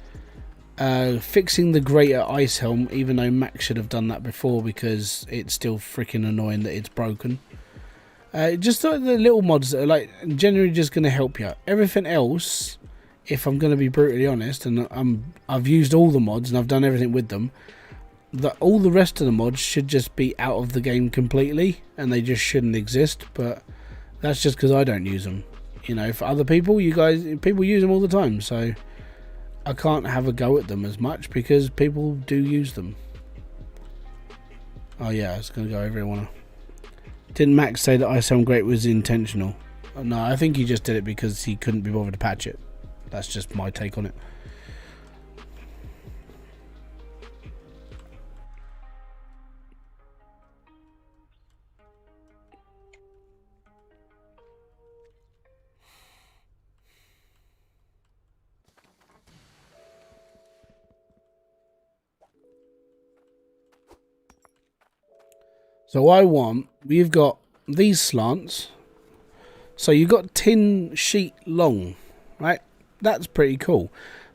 fixing the greater ice helm, even though Max should have done that before because it's still freaking annoying that it's broken. Just the little mods that are generally just going to help you out. Everything else, if I'm going to be brutally honest, and I've used all the mods and I've done everything with them, all the rest of the mods should just be out of the game completely, and they just shouldn't exist. But that's just because I don't use them. You know, for other people, people use them all the time, so I can't have a go at them as much because people do use them. Oh yeah, it's going to go everywhere. Didn't Max say that Ice Helm Great was intentional? No, I think he just did it because he couldn't be bothered to patch it. That's just my take on it. So we've got these slants. So you've got tin sheet long, right? That's pretty cool.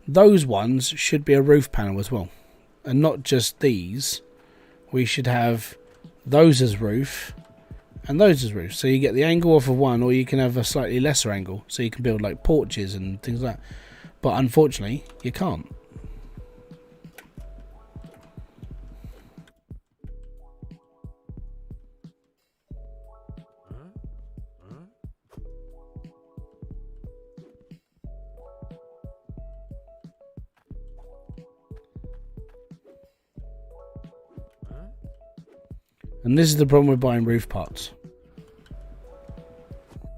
Those ones should be a roof panel as well. And not just these. We should have those as roof and those as roof. So you get the angle off of one, or you can have a slightly lesser angle. So you can build like porches and things like that. But unfortunately, you can't. And this is the problem with buying roof parts.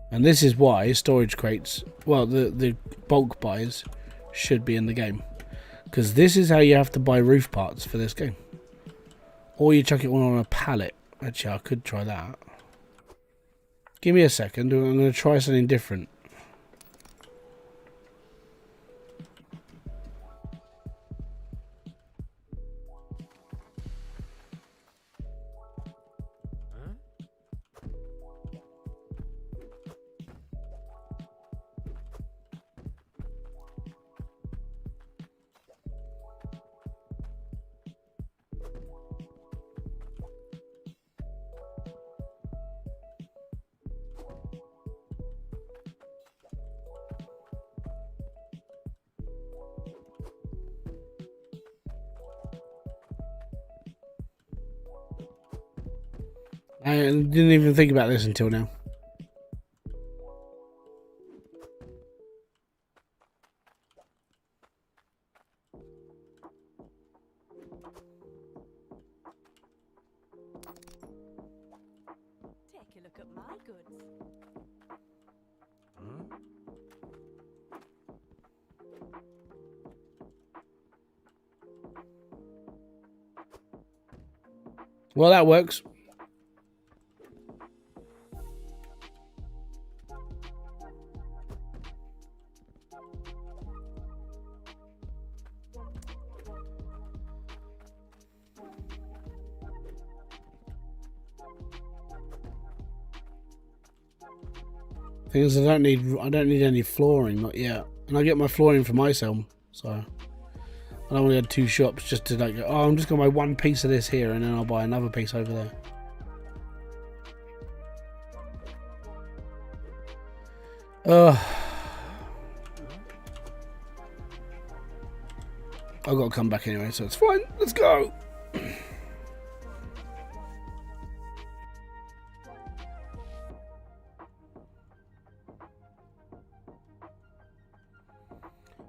And this is why storage crates, well, the bulk buys should be in the game. Because this is how you have to buy roof parts for this game. Or you chuck it all on a pallet. Actually, I could try that. Give me a second. I'm going to try something different. I didn't even think about this until now. goods. Well, that works. Thing is, I don't need any flooring, not yet. And I get my flooring from Helm, so I don't want to go to 2 shops just to like go, oh, I'm just gonna buy one piece of this here and then I'll buy another piece over there. I've got to come back anyway, so it's fine. Let's go.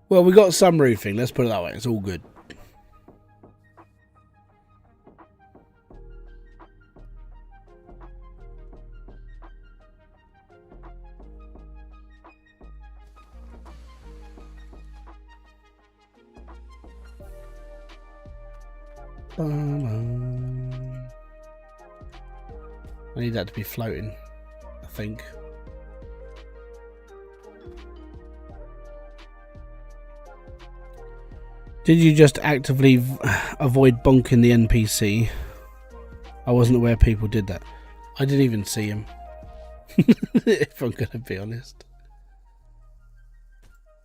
Well, we got some roofing. Let's put it that way. It's all good. I need that to be floating, I think. Did you just actively avoid bonking the NPC? I wasn't aware people did that. I didn't even see him. If I'm going to be honest.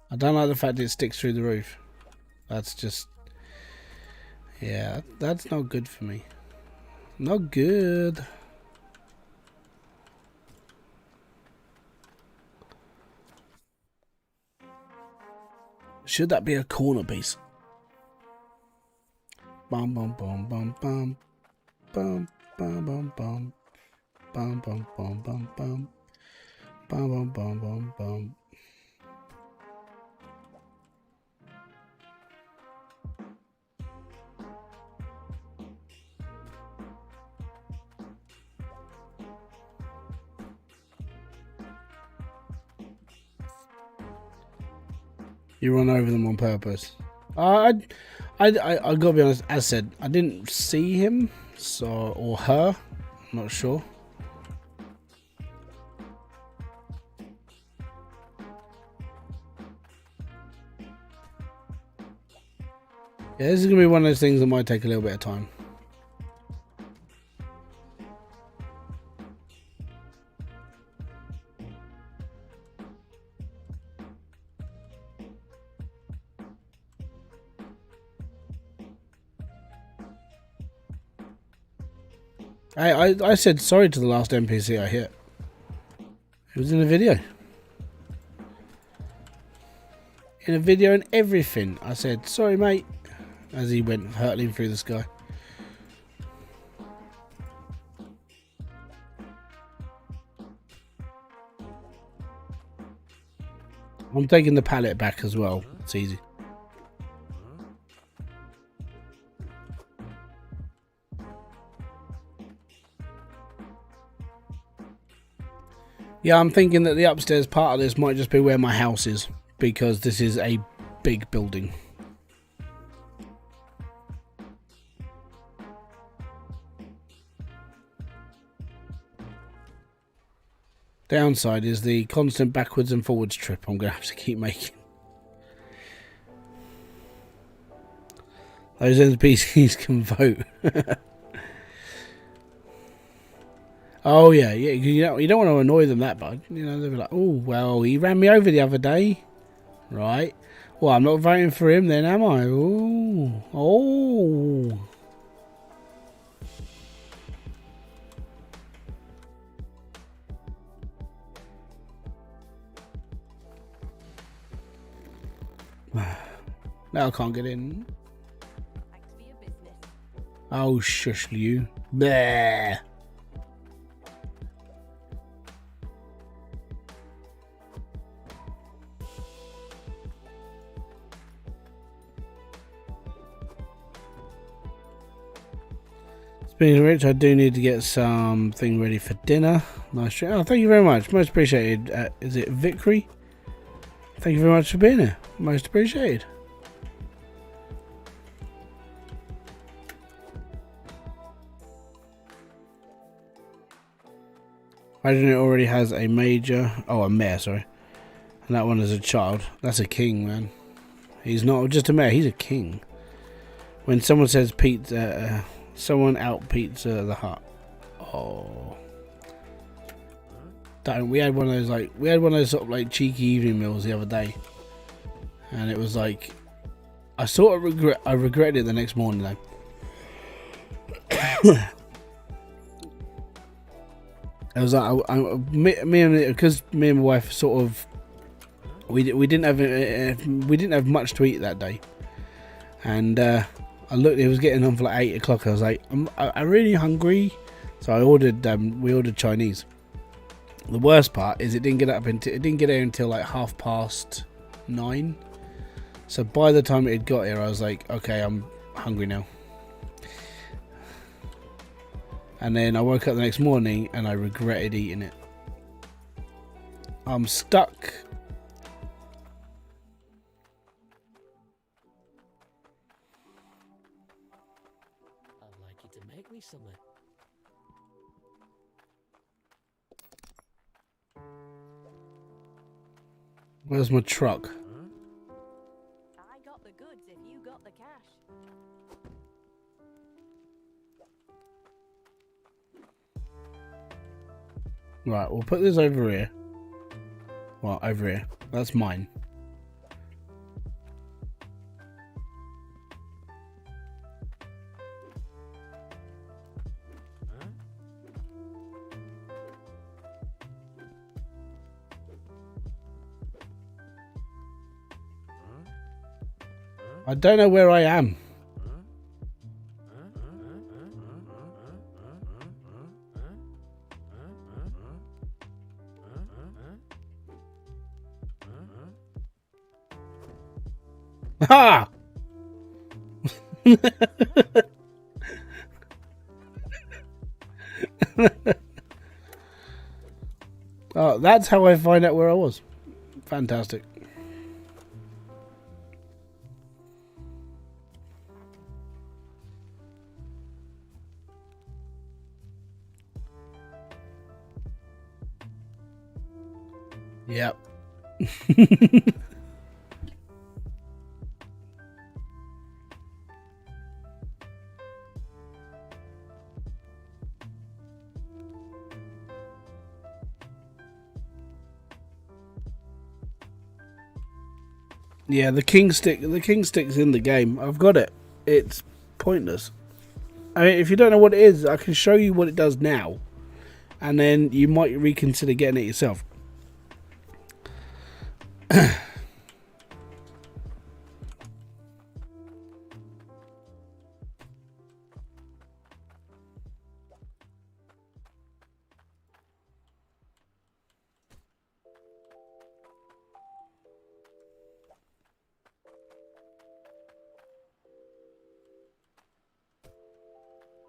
I don't like the fact it sticks through the roof. That's just... yeah, that's not good for me. Not good. Should that be a corner piece? Bum bum bum bum bum bum bum bum bum bum bum bum bum bum bum bum bum bum bum. You run over them on purpose. I gotta be honest. As said, I didn't see him, so or her. I'm not sure. Yeah, this is gonna be one of those things that might take a little bit of time. I said sorry to the last NPC I hit. It was in a video. In a video and everything. I said, sorry mate, as he went hurtling through the sky. I'm taking the pallet back as well. It's easy. Yeah, I'm thinking that the upstairs part of this might just be where my house is, because this is a big building. Downside is the constant backwards and forwards trip I'm going to have to keep making. Those NPCs can vote. Oh yeah, you don't want to annoy them that bad. You know, they'll be like, oh well, he ran me over the other day, right? Well, I'm not voting for him then, am I? Oh, oh. Now I can't get in. Thanks for your business. Oh, shush you. Bleh. Speaking of which, I do need to get something ready for dinner. Nice drink. Oh, thank you very much. Most appreciated. Is it Victory? Thank you very much for being here. Most appreciated. Hydroneer already has a major. Oh, a mayor, sorry. And that one is a child. That's a king, man. He's not just a mayor, he's a king. When someone says pizza, someone out pizza the hut. Oh. We had one of those sort of like cheeky evening meals the other day. And it was like, I regretted it the next morning though. It was like, because me and my wife sort of, we didn't have much to eat that day, and I looked. It was getting on for like 8 o'clock. I was like, I'm really hungry, so I ordered. We ordered Chinese. The worst part is it didn't get there until like 9:30. So by the time it had got here, I was like, okay, I'm hungry now. And then I woke up the next morning and I regretted eating it. I'm stuck. I'd like you to make me something. Where's my truck? I got the goods if you got the cash. Right, we'll put this over here. Well, over here. That's mine. I don't know where I am. Ha! Oh, that's how I find out where I was. Fantastic. Yep. Yeah, the king stick's in the game. I've got it. It's pointless. I mean, if you don't know what it is, I can show you what it does now, and then you might reconsider getting it yourself.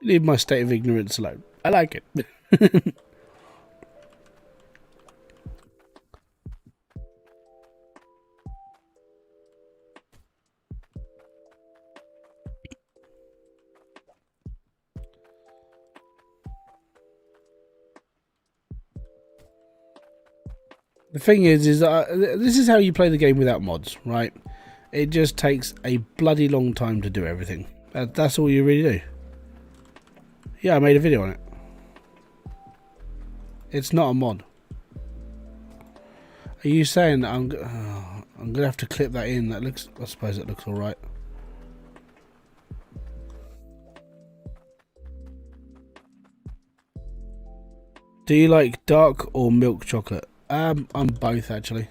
Leave my state of ignorance alone. I like it. The thing is this is how you play the game without mods, right? It just takes a bloody long time to do everything. That's all you really do. Yeah, I made a video on it. It's not a mod. Are you saying that I'm gonna have to clip that in? That looks. I suppose it looks all right. Do you like dark or milk chocolate? I'm both actually.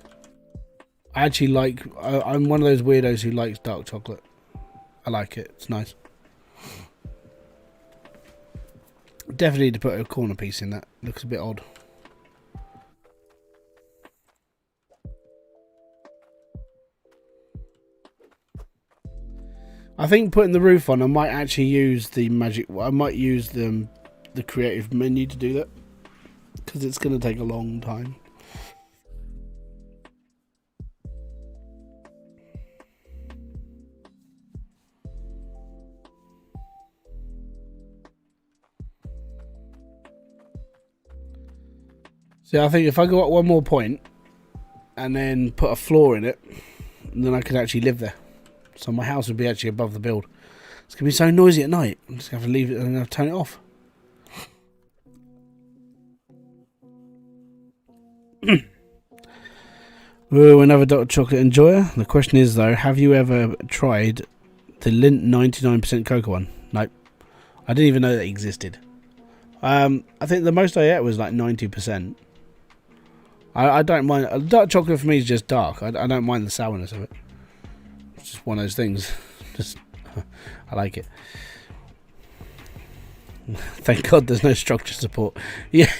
I actually like. I'm one of those weirdos who likes dark chocolate. I like it. It's nice. Definitely need to put a corner piece in that. Looks a bit odd. I I think putting the roof on, I might actually use the magic. I might use the creative menu to do that, because it's going to take a long time. See, I think if I go up one more point and then put a floor in it, then I could actually live there. So my house would be actually above the build. It's going to be so noisy at night. I'm just going to have to leave it and I'll turn it off. Oh, another Dr. Chocolate enjoyer. The question is, though, have you ever tried the Lindt 99% cocoa one? Nope. I didn't even know that existed. I think the most I ate was like 90%. I don't mind. Dark chocolate for me is just dark. I don't mind the sourness of it. It's just one of those things. Just I like it. Thank God there's no structure support. Yeah.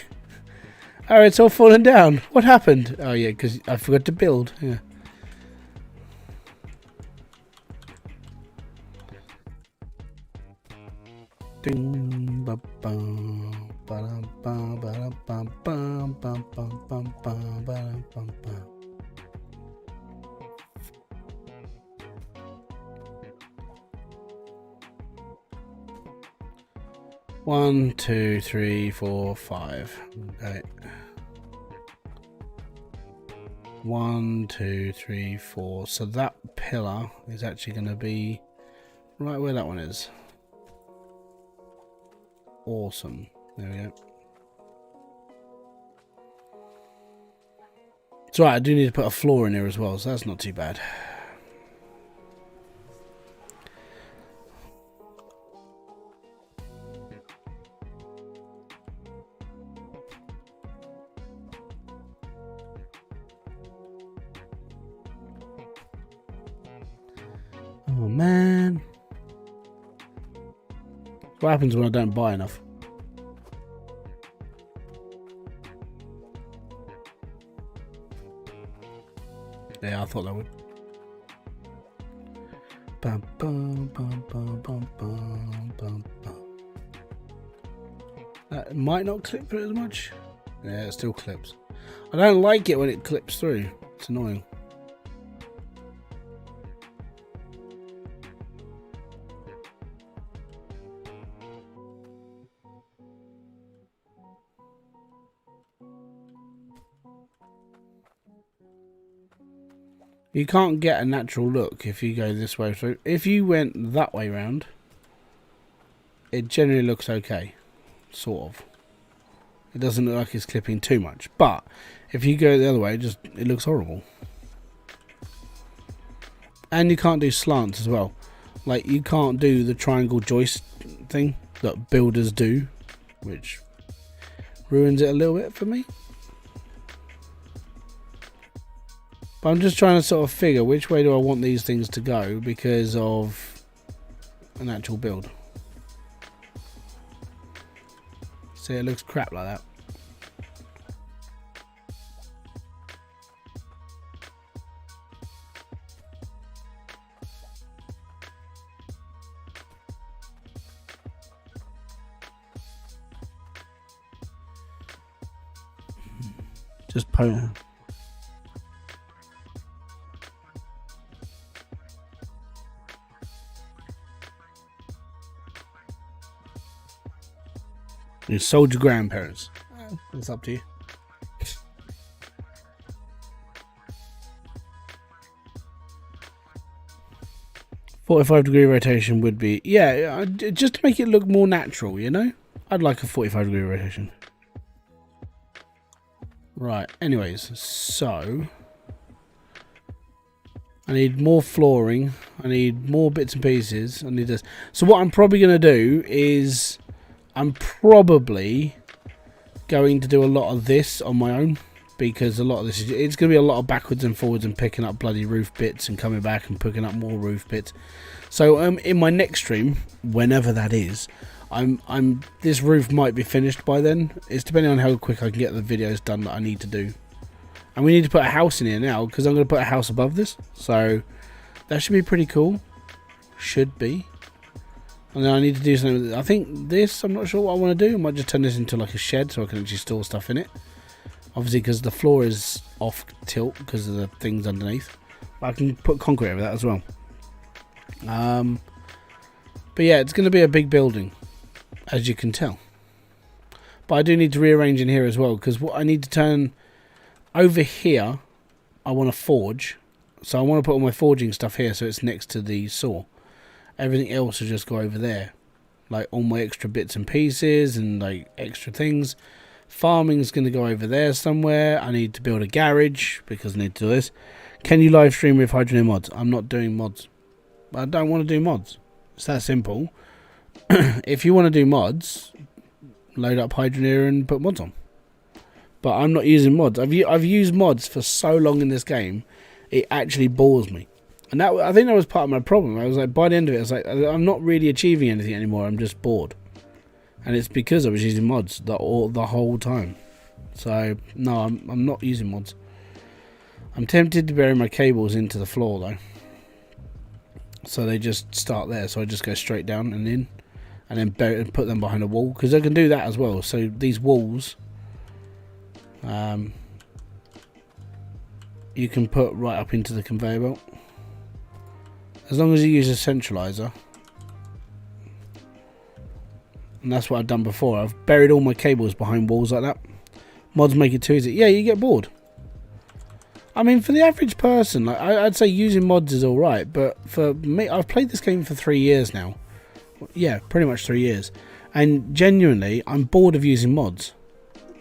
Oh, it's all fallen down. What happened? Oh yeah, because I forgot to build. Yeah. Ding, ba, ba, ba, ba, ba, ba, ba, ba, ba, ba, ba, ba. 1, 2, 3, 4, 5. Okay. 1, 2, 3, 4. So that pillar is actually going to be right where that one is. Awesome. There we go. It's right, I do need to put a floor in here as well, so that's not too bad. Oh man. What happens when I don't buy enough? Yeah, I thought that would. Bum, bum, bum, bum, bum, bum, bum, bum. That might not clip through as much. Yeah, it still clips. I don't like it when it clips through. It's annoying. You can't get a natural look if you go this way through. If you went that way round, it generally looks okay. Sort of. It doesn't look like it's clipping too much. But if you go the other way, it looks horrible. And you can't do slants as well. Like, you can't do the triangle joist thing that builders do, which ruins it a little bit for me. But I'm just trying to sort of figure which way do I want these things to go because of an actual build. See, it looks crap like that. Just post. You sold your grandparents. It's up to you. "45-degree rotation would be..." Yeah, just to make it look more natural, you know? I'd like a 45-degree rotation. Right, anyways, so... I need more flooring. I need more bits and pieces. I need this. So what I'm probably going to do is... I'm probably going to do a lot of this on my own, because a lot of this is, it's going to be a lot of backwards and forwards and picking up bloody roof bits and coming back and picking up more roof bits. So in my next stream, whenever that is, this roof might be finished by then. It's depending on how quick I can get the videos done that I need to do. And we need to put a house in here now, because I'm going to put a house above this, so that should be pretty cool. should be. And then I need to do something with it. I think this, I'm not sure what I want to do. I might just turn this into like a shed so I can actually store stuff in it. Obviously because the floor is off tilt because of the things underneath. But I can put concrete over that as well. But yeah, it's going to be a big building, as you can tell. But I do need to rearrange in here as well, because what I need to turn over here, I want to forge. So I want to put all my forging stuff here so it's next to the saw. Everything else will just go over there. Like all my extra bits and pieces and like extra things. Farming's going to go over there somewhere. I need to build a garage because I need to do this. Can you live stream with Hydroneer mods? I'm not doing mods. I don't want to do mods. It's that simple. If you want to do mods, load up Hydroneer and put mods on. But I'm not using mods. I've used mods for so long in this game, it actually bores me. And that, I think that was part of my problem. I was like, by the end of it, I was like, I'm not really achieving anything anymore. I'm just bored. And it's because I was using mods the whole time. So, no, I'm not using mods. I'm tempted to bury my cables into the floor, though. So they just start there. So I just go straight down and in. And then bury and put them behind a wall. Because I can do that as well. So these walls, you can put right up into the conveyor belt. As long as you use a centralizer. And that's what I've done before. I've buried all my cables behind walls like that. Mods make it too easy. Yeah, you get bored. I mean, for the average person, like, I'd say using mods is alright. But for me, I've played this game for 3 years now. Yeah, pretty much 3 years. And genuinely, I'm bored of using mods.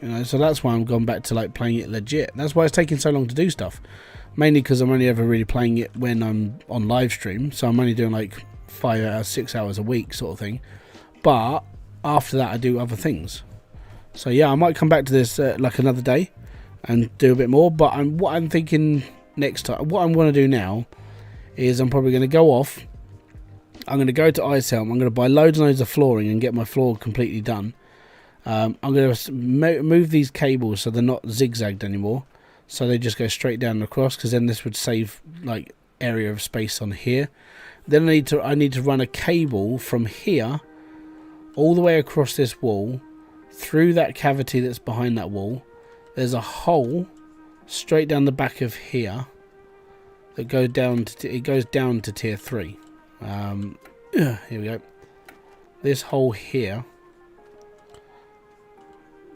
You know, so that's why I'm going back to like playing it legit. That's why it's taking so long to do stuff. Mainly because I'm only ever really playing it when I'm on live stream. So I'm only doing like 5 hours, 6 hours a week sort of thing. But after that I do other things. So yeah, I might come back to this like another day and do a bit more. But what I'm thinking next time, what I'm going to do now is I'm probably going to go off. I'm going to go to Helm. I'm going to buy loads and loads of flooring and get my floor completely done. I'm going to move these cables so they're not zigzagged anymore. So they just go straight down and across, because then this would save like area of space on here. Then I need to run a cable from here all the way across this wall, through that cavity that's behind that wall. There's a hole straight down the back of here that goes down to tier 3. Here we go. This hole here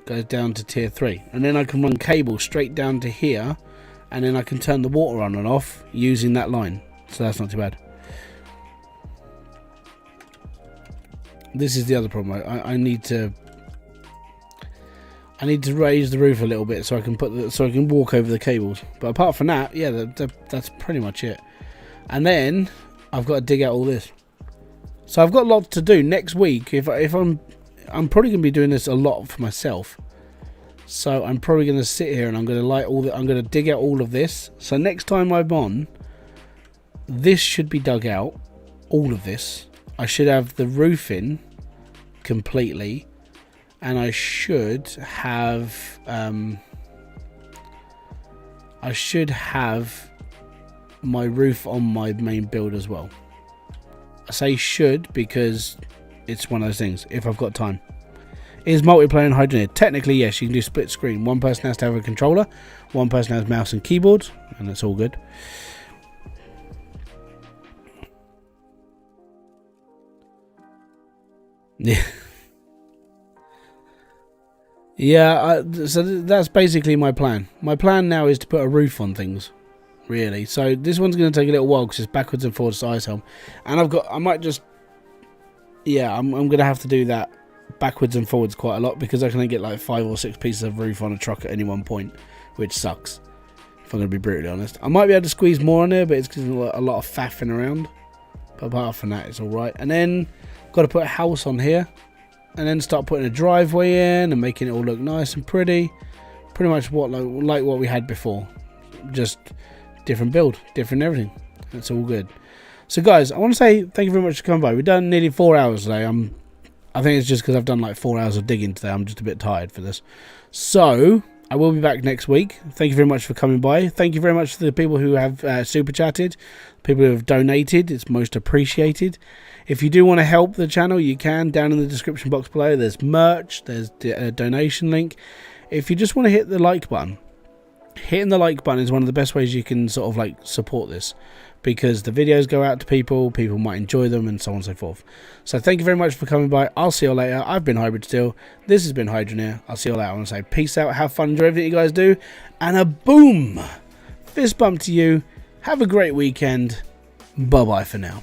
goes down to tier 3, and then I can run cable straight down to here, and then I can turn the water on and off using that line. So that's not too bad. This is the other problem. I need to raise the roof a little bit so I can walk over the cables. But apart from that, yeah, that's pretty much it. And then I've got to dig out all this. So I've got lots to do next week. If I'm probably going to be doing this a lot for myself. So I'm probably going to sit here and I'm going to dig out all of this. So next time I'm on, this should be dug out. All of this. I should have the roof in completely. And I should have my roof on my main build as well. I say should because it's one of those things, if I've got time. Is multiplayer in Hydroneer? Technically, yes, you can do split screen. One person has to have a controller, one person has mouse and keyboard, and that's all good. Yeah. Yeah, so that's basically my plan. My plan now is to put a roof on things, really. So this one's going to take a little while because it's backwards and forwards to Helm. And I'm going to have to do that backwards and forwards quite a lot, because I can only get like 5 or 6 pieces of roof on a truck at any one point, which sucks, if I'm going to be brutally honest. I might be able to squeeze more on there, but it's because a lot of faffing around. But apart from that, it's alright. And then got to put a house on here, and then start putting a driveway in and making it all look nice and pretty. Pretty much like what we had before, just different build, different everything. It's all good. So guys, I want to say thank you very much for coming by. We've done nearly 4 hours today. I think it's just because I've done like 4 hours of digging today. I'm just a bit tired for this. So I will be back next week. Thank you very much for coming by. Thank you very much to the people who have super chatted, people who have donated. It's most appreciated. If you do want to help the channel, you can. Down in the description box below, there's merch, there's a donation link. If you just want to hit the like button, hitting the like button is one of the best ways you can sort of like support this, because the videos go out to people might enjoy them, and so on and so forth. So thank you very much for coming by. I'll see you later. I've been Hybridsteel. This has been Hydroneer. I'll see you later. I want to say peace out, have fun, enjoy everything you guys do, and a boom fist bump to you. Have a great weekend. Bye bye for now.